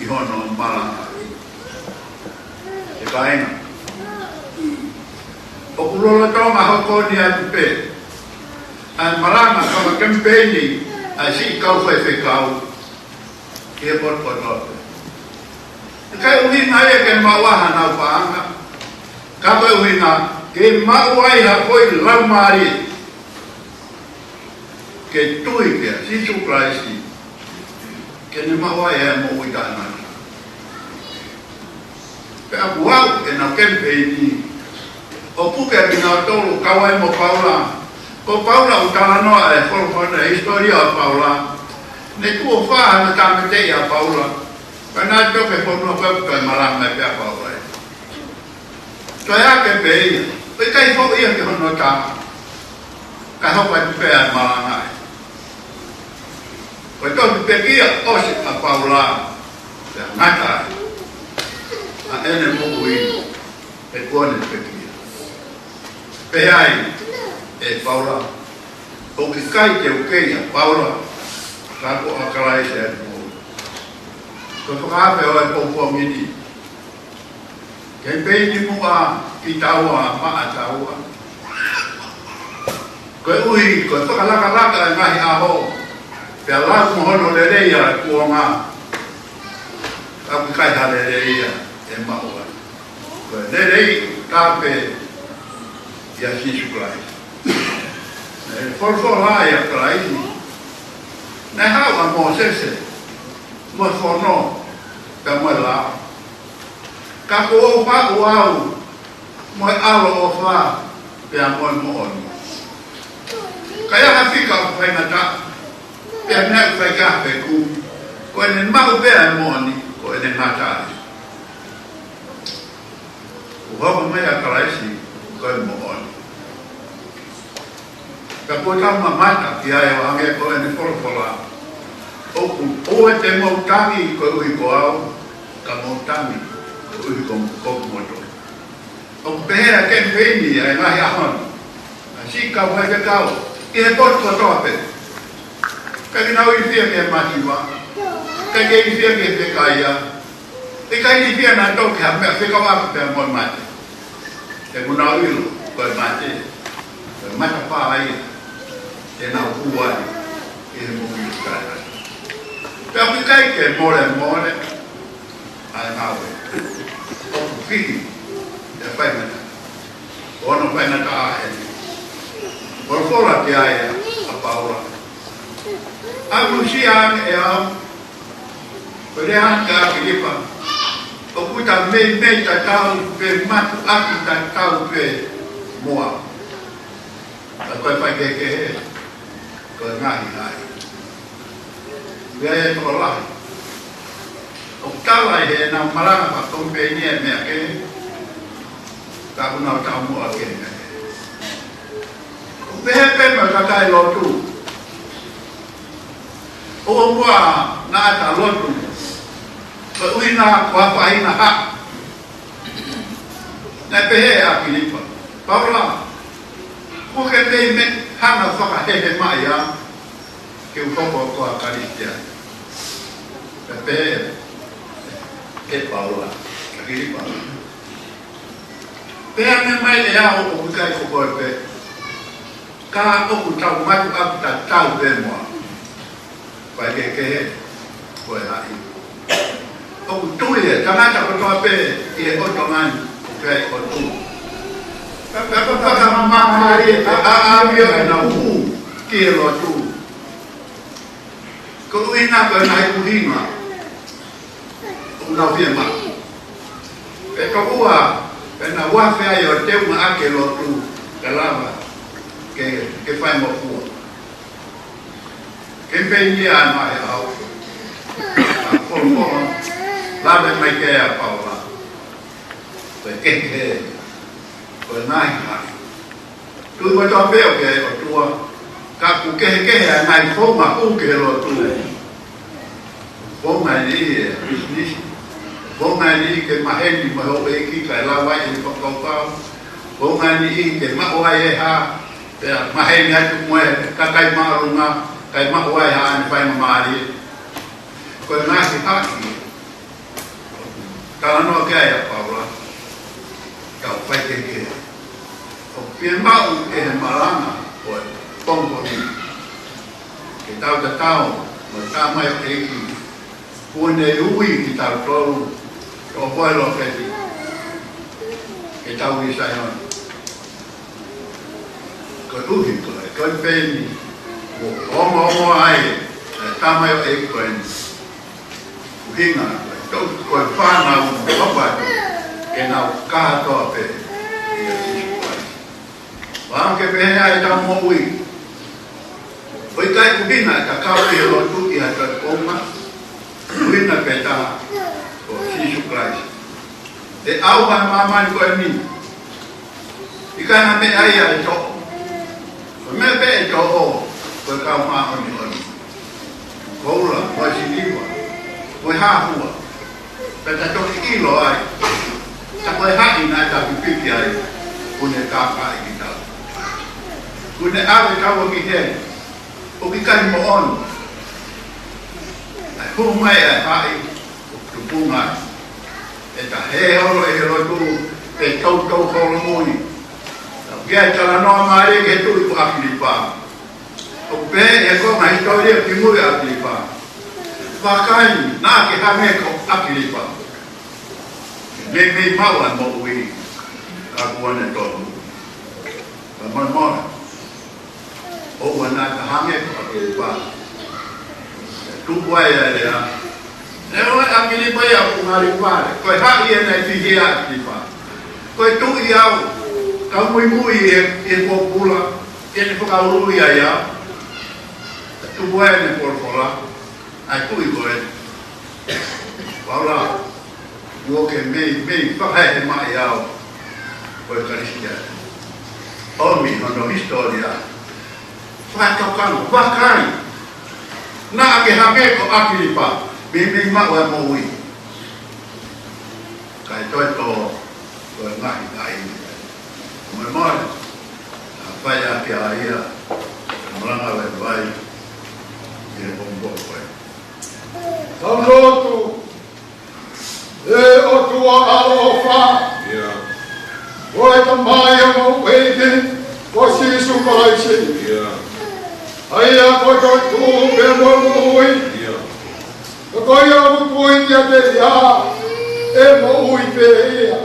ihono malang. Ibaina. Kau ulah tahu mahal kau ni adupe. An malang kau campaign si kau fai kau. Dia pot. Kau uhin ayah ke mawah na panga. Kau uhin ke mawah ya kau lamari. Ke tui ke si surprise ke ni mawa ya mo widana ke abuau ke na campaign ni opu ke bina tolu kawai mo Paula ko Paula utala no e for na historia Paula ne tu fa na tamete ya Paula kana to ke fono ke malam me pe Paula to ya ke be pe kai fo ia ke no ta ka ho pa pe malang Betul begitu osik Paula, nata, ane mungkin, ekuan begitu. Pehai, Paula, okikai jauhnya Paula, aku akalai saya dulu. Kau apa orang perempuan ini? Campaign ini muka kita awak, mak awak. Kau ui, kau tu kalak ngai aho. Pela mohon oleh dia kuanga, aku kaya oleh dia emang orang. Oleh kape ya si sukai. For ya kelai. Nah hawa Moses, mohon kamulah. Kaku apa wow, mau alo apa, yang mohon. Kaya hati kau pengen Pia nak faikah beku, kau ini mau bela moni, kau ini mata. Kau memang kerasi, kau mohon. Kau tahu mata dia yang angin kau ini forfola. Oh, temu tangi kau ikau, kamu tangi kau ikau motor. Oh, behera campaign ni yang ayahon. Si kau ada kau, ini pot apa? Kaya nawi siya kaya masiwa, kaya siya kaya kaya, kaya siya na to kaya siya kawa kaya mo mati, kaya nawi lo kaya mati, kaya mati pa ay, kaya naupuan, kaya mo kaya. Kaya kaya mole, ay nawi, kaya kiki, kaya pay mata, ono pay na taahin, porfola kaya apaula. Aku siang ya, berian ke apa? Aku tak tak tahu mat aku tak tahu mua. Aku pakai ke ngai. Dia tolak. Aku tahu dia nak malam apa company ni ke. Tak nak tahu mua ke. Behepe macam lotu. O mua na ata lotu, ui na kuapai na hak, na pehe a Filipa. Paula, ko ke te me hana whakahehe mai a, ke ukopo ko a Karistia. Na pehe, ke Paula, ka Filipa. Pehe me mai e a o kukai ko pe, ka o kutau matu aku ta tau pe moa. Bagi ke, boleh lagi. Oh, tu dia, jangan tak berdoa pe, ia otoman, ke otu. Apa sama mama hari, ambil na kilo tu. Kau ina ke naik kuhima, unau firma. Kau na wafe ayo teu ma akelo tu, kalama, ke fai mo fu. Campaign ni an mai au kolo lave mai ke a paula ko ke ko nai ha tu mo to pe o ke o tua ka ku ke nai fo ma ku ke lo tu fo mai ni business fo mai ni ke ma he ni ma ho e ki ka la wa ni ko ko fo mai ni ke ma o ai ha ma he ni atu mo ka kai ma runga kai ma o ai ha ni fai ma mari ko na ki ha ki kala no ke ya paula ka fai ke o pien mau e maranga o pongo ni ke tau ta tau mo ta mai o e ki pone ui ki tau tolu o poi lo ke tau i sai on ko uhi ko peni o mo ai ta mai o e ko en hinga ko whana o pa ke na ka to pe Wang ke pehnya ita mau ui, ui kai kubina ka kau ilo tu ia ka koma, ui na peta o Jesus Christ. De awan maman ko ni, ika na me aya ito, me pe ito o ko kau ma oni oni, kola ko siniwa, ko hahua, peta to ilo ai, tak ko ha ina ta pipi ai, punya kakak kita. Kuna awe kawa ki he o ki kai mo on ai ho mai ai hai tu punga e ta he holo e lo tu e tau holo moi ge ta la no mari ke tu ku akilipa o pe e ko mai historia ki mu akilipa va kai na ke ha me ko akilipa le me mawa mo wi a buona to ma mo o wana ka hange ko ke pa tu boy ya ya ne o akili pa ya ku ngari pa ko ha ye na ti ya ti pa ko tu ya ka mu e ko pula e ne ko ka ru ya tu boy ne por fora ai tu i boy wala yo ke me fa ha ma ya ko Cristiano o mi no historia Bahkan na ke hame ko akilipa bimi ma wa mo wi kai to ko ngai ngai mo mo apa ya ke aia mala wa vai ye bombo ko Samlotu e o tua alofa ya o ta mai mo wete o sisu kalaisi ya Aya ko tu be mo ui. Ko ya mo ui ya te ya. E mo ui pe ya.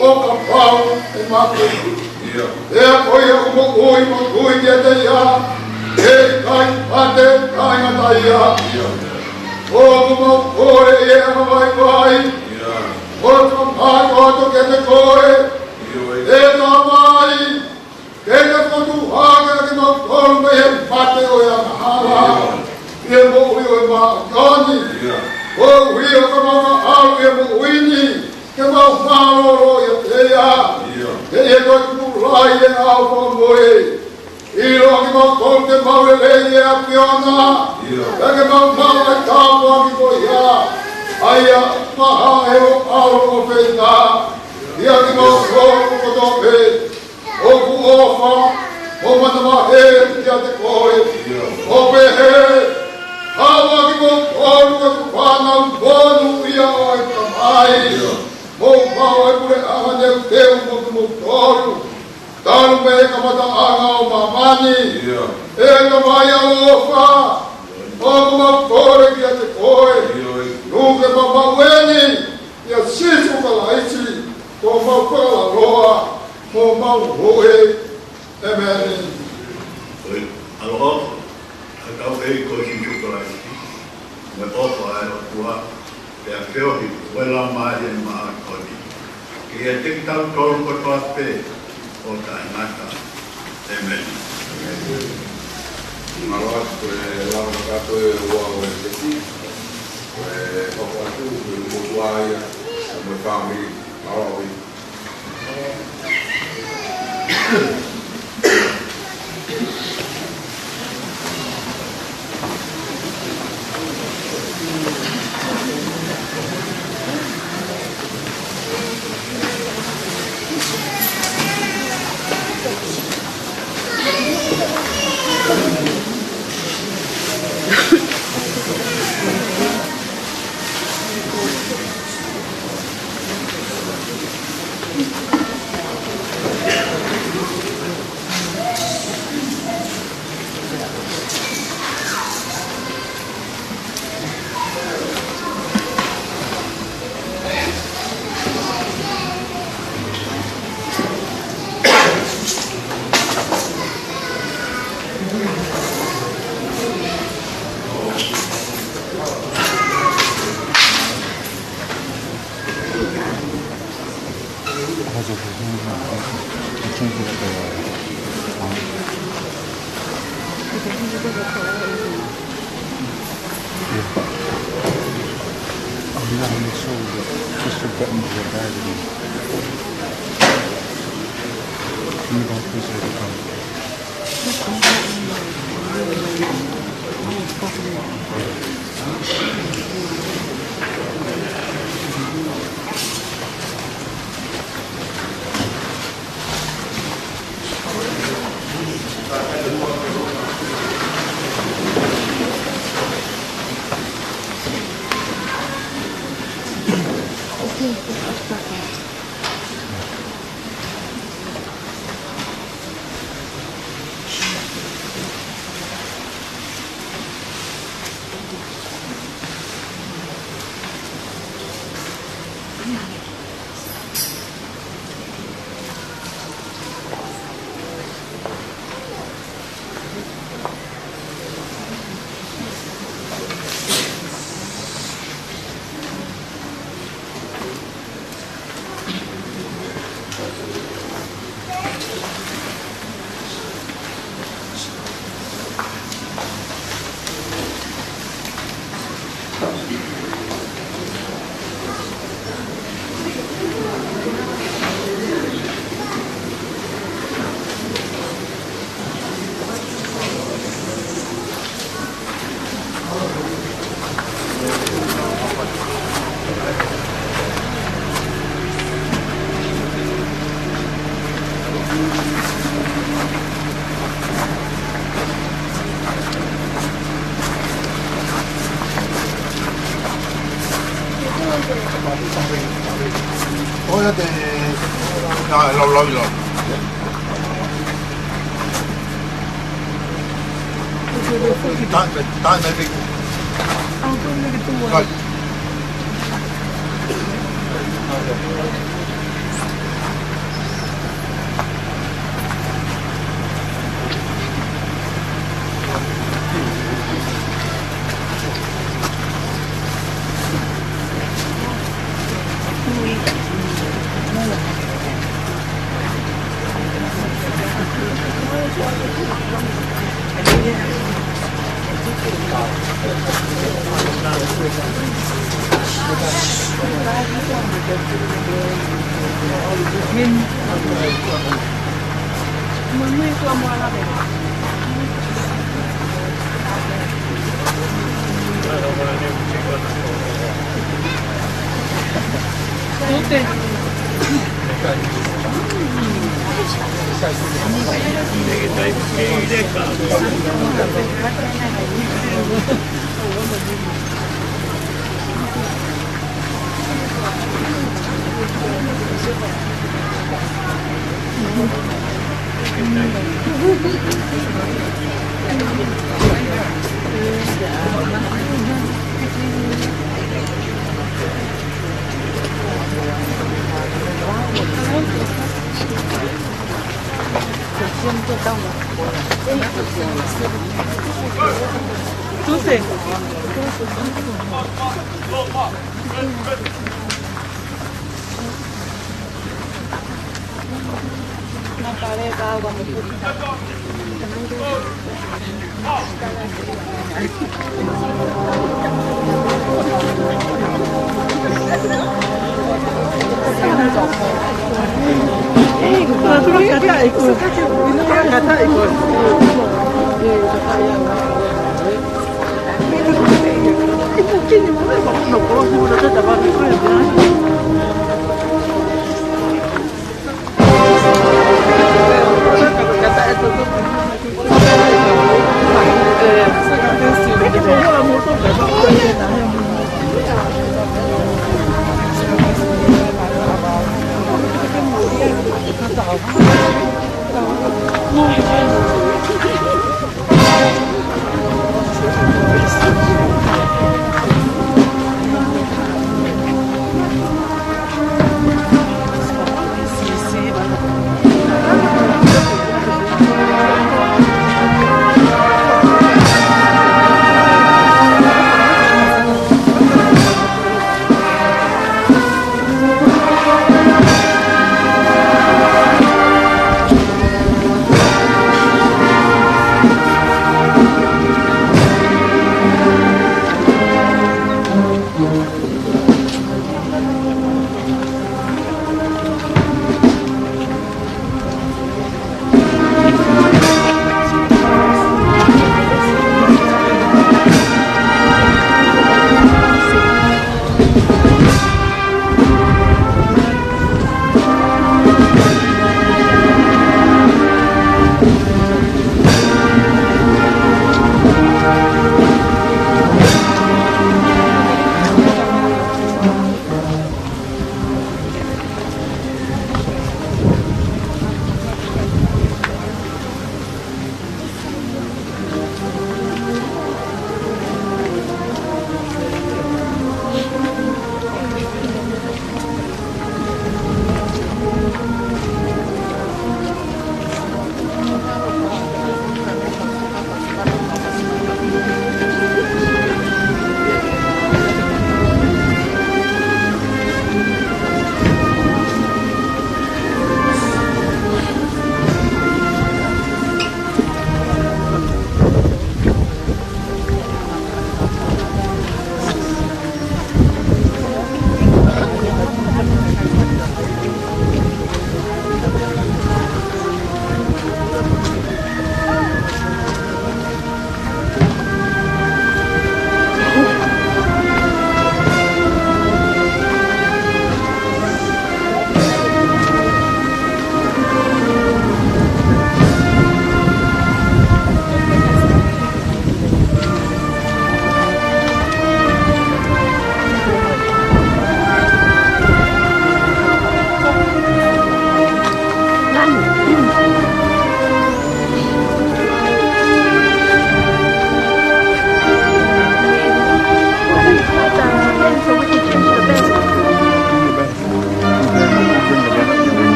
O ka pau e ma pe. E ko ya mo ui ya te ya. E kai ate kai na ta ya. O mo ore e ma vai vai. O ka pau ko to ke te koe. E ta mai. Kena ko tu haga ke mo kol me pate o ya hala e mo ui o ma kani o ui o ka ma alu e mo uini ke mo falo ro ya te ya ke e ko tu lai e au ko moe i ro ke mo kol te mau le e a piona ke mo mau e ka mo ki ko ya aya ma ha e o alu o pe ta ia ke mo kol ko to pe o ku ofa o mata ma he ya te koe o pe he hawa ki mo kolu ka kupana bonu ia o e kamai mo pao e pure aha ne teu mo ki mo kolu talu me ka mata anga o mamani e ka mai a ofa o ku mo kore ki ya te koe nuke ma maweni ia sisu ka laisi ko mo kora la roa mo mau hoe amen alo akau ei ko si chukara me ofa ai tua pe a feo hi wela mai en ma ko ni que é ter que estar o tolo com a tua fé. Outra, mata. Amém. Malas, pues, la boca, pues, guau,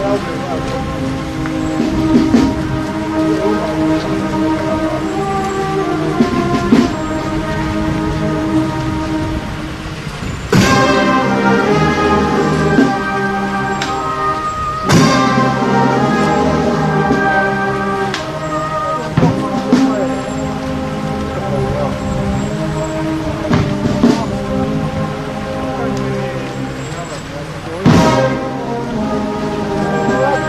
Hãy subscribe cho kênh Ghiền Mì Gõ để không bỏ lỡ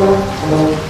Betul-betul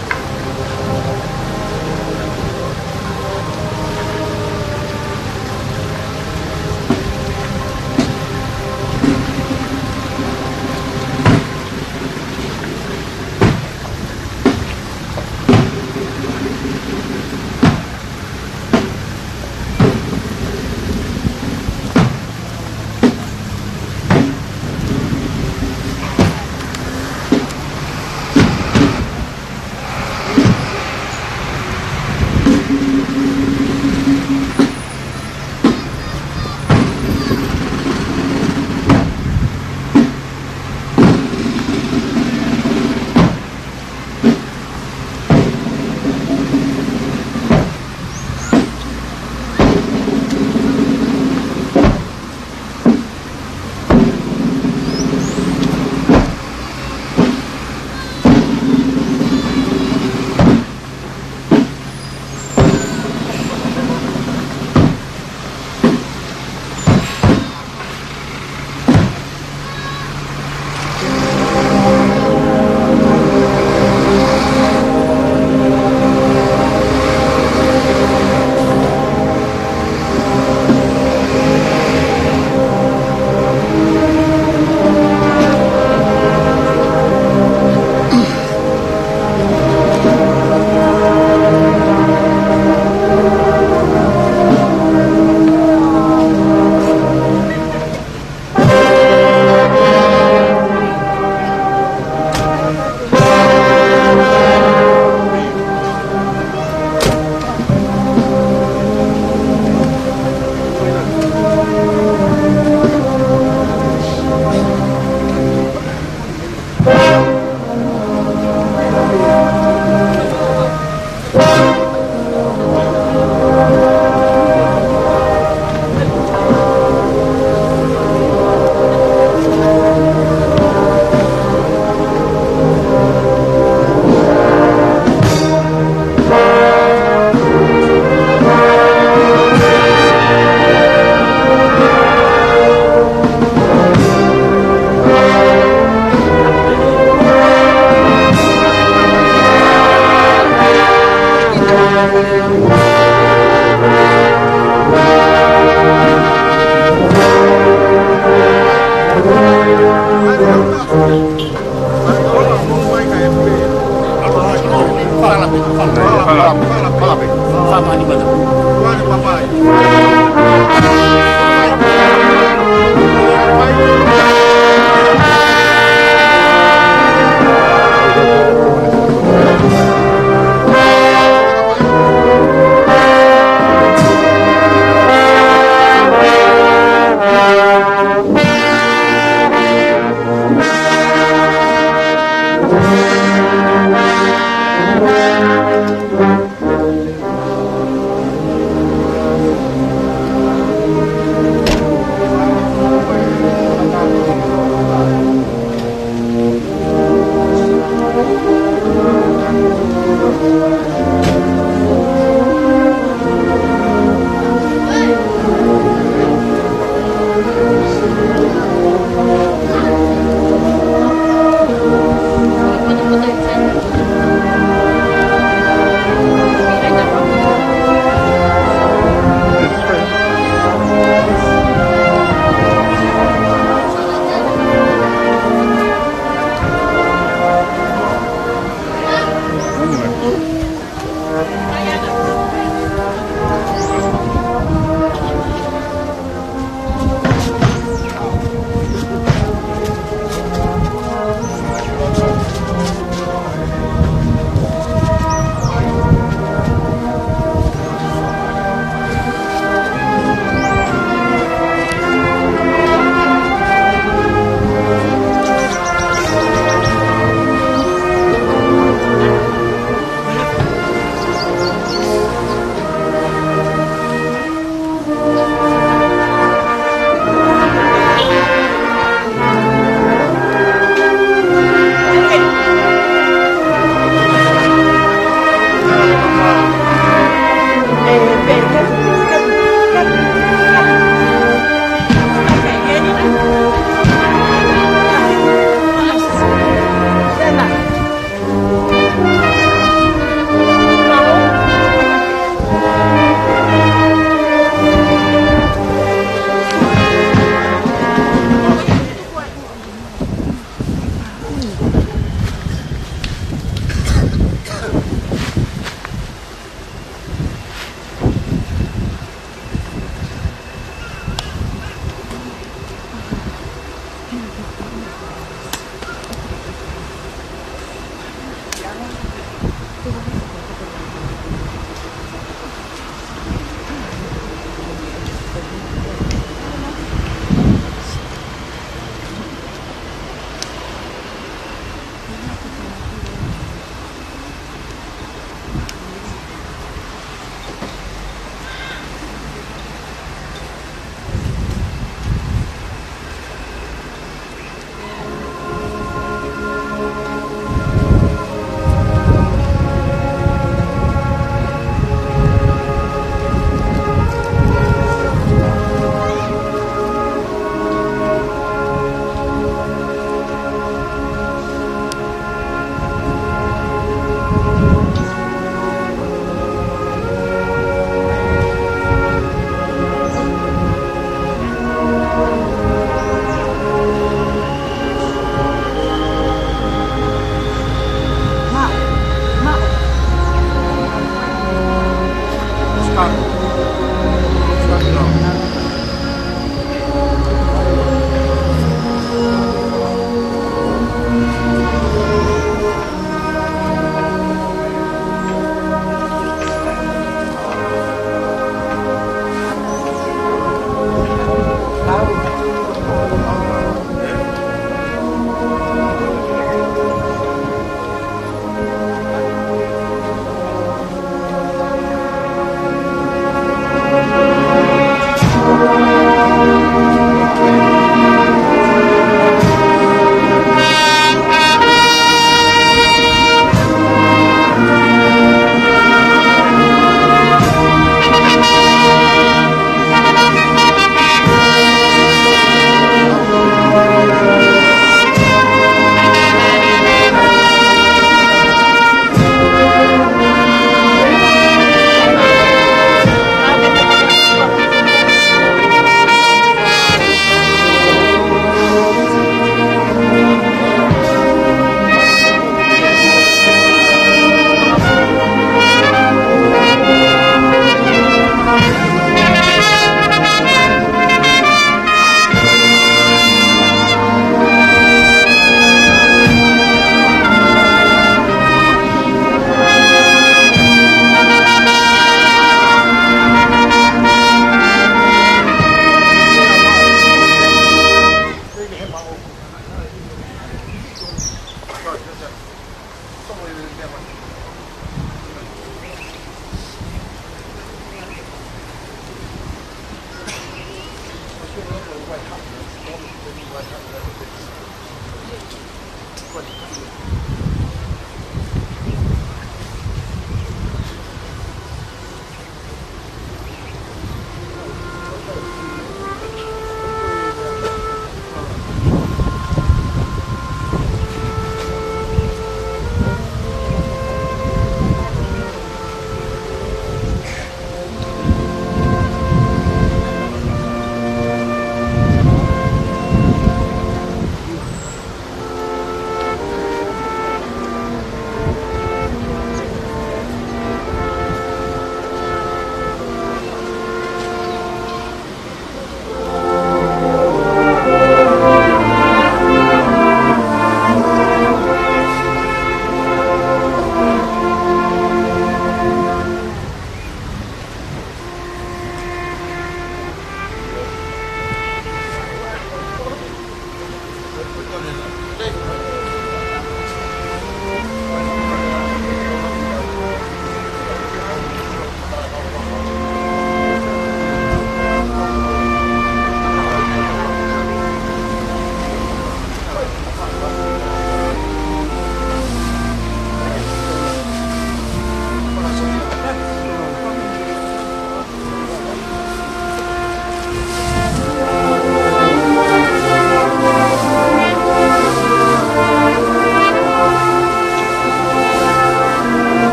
Đâu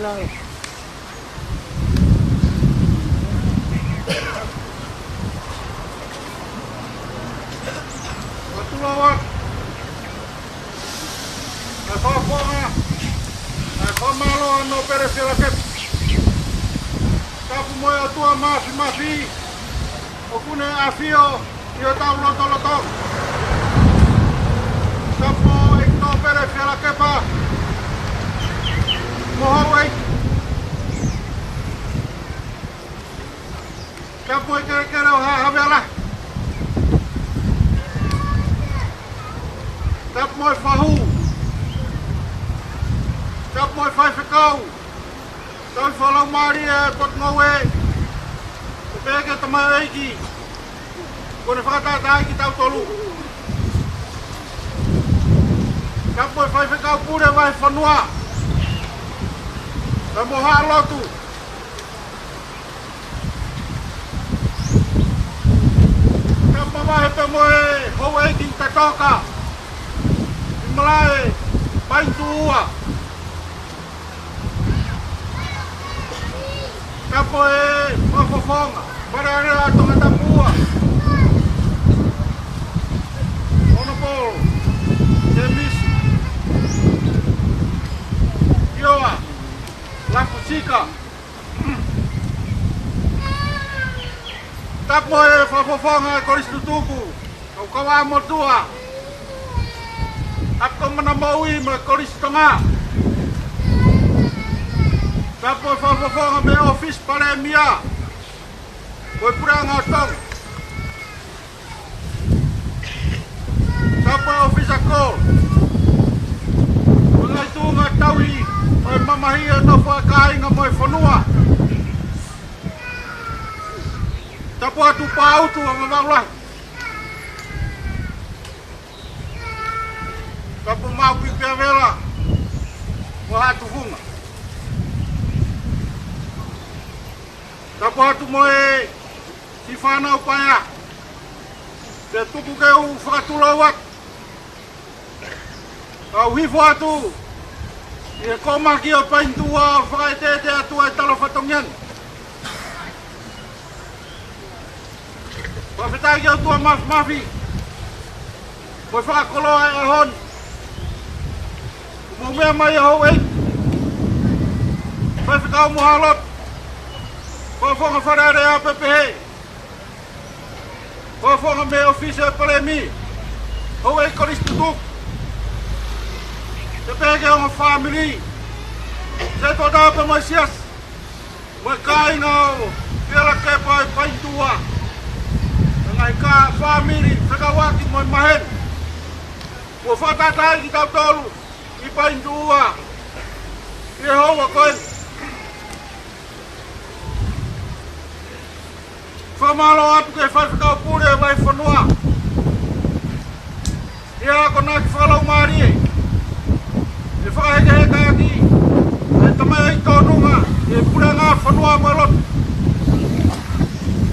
rồi. tulawat. Nasofonga. Nakomalo no peresela kep. Kapu moya tua mafi. Okune afio. Io tau loto. Kapu ikno peresela kepa. Mohawai. Kapu kere havela. Kapu moi fahu. Kapu moi fai fekau. Kau falau mari pot ngowe. Peke tamai eiki. Kone whakatatai ki tau tolu. Kapu moi fai fekau pure vai whanua. Ka moha lotu. Kapu mai pe moe hou eiki tatoka. Malae, paintu ua. Kapo mafofonga, parare a tonga tapua. Monopolo, Temisi, Ioa, La Fusica. Kapo mafofonga koristutuku, kau kawa motua. Ako manamaui ma koristonga. Kapo fafofonga me office pare mia. Koe puranga tong. Kapo office ako. Mga itunga tawi. Koe mamahia no whakainga moe whanua. Kapo atu pautu ang mamaulah. Kapu mau pipia vela, wahatu hunga. Kapu hatu moe si whanau paya. Te tuku keu whakatulawat. Kau hifo atu. Ia komaki o paintua whakaetete atu ai talo whatongian. Whawhetai au tua mafi. Koe whakakoloa e ahon. Mumea mai hau ei. Whai whakau muhalot. Whawhonga wharare a pepehe. Whawhonga me office e palemi. Hau ei koristutuk. Te peke o ngā family. Se tō tāpa mai sias. Mai kai ngā whiala kepa e paintua. Ngai ka family. Whakawaki mai mahen. Mo whatatai ki tau tolu. I paintua. I hoa koe. Whamalo atu ke whaiwhakau pure e vai whanua. I ako naki whalau maari e. E whakaheke aki. E tamai i tōnunga. E pure ngā whanua malot.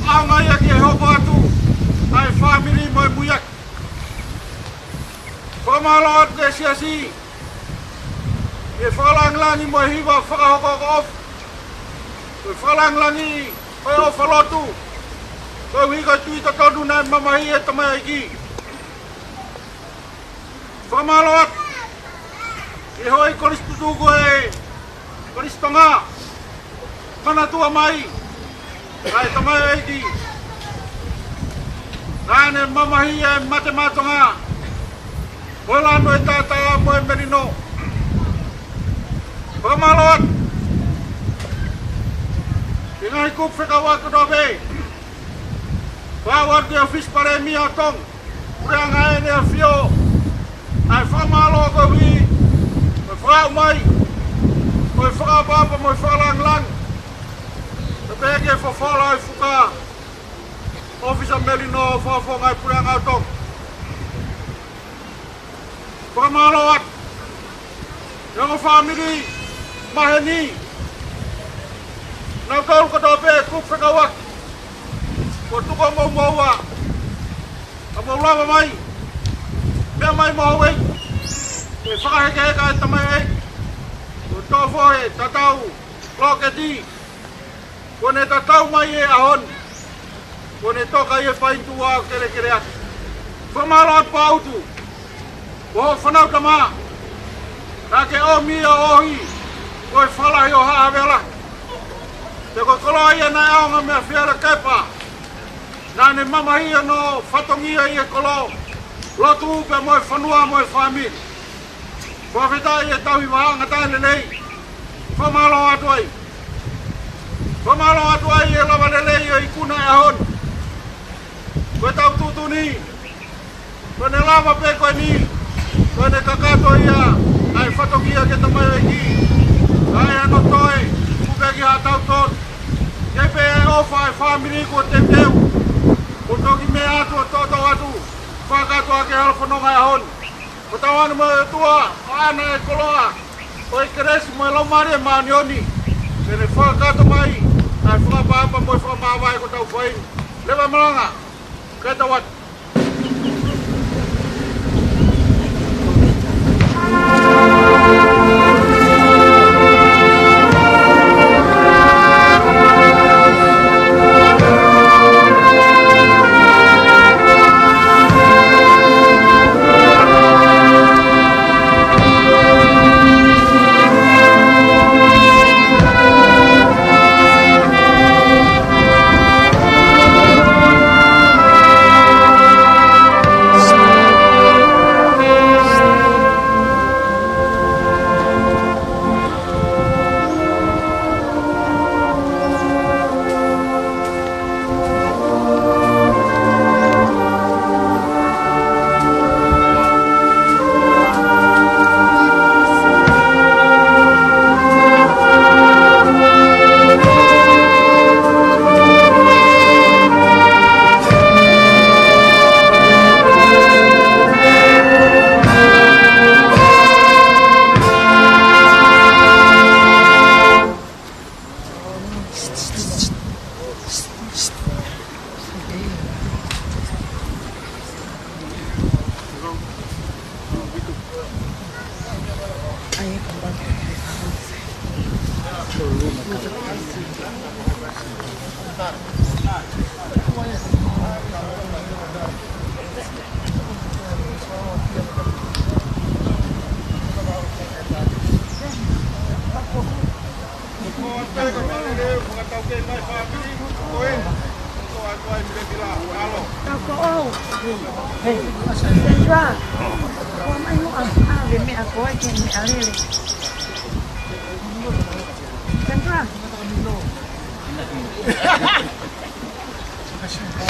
Aongai aki e hopa atu. Ai family moi muiak. Whamalo atu ke siasi. E whakalanglangi mo hiwa whakahokoko of. E whakalanglangi koe o whalotu. Koe hika tui tatonu nai mamahi e tamai aiki. Whamalot. E hoi koristutuku e koristonga. Manatua mai. Kai tamai aiki. Nane mamahi e matematonga. Holano e tata mo e merino. Pamalot. Ingai kup whakawak dobe. Wawar de office pare mi atong. Urang ai ne fio. Ai whamalo ko wi. Whau mai. Koi whakapapa moi whakalanglang. Te peke whawhala ai whuka. Officer Melino whawhongai purang atong. Pamalot. Yang family. Mahani. Nau kau ka dobe kup whakawak. Ko tuka mau maua. Ka maulawa mai. Mea mai mahawei. E whakaheke e tamai e. Ko tōwho e tatau. Kloke di. Ko ne tatau mai e ahon. Ko ne toka i e whaintua kere atu. Whamara pautu. Ko whanau tama. Nā ke o mia ohi. Ko e whalahi o haawela. Te ko koloa ia nai aonga mea whiara kepa. Nā ne mamahia no whatongia i e kolo. Lotu upe moe whanua moe whamiri. Ko whitai e tauhi wahanga taile lei. Whamalo atu ai. Whamalo atu ai e lawa lelei o i kuna e hon. Koe tau tutu ni. Koe ne lava pe koe ni. Koe ne kakato ia. Ai whatongia ke tamai e ki. Ai ano toe. Kupe ki hatau ton. Kepe e ofa e whamiri ko te teu. Ko toki me atu o toto atu. Whakato ake halwhanonga e hon. Ko tau anu mo e tua. Ana e koloa. O i keresi mo e laumari e maanioni. Kene whakato mai. Ai whakapapa mo e whakamawai ko tau whaini. Lewa malanga. Keta wat.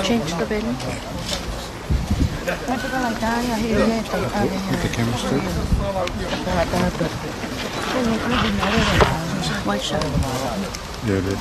Change the bin. White shirt. Yeah, it is.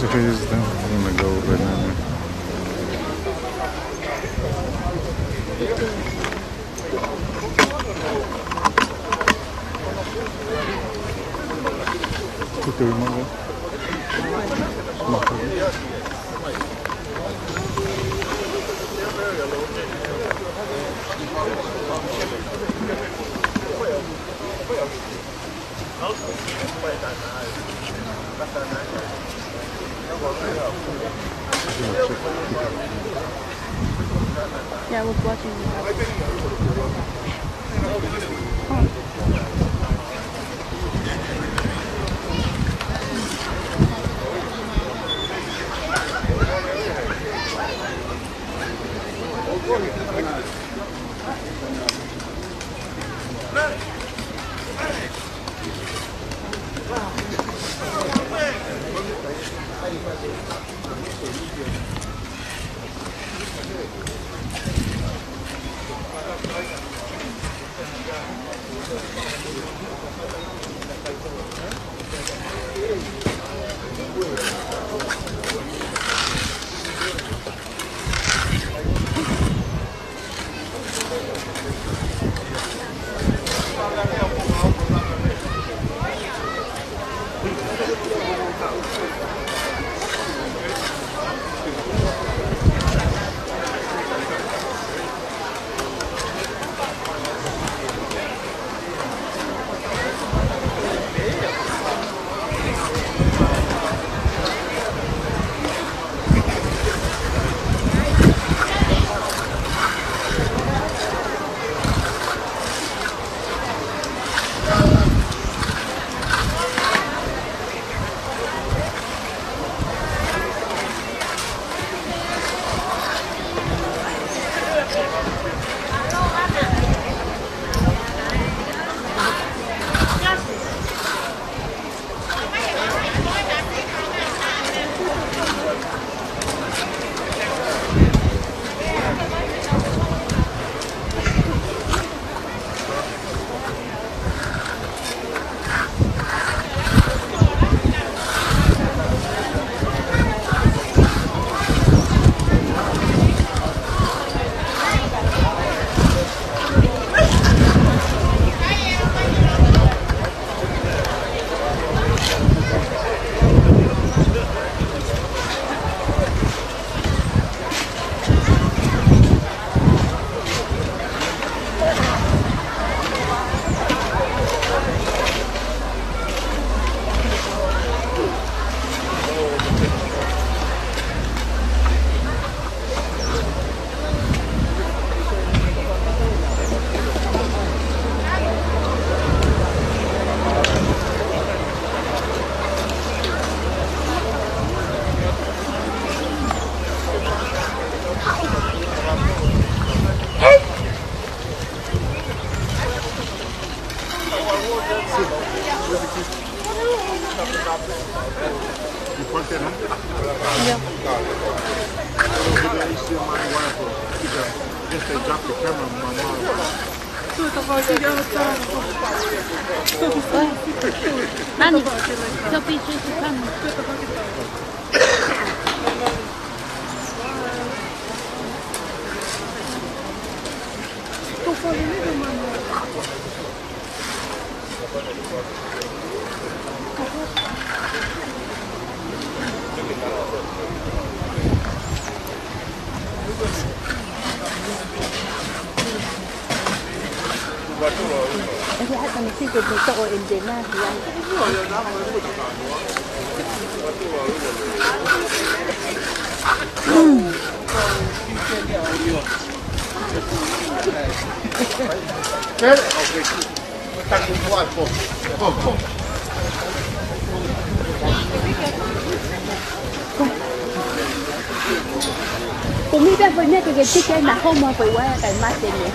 Заходи там, на голову нами. Какой могу? Yeah, I was watching Nani, sio picha hizi kama. Jadi hata nisiku betul indena yang. Cũng biết với mấy cái chiếc cái mà không mà phải qua cái mắt này.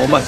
Omas.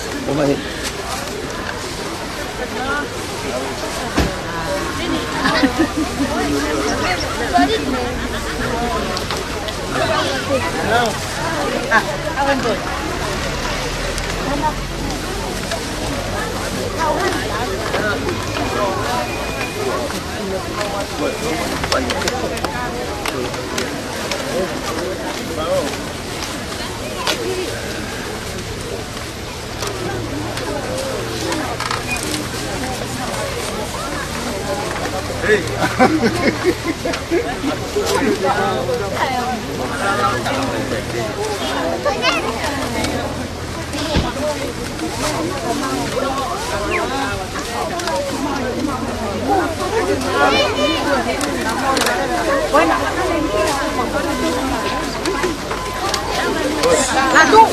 Langsung.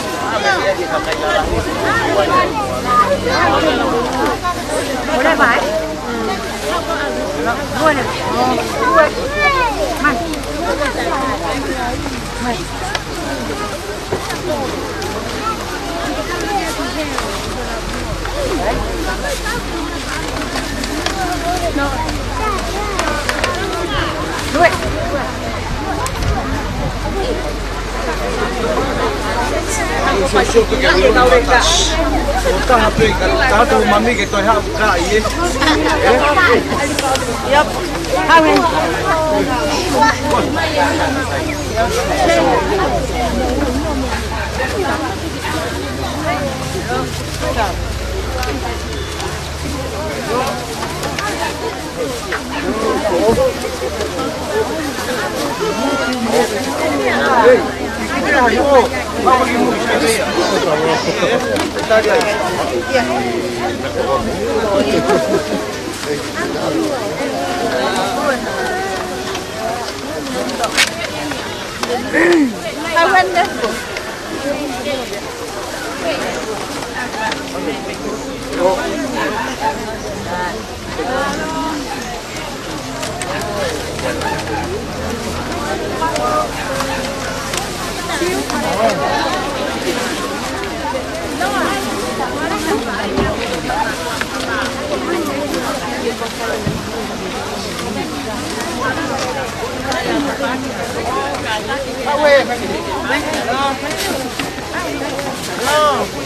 Boleh, Pak? Boleh. Mas. Duit. Tahu mami kita hak kai. Yep. Kawin. Hey, kita ayo. Mau pergi mu saya. I went there.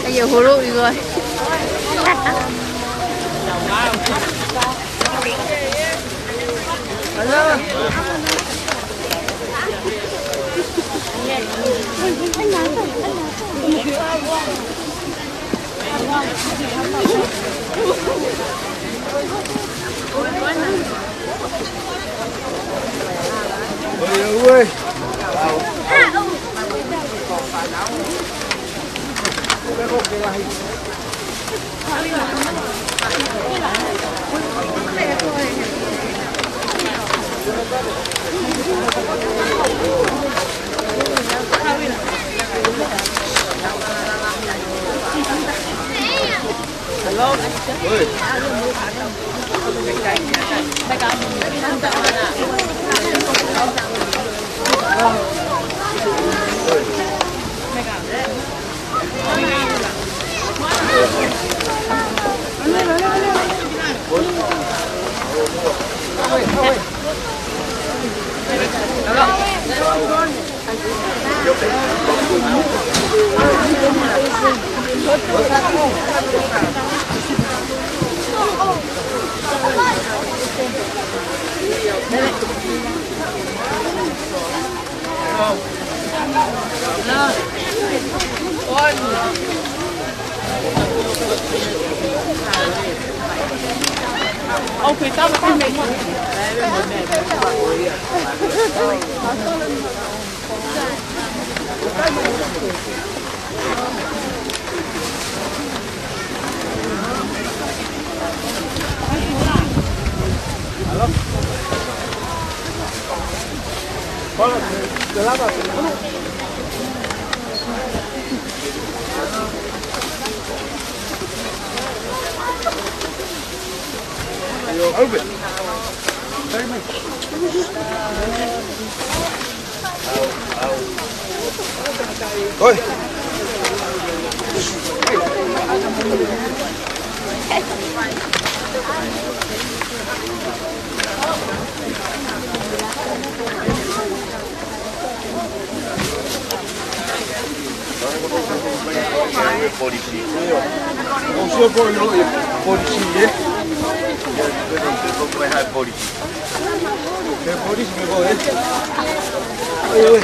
Bây giờ hù lụi rồi. Ôi Ông phải tao mà không mình. Open. Ôi. Polisi. Non so poi noi polizia. Come hai polisi? Che polisi mi vuoi? Oi.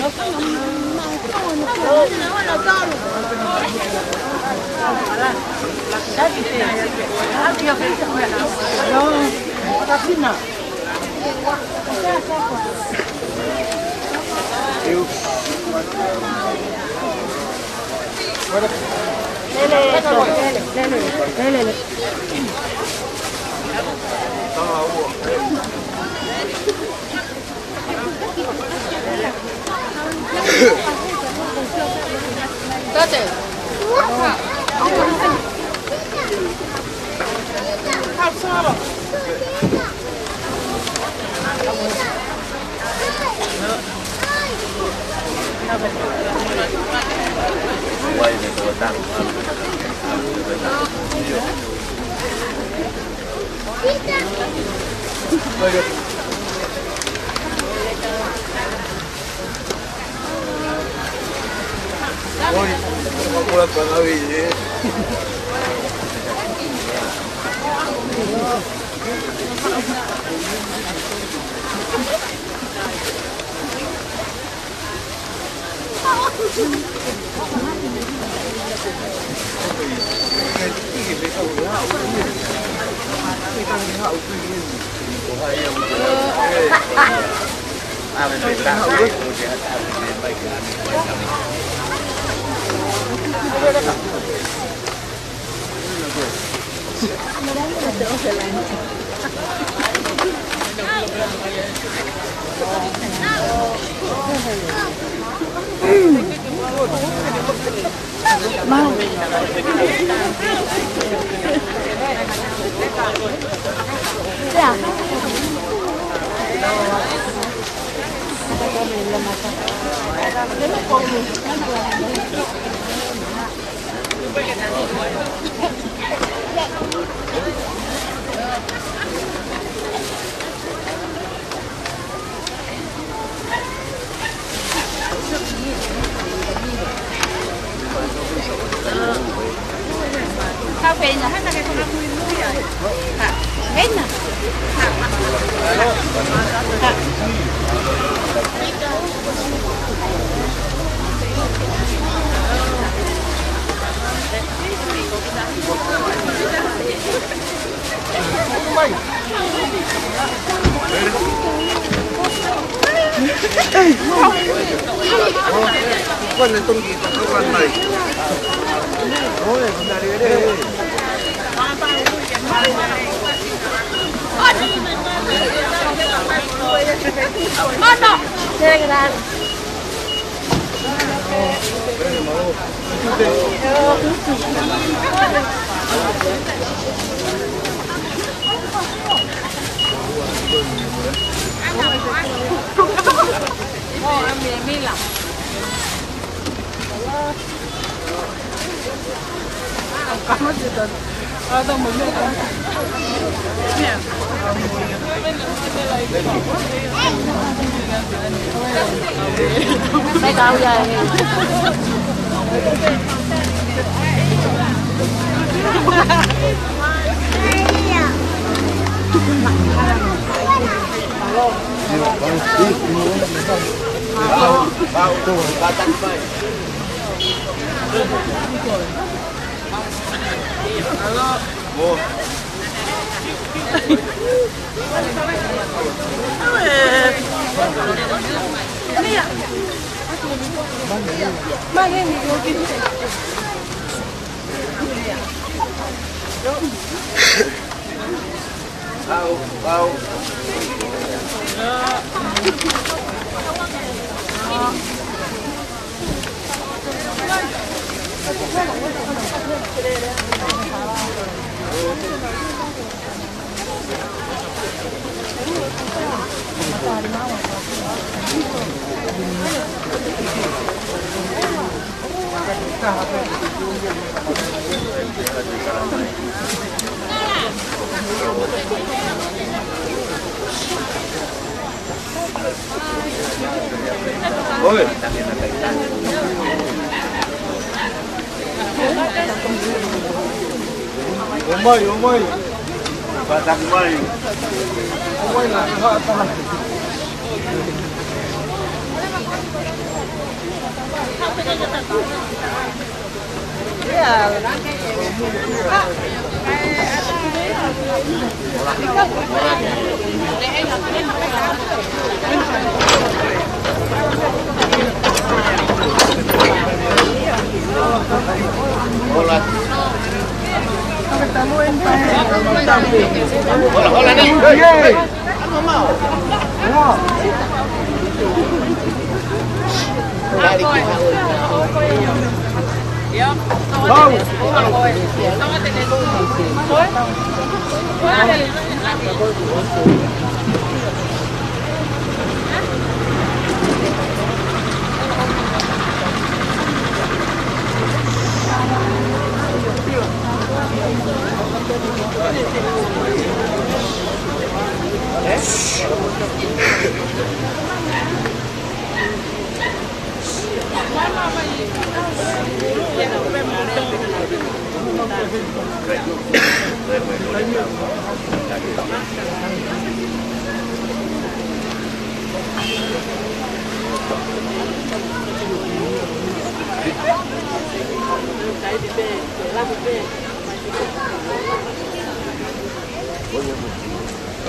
Quay về tôi đang Ôi, không có cần ở gì. Mau. Ya. Sao về nhà hết là cái con ăn nuôi nuôi à? Hết nè. Quan này tung gì các quan này. Ôi, không ra đi đây. Mana? Jangan. Oh, ambil Mila. Kamu sudah ada melihat kan? Ya. Saya tahu ya ini. Ôi. Umay. Batang umay. Umay na nakatahan. Hola nih. Ano mau? Dari kita.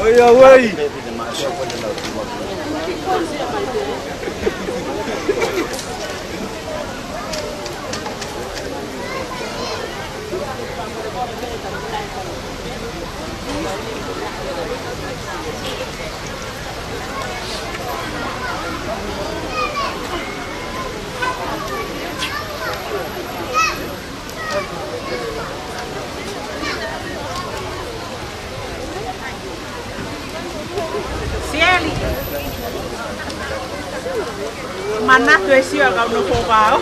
Ôi ơi. mana tu esi agak nopo kau.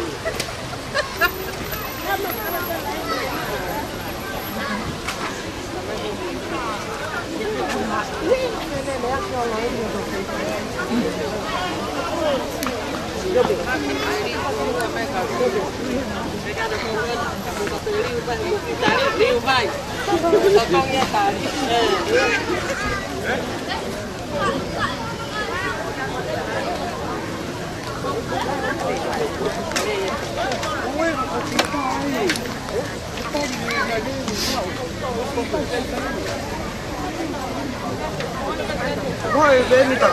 Voi venite.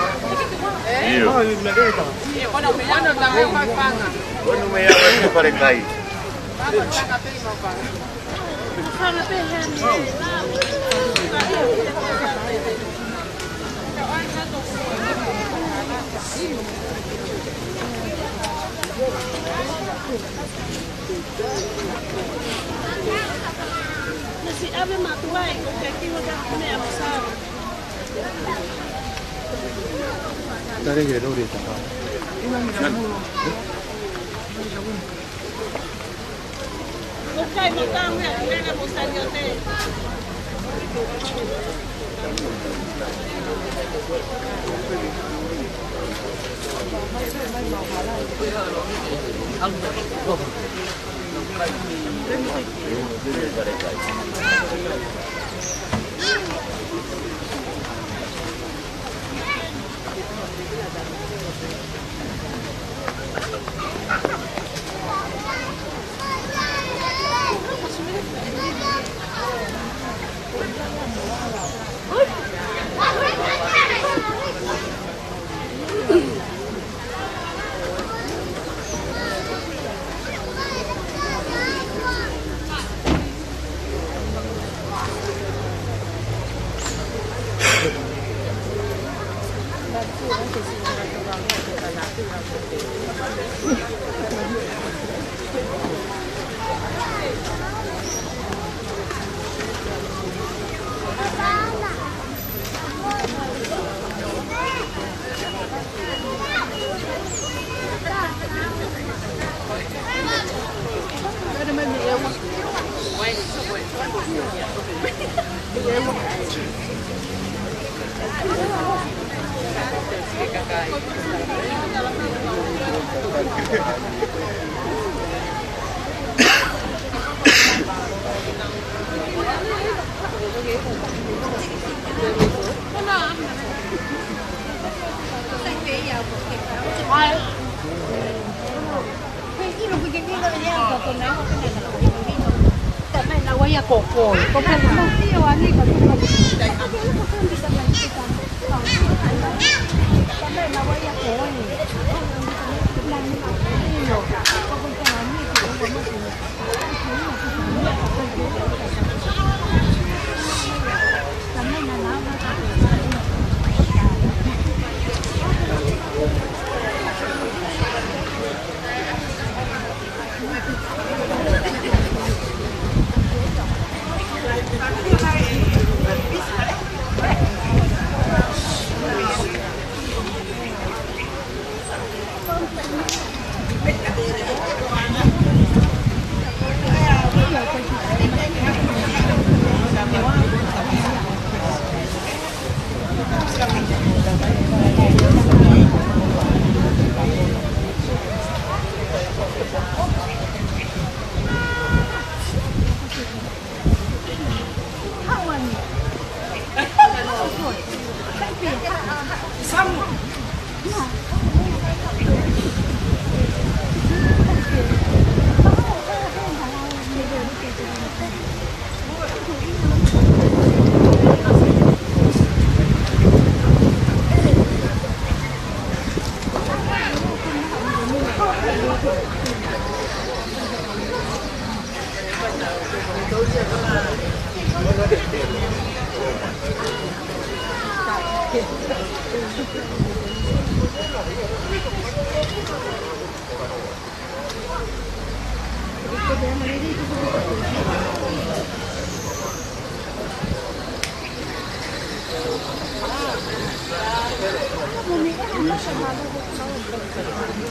Io. Voi venite. Quando mi hanno da me fai fanga. Quando mi hanno da fare cai. Si ave matuai ko kay kiwa ka kami amsar. Tare che lo dite qua. Okay mo tang ne, ne mo sa yote.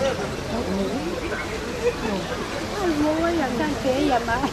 Thank you. sana.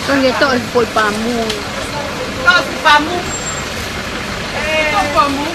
Con esto es por pamu. No, es pamu. Pamu.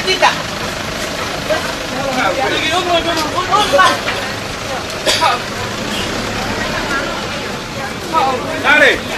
tidak. Dale.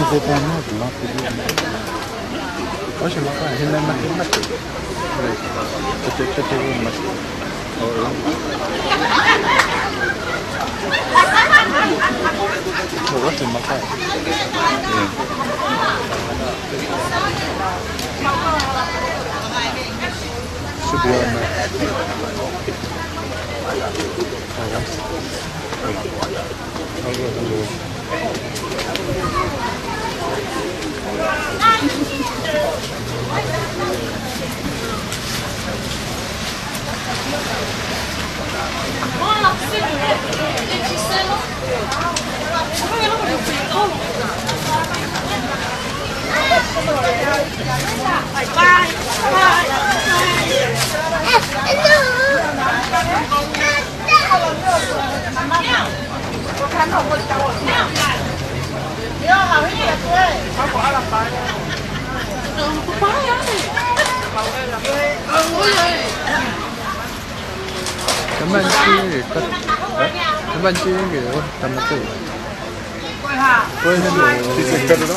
se tanto no puedo. Oye, lo que es la más que te tengo más. What's in my car? Should be on there. I'll go. Cảm ơn chị cất cảm ơn chị kiểu tầm một tỷ quên hết rồi chị sẽ cất đó